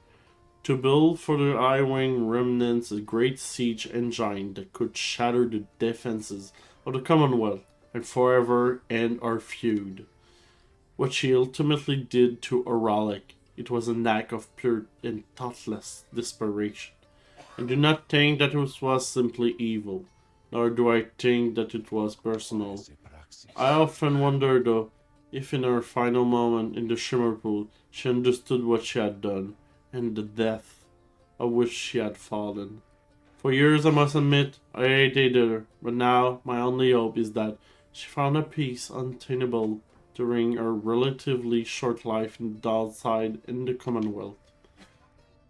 to build for the Eye-Wing remnants a great siege engine that could shatter the defenses of the Commonwealth and forever end our feud. What she ultimately did to Oralek, it was an act of pure and thoughtless desperation. I do not think that it was simply evil, nor do I think that it was personal. I often wonder, though, if in her final moment in the Shimmer Pool she understood what she had done, and the death of which she had fallen. For years, I must admit, I hated her, but now my only hope is that she found a peace untenable during her relatively short life in the downside in the Commonwealth.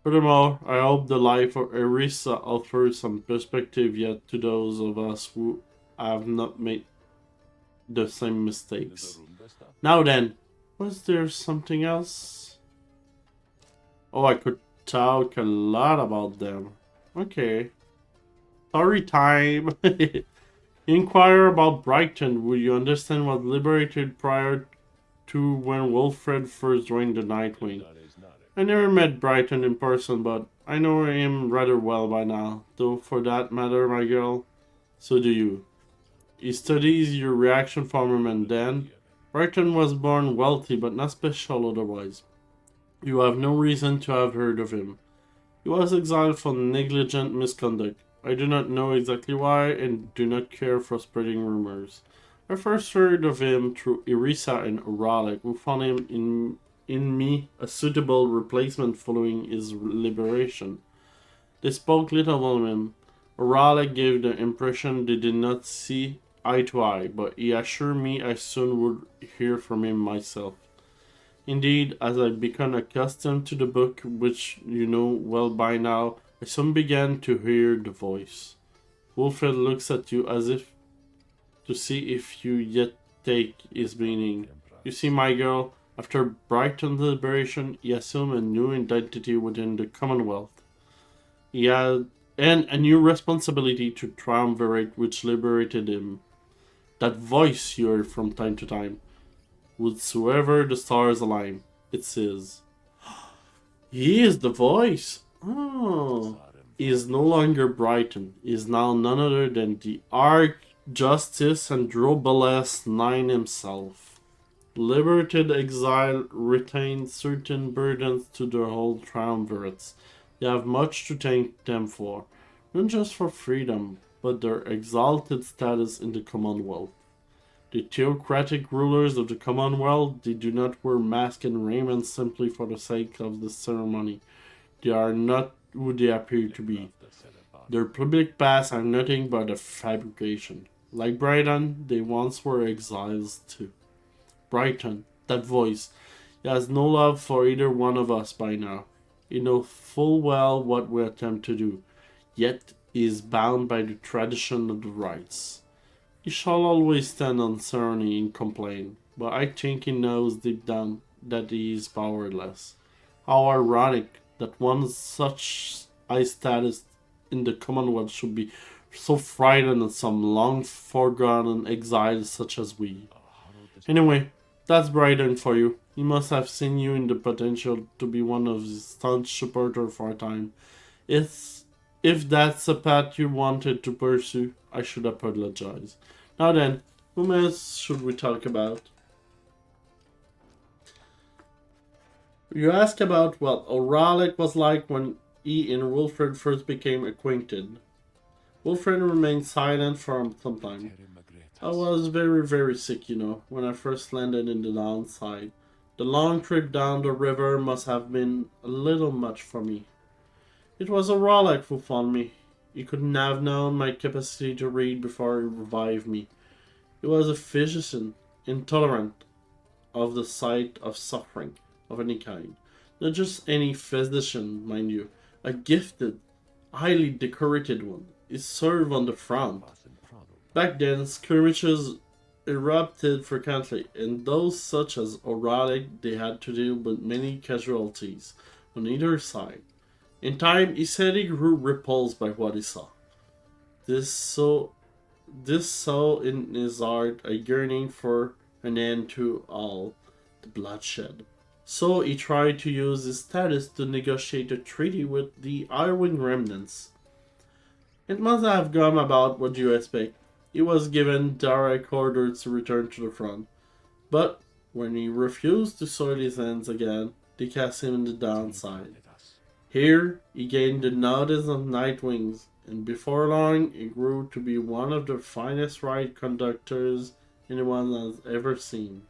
Furthermore, I hope the life of Erisa offers some perspective yet to those of us who have not made the same mistakes. Now then, was there something else? Oh, I could talk a lot about them. Okay. Story time. Inquire about Brighton. Will you understand what liberated prior to when Wilfred first joined the Nightwing? I never met Brighton in person, but I know him rather well by now. Though for that matter, my girl, so do you. He studies your reaction from him, and then Brighton was born wealthy but not special otherwise. You have no reason to have heard of him. He was exiled for negligent misconduct. I do not know exactly why and do not care for spreading rumors. I first heard of him through Irisa and Oralic, who found him in me a suitable replacement following his liberation. They spoke little of him. Oralic gave the impression they did not see eye to eye, but he assured me I soon would hear from him myself. Indeed, as I became accustomed to the book, which you know well by now, I soon began to hear the voice. Wilfred looks at you as if to see if you yet take his meaning. You see, my girl, after Brighton's liberation, he assumed a new identity within the Commonwealth. He had and a new responsibility to triumvirate which liberated him. That voice you heard from time to time, whatsoever the stars align, it's his. He is the voice. Oh, he is no longer Brighton. He is now none other than the Arch-Justice and Drobalest Nine himself. Liberated exile retained certain burdens to their whole triumvirates. They have much to thank them for, not just for freedom, but their exalted status in the Commonwealth. The theocratic rulers of the Commonwealth, they do not wear masks and raiment simply for the sake of the ceremony. They are not who they appear to be. Their public paths are nothing but a fabrication. Like Brighton, they once were exiles too. Brighton, that voice, he has no love for either one of us by now. He knows full well what we attempt to do, yet he is bound by the tradition of the rites. He shall always stand on ceremony and complain, but I think he knows deep down that he is powerless. How ironic that one such high status in the Commonwealth should be so frightened of some long forgotten exile such as we. Anyway, that's Brighton for you. He must have seen you in the potential to be one of his staunch supporters for a time. If that's a path you wanted to pursue, I should apologize. Now then, whom else should we talk about? You ask about what Oralic was like when he and Wilfred first became acquainted. Wilfred remained silent for some time. I was very, very sick, when I first landed in the downside. The long trip down the river must have been a little much for me. It was Oralic who found me. He couldn't have known my capacity to read before he revived me. He was a physician, intolerant of the sight of suffering of any kind. Not just any physician, mind you, a gifted, highly decorated one. He served on the front. Back then, skirmishes erupted frequently, and those such as Oralic, they had to deal with many casualties on either side. In time, he said he grew repulsed by what he saw. This saw in his heart a yearning for an end to all the bloodshed. So he tried to use his status to negotiate a treaty with the Irwin remnants. It must have gone about what you expect. He was given direct orders to return to the front. But when he refused to soil his hands again, they cast him in the downside. Here, he gained the notice of Nightwings, and before long, he grew to be one of the finest ride conductors anyone has ever seen.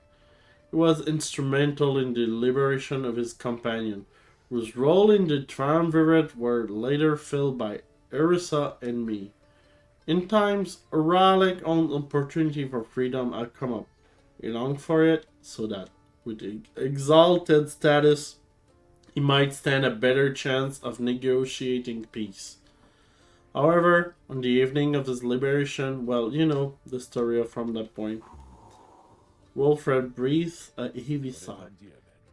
He was instrumental in the liberation of his companion, whose role in the triumvirate were later filled by Erisa and me. In times, Oralic own opportunity for freedom had come up. He longed for it, so that, with exalted status, he might stand a better chance of negotiating peace. However, on the evening of his liberation, well, you know the story from that point, Wilfred breathed a heavy sigh.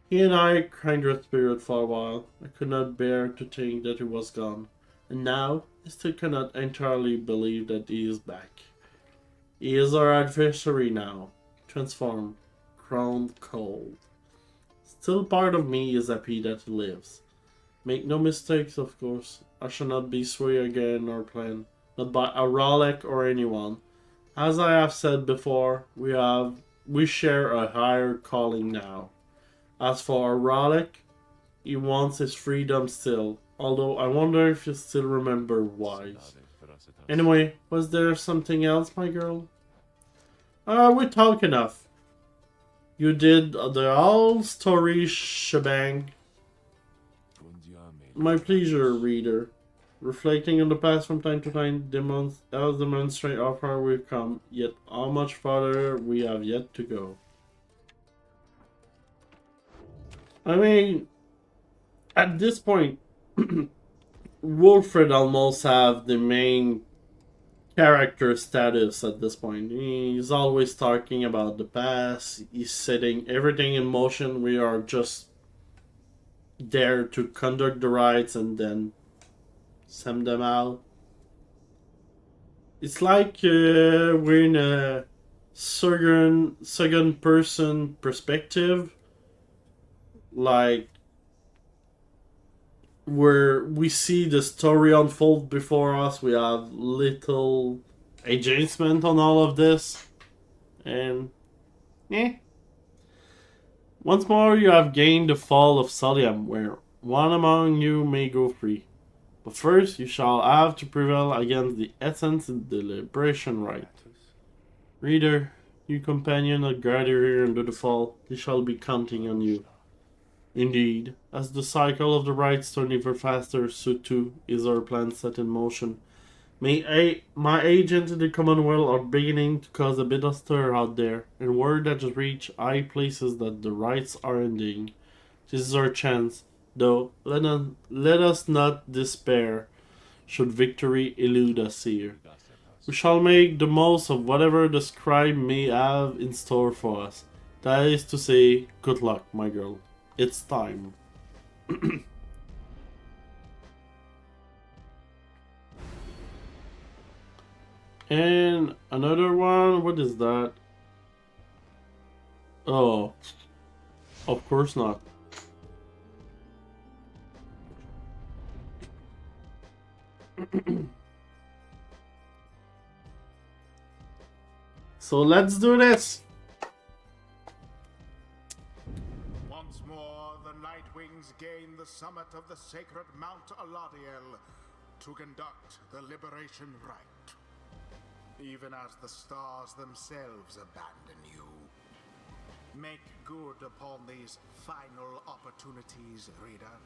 He and I kindred spirit for a while. I could not bear to think that he was gone, and now I still cannot entirely believe that he is back. He is our adversary now, transformed, crowned cold. Still part of me is happy that he lives. Make no mistakes, of course. I shall not be swayed again or planned, not by Oralic or anyone. As I have said before, we share a higher calling now. As for Oralic, he wants his freedom still, although I wonder if you still remember why. Anyway, was there something else, my girl? We talk enough. You did the whole story shebang. My pleasure, reader. Reflecting on the past from time to time helps demonstrate how far we've come, yet how much farther we have yet to go. I mean, at this point, Wilfred almost have the main character status at this point. He's always talking about the past. He's setting everything in motion. We are just there to conduct the rites and then send them out. It's like we're in a second person perspective, like where we see the story unfold before us. We have little adjustment on all of this, and once more you have gained the fall of Solium, where one among you may go free. But first you shall have to prevail against the essence of the liberation rite. Reader, you companion that guide here under the fall, they shall be counting on you. Indeed, as the cycle of the rites turn ever faster, so too is our plan set in motion. My agents in the Commonwealth are beginning to cause a bit of stir out there, and word that has reached high places that the rites are ending. This is our chance, though let us not despair, should victory elude us here. We shall make the most of whatever the scribe may have in store for us. That is to say, good luck, my girl. It's time. And another one, what is that? Oh, of course not. So let's do this. Once more, the Nightwings gain the summit of the sacred Mount Aladiel to conduct the liberation rite. Even as the stars themselves abandon you. Make good upon these final opportunities, reader.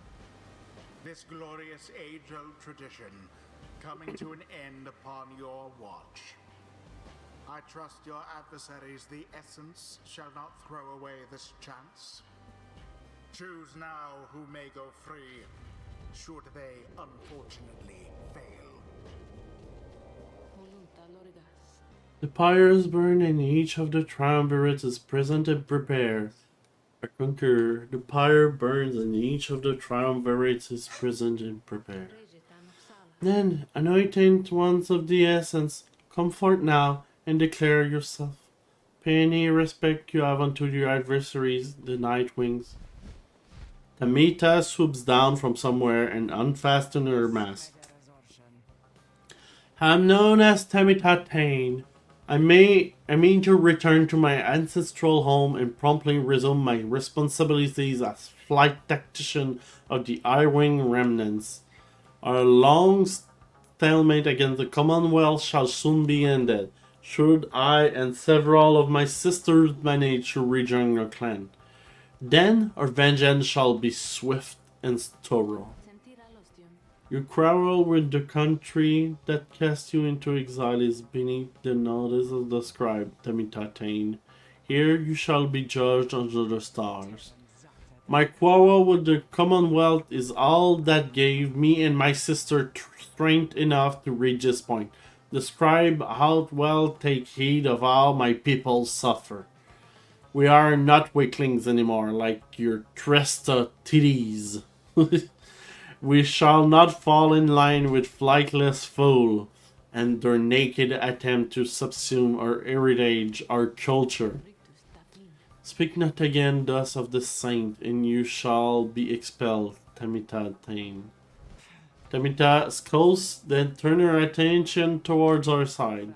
This glorious age-old tradition coming to an end upon your watch. I trust your adversaries, the Essence, shall not throw away this chance. Choose now who may go free, should they unfortunately fail. The pyres burn and each of the triumvirates is present and prepared. I concur. The pyre burns and each of the triumvirates is present and prepared. Then, anointed ones of the essence, come forth now and declare yourself. Pay any respect you have unto your adversaries, the Nightwings. Tamita swoops down from somewhere and unfastens her mask. I am known as Tamita Tane. I mean to return to my ancestral home and promptly resume my responsibilities as flight tactician of the Eye-Wing remnants. Our long stalemate against the Commonwealth shall soon be ended, should I and several of my sisters manage to rejoin your clan. Then our vengeance shall be swift and thorough. Your quarrel with the country that cast you into exile is beneath the notice of the scribe, Tamitatane. Here you shall be judged under the stars. My quarrel with the Commonwealth is all that gave me and my sister strength enough to reach this point. The scribe out well take heed of how my people suffer. We are not weaklings anymore, like your Tresta titties. We shall not fall in line with flightless fool and their naked attempt to subsume our heritage, our culture. Speak not again thus of the saint, and you shall be expelled, Tamita Tane. Tamita scolds, then turn her attention towards our side.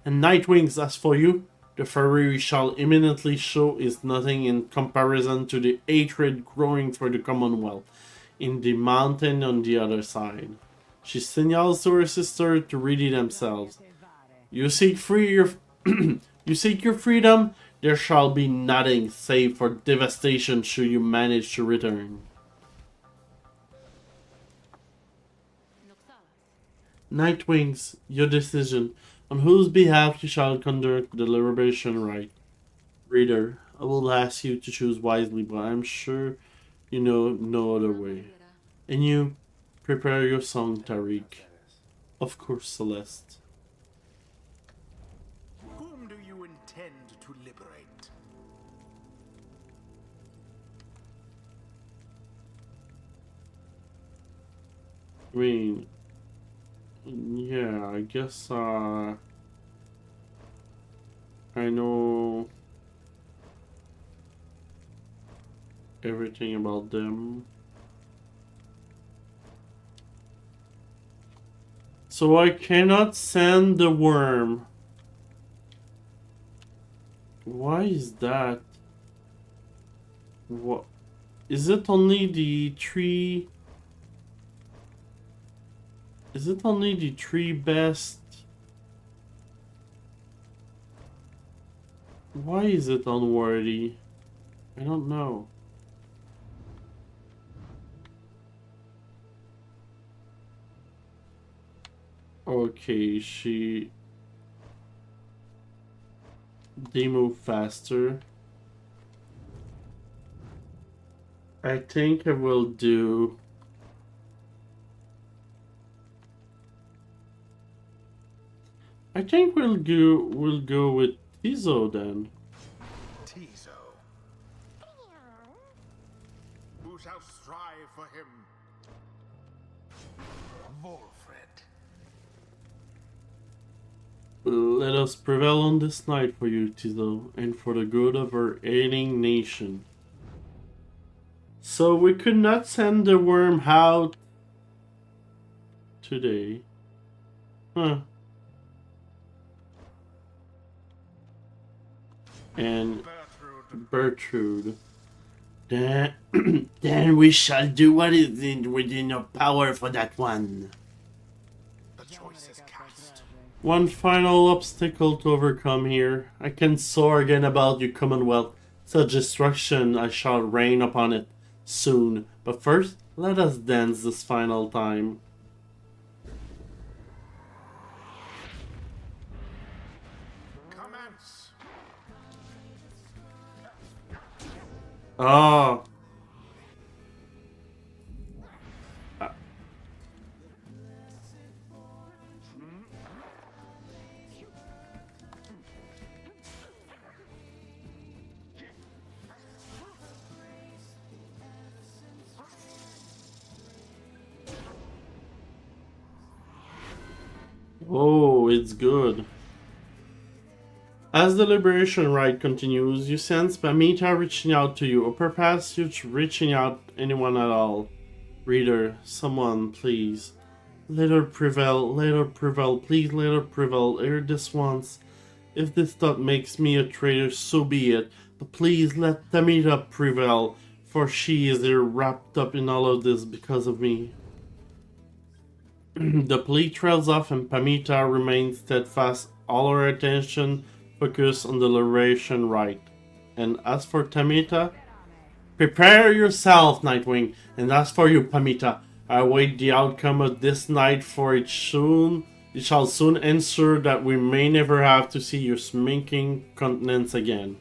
And Nightwings, as for you, the fury we shall imminently show is nothing in comparison to the hatred growing for the Commonwealth in the mountain on the other side. She signals to her sister to ready themselves. You seek free your You seek your freedom? There shall be nothing save for devastation should you manage to return. Nightwings, your decision. On whose behalf you shall conduct the liberation rite. Reader, I will ask you to choose wisely, but I'm sure you know no other way. And you, prepare your song, Tariq. Of course, Celeste. Whom do you intend to liberate? I mean, yeah, I guess, I know everything about them. So I cannot send the worm. Why is that? What? Is it only the three? Is it only the three best? Why is it unworthy? I don't know. Okay, they move faster. I think I will do. I think we'll go with Tizo then. Tizo. Who shall strive for him? Wolfred. Let us prevail on this night for you, Tizo, and for the good of our ailing nation. So we could not send the worm out today. Huh. And Bertrude. Then, then we shall do what is within our power for that one. The choice is cast. One final obstacle to overcome here. I can soar again about your Commonwealth. Such destruction I shall rain upon it soon. But first, let us dance this final time. Commence. Oh. Oh, it's good. As the liberation rite continues, you sense Pamita reaching out to you, or perhaps you're reaching out anyone at all. Reader, someone, please. Let her prevail, please let her prevail, hear this once. If this thought makes me a traitor, so be it, but please let Tamita prevail, for she is here wrapped up in all of this because of me. The plea trails off and Pamita remains steadfast, all her attention focused on the liberation rite. And as for Tamita, prepare yourself, Nightwing, and as for you, Pamita, I await the outcome of this night, for it shall soon ensure that we may never have to see your smirking countenance again.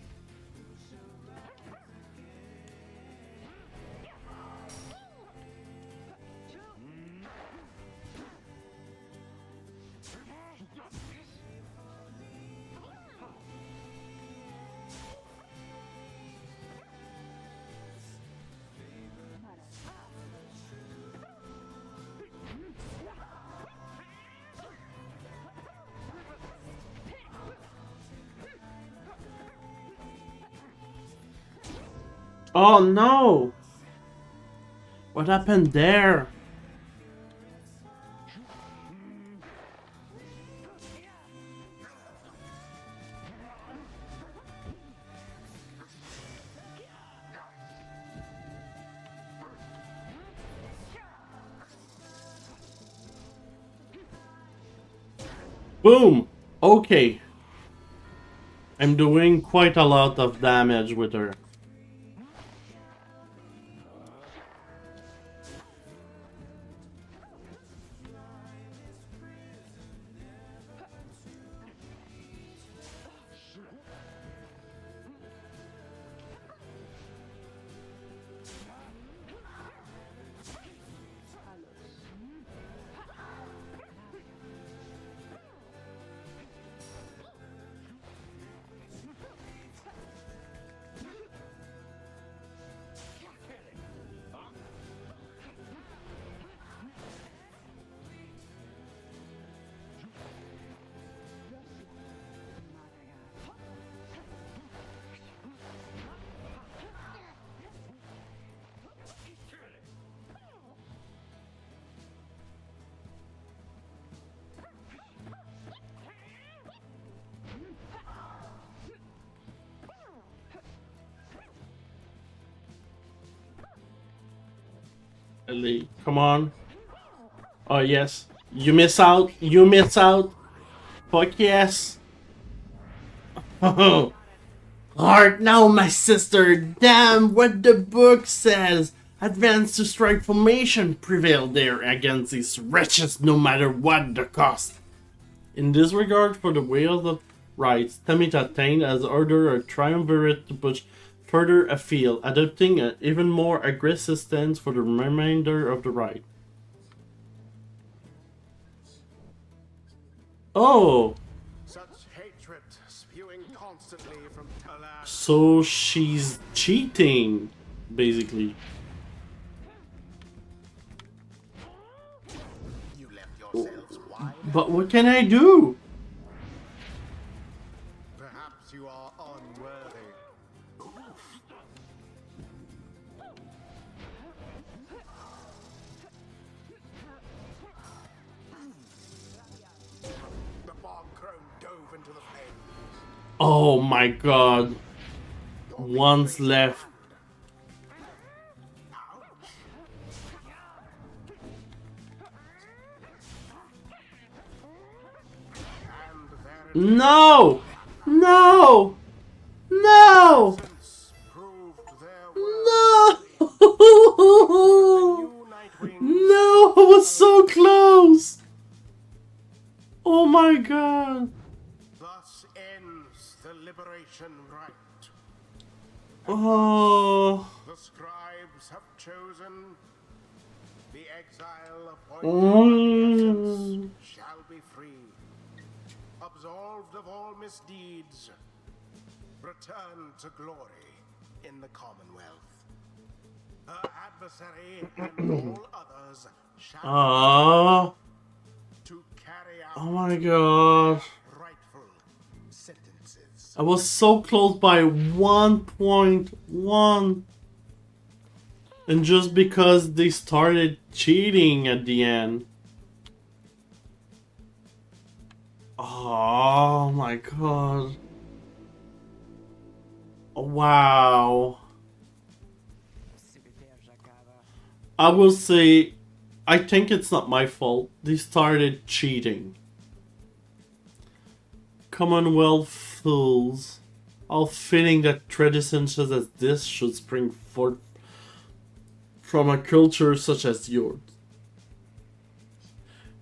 Oh no! What happened there? Boom! Okay. I'm doing quite a lot of damage with her. Ellie, come on. Oh, yes. You miss out. You miss out. Fuck yes. Oh, Heart now, my sister. Damn what the book says. Advance to strike formation. Prevail there against these wretches no matter what the cost. In disregard for the will of rights, Tamita attained as order a triumvirate to push further afield, adopting an even more aggressive stance for the remainder of the ride. Oh, Such hatred spewing constantly from alas. so she's cheating, basically. You left yourselves wide. But what can I do? Perhaps you are unworthy. The bog crone dove into the flames. Oh my god. One's left. And their No! No! No! intelligence proved their No! new Nightwing. No! I was so close! Oh my god! Thus ends the liberation rite. Oh. The scribes have chosen. The exile appointed by the essence shall be free. Absolved of all misdeeds. Return to glory in the Commonwealth. Her adversary and all others shall Oh. to carry out Oh my god. rightful sentences. I was so close by 1.1. And just because they started cheating at the end. Oh my god. Wow. I will say, I think it's not my fault. They started cheating. Commonwealth fools. All fitting that traditions such as this should spring forth from a culture such as yours.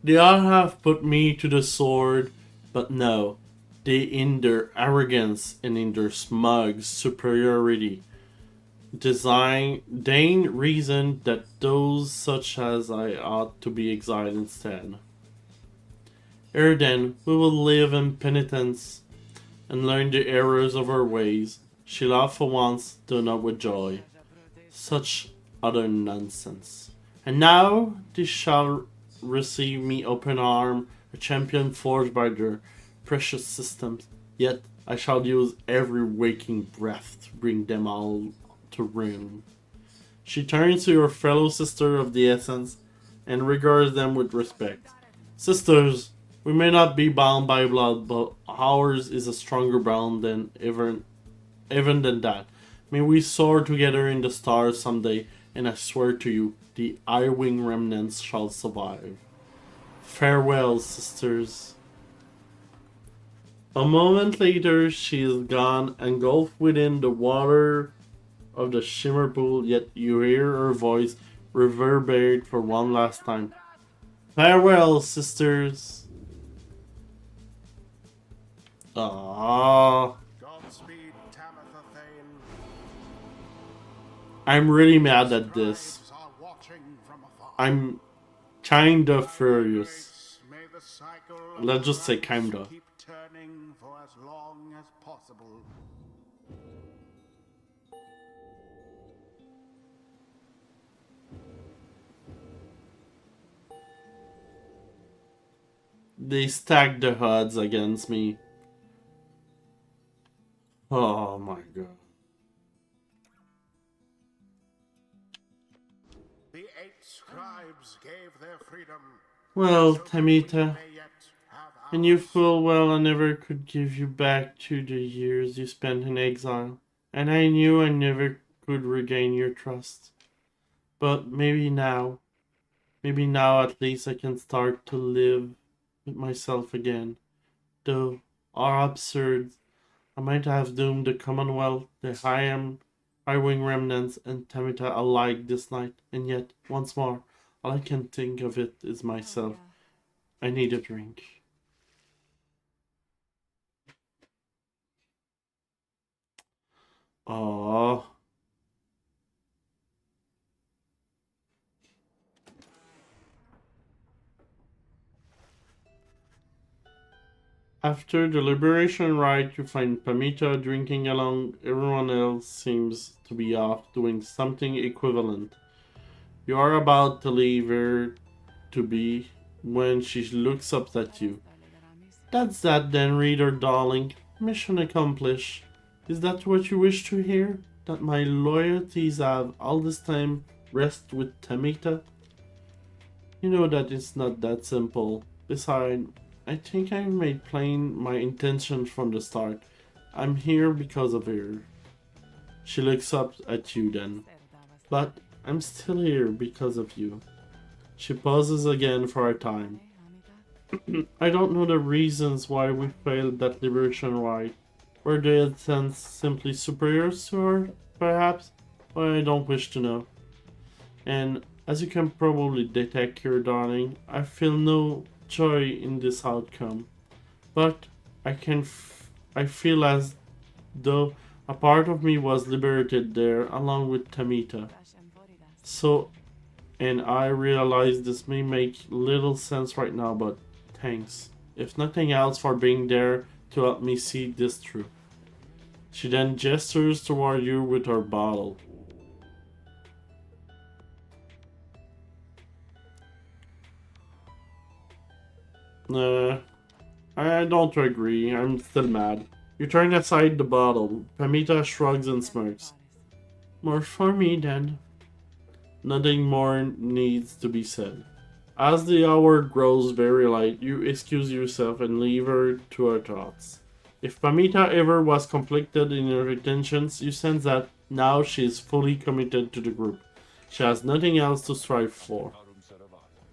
They all have put me to the sword, but no, they in their arrogance and in their smug superiority deign reason that those such as I ought to be exiled instead. Ere then, we will live in penitence and learn the errors of our ways. She laughed for once, though not with joy. Such utter nonsense. And now they shall receive me open arm, a champion forged by their precious systems. Yet I shall use every waking breath to bring them all to ruin. She turns to her fellow sister of the essence and regards them with respect. Sisters, we may not be bound by blood, but ours is a stronger bond than even than that. May we soar together in the stars someday, and I swear to you, the Eye-Wing remnants shall survive. Farewell, sisters. A moment later, she is gone, engulfed within the water of the shimmer pool, yet you hear her voice reverberate for one last time. Farewell, sisters. Ah, Godspeed, Tamitha Thane. I'm really mad at this. Scribes are watching from afar. I'm kinda By furious. grace, may the cycle of Let's just say crimes kinda. keep turning for as long as possible. They stacked the odds against me. Oh my god. The 8 scribes gave their freedom. Well, So that Tamita, we may yet have and you ours. full well I never could give you back to the years you spent in exile. And I knew I never could regain your trust. But maybe now at least I can start to live with myself again. Though, are absurd, I might have doomed the Commonwealth, the High Wing remnants, and Tamita alike this night, and yet, once more, all I can think of it is myself. I need a drink. Aww. After the liberation rite, you find Pamita drinking along. Everyone else seems to be off doing something equivalent. You are about to leave her to be when she looks up at you. That's that then, reader darling. Mission accomplished. Is that what you wish to hear? That my loyalties have all this time rest with Tamita? You know that it's not that simple. Besides, I think I made plain my intention from the start. I'm here because of her. She looks up at you then. But I'm still here because of you. She pauses again for a time. I don't know the reasons why we failed that liberation rite. Were the Athens simply superior to her, perhaps? Well, I don't wish to know. And as you can probably detect here, darling, I feel no joy in this outcome. But I feel as though a part of me was liberated there along with Tamita. So, and I realize this may make little sense right now, but thanks. If nothing else, for being there to help me see this through. She then gestures toward you with her bottle. I don't agree. I'm still mad. You turn aside the bottle. Pamita shrugs and smirks. More for me then. Nothing more needs to be said. As the hour grows very late, you excuse yourself and leave her to her thoughts. If Pamita ever was conflicted in her intentions, you sense that now she is fully committed to the group. She has nothing else to strive for.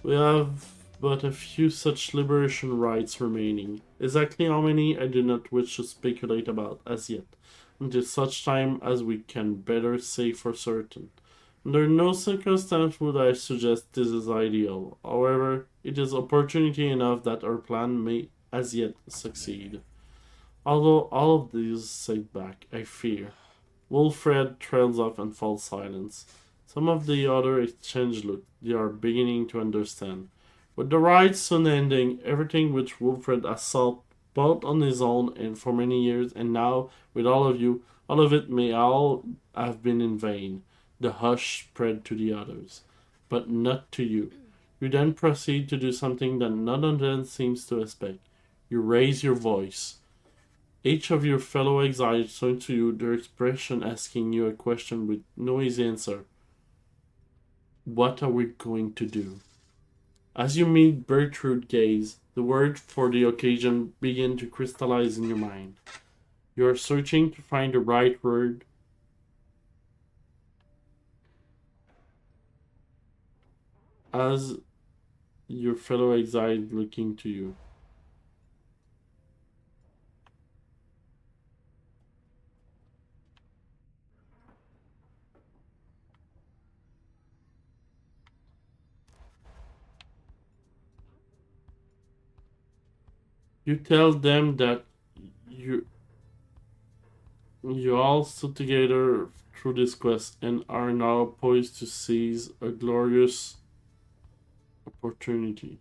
We have but a few such liberation rites remaining. Exactly how many I do not wish to speculate about as yet, until such time as we can better say for certain. Under no circumstance would I suggest this is ideal. However, it is opportunity enough that our plan may as yet succeed. Although all of these set back, I fear. Wilfred trails off and falls silent. Some of the other exchange look they are beginning to understand. With the ride soon ending, everything which Wilfred has sought both on his own and for many years, and now with all of you, all of it may all have been in vain. The hush spread to the others, but not to you. You then proceed to do something that none of them seems to expect. You raise your voice. Each of your fellow exiles turn to you, their expression asking you a question with no easy answer. What are we going to do? As you meet Bertrude gaze, the words for the occasion begin to crystallize in your mind. You are searching to find the right word as your fellow exile looking to you. You tell them that you you all stood together through this quest and are now poised to seize a glorious opportunity.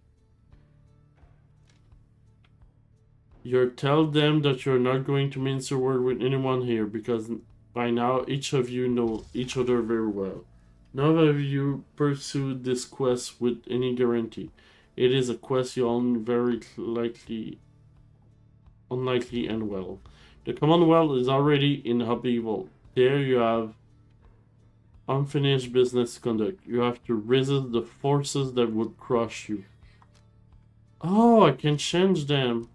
You tell them that you're not going to mince a word with anyone here because by now each of you know each other very well. None of you pursued this quest with any guarantee. It is a quest you all very unlikely and well. The Commonwealth is already in upheaval. There you have unfinished business to conduct. You have to resist the forces that would crush you. Oh, I can change them.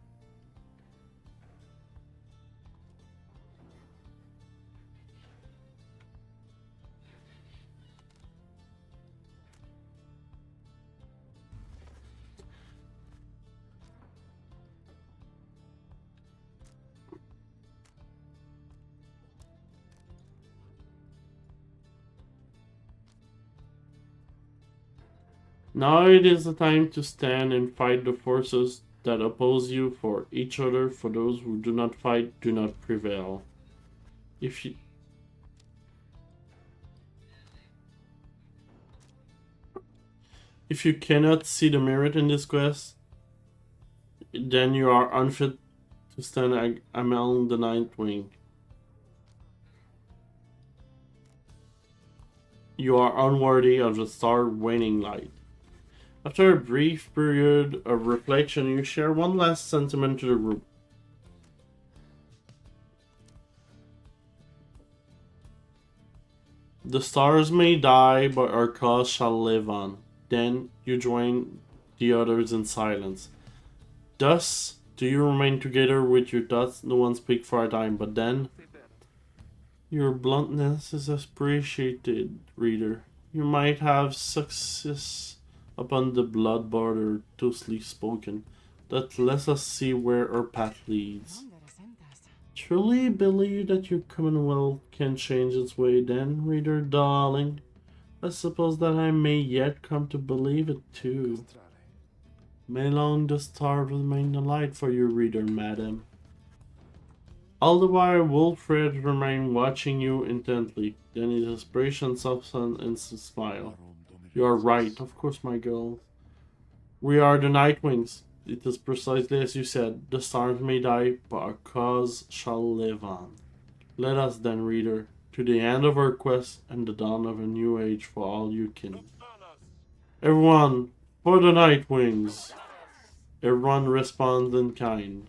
Now it is the time to stand and fight the forces that oppose you for each other. For those who do not fight, do not prevail. If you cannot see the merit in this quest, then you are unfit to stand among the Ninth Wing. You are unworthy of the star waning light. After a brief period of reflection, you share one last sentiment to the group. The stars may die, but our cause shall live on. Then you join the others in silence. Thus do you remain together with your thoughts. No one speak for a time, but then your bluntness is appreciated, reader. You might have success upon the blood border thusly spoken, that lets us see where our path leads. Truly believe that your commonwealth can change its way then, reader darling? I suppose that I may yet come to believe it too. May long the stars remain the light for you, reader, madam. All the while Wilfred remained watching you intently, then his expression softened and smile. You are right, of course, my girl. We are the Nightwings. It is precisely as you said. The stars may die, but our cause shall live on. Let us then, reader, to the end of our quest and the dawn of a new age for all you kin. Everyone, for the Nightwings! Everyone responds in kind.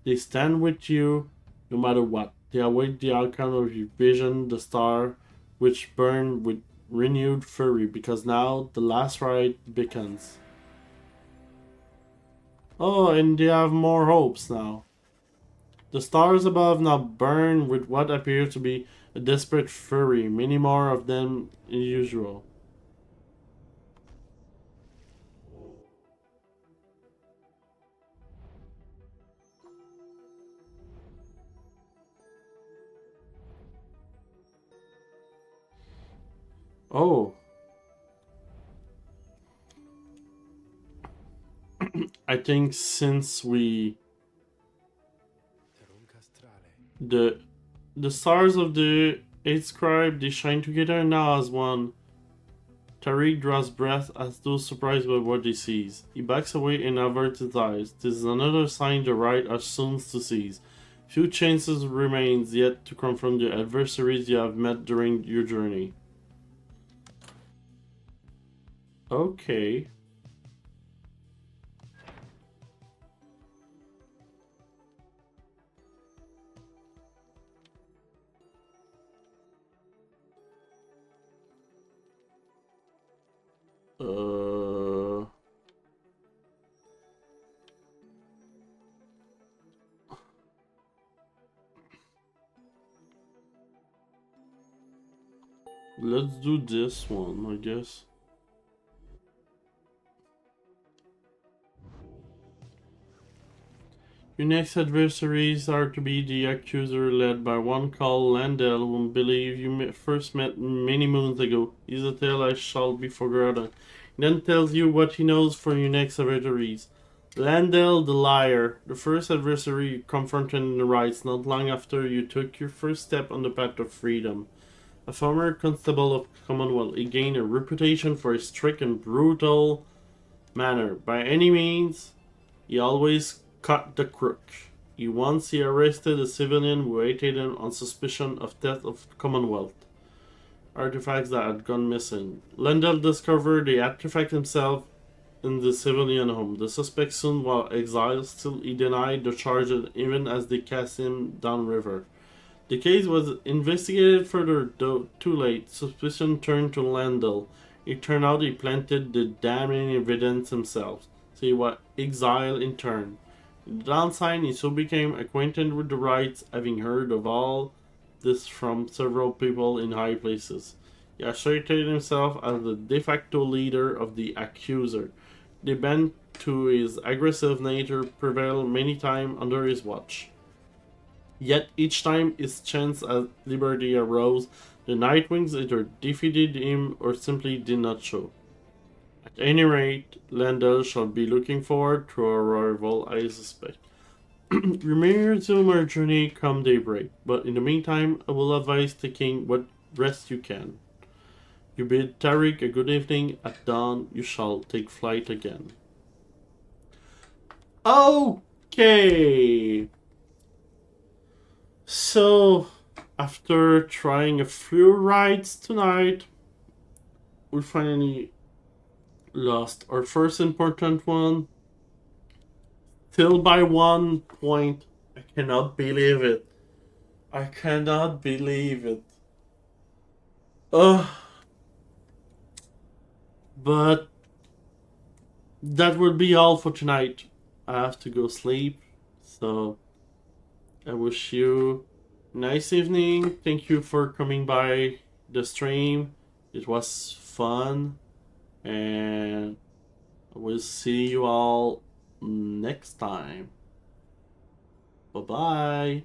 They stand with you no matter what. They await the outcome of your vision, the star, which burn with renewed fury, because now the last rite beckons. Oh, and they have more hopes now. The stars above now burn with what appears to be a desperate fury, many more of them than usual. Oh. I think since the stars of the eighth scribe, they shine together now as one. Tariq draws breath as though surprised by what he sees. He backs away and averts his eyes. This is another sign the right are soon to seize. Few chances remains yet to confront the adversaries you have met during your journey. Okay. Let's do this one, I guess. Your next adversaries are to be the accuser led by one called Landell, whom believe you first met many moons ago. He's a tale I shall be forgotten. He then tells you what he knows for your next adversaries. Landel the Liar, the first adversary you confronted in the riots not long after you took your first step on the path of freedom. A former constable of Commonwealth, he gained a reputation for his strict and brutal manner. By any means, he always cut the crook. He arrested a civilian who waited him on suspicion of theft of Commonwealth artifacts that had gone missing. Lendl discovered the artifact himself in the civilian home. The suspect soon was exiled, still he denied the charges even as they cast him downriver. The case was investigated further, though too late. Suspicion turned to Lendl. It turned out he planted the damning evidence himself, so he was exiled in turn. In the downside, he so became acquainted with the rights, having heard of all this from several people in high places. He asserted himself as the de facto leader of the accuser. The bent to his aggressive nature prevailed many times under his watch. Yet each time his chance at liberty arose, the Nightwings either defeated him or simply did not show. At any rate, Landel shall be looking forward to our arrival, I suspect. We may resume our journey come daybreak, but in the meantime, I will advise taking what rest you can. You bid Tariq a good evening. At dawn, you shall take flight again. Okay. So, after trying a few rides tonight, we finally lost our first important one. Still by 1 point. I cannot believe it. I cannot believe it. Ugh. But that will be all for tonight. I have to go sleep. So I wish you a nice evening. Thank you for coming by the stream. It was fun. And I will see you all next time. Bye bye.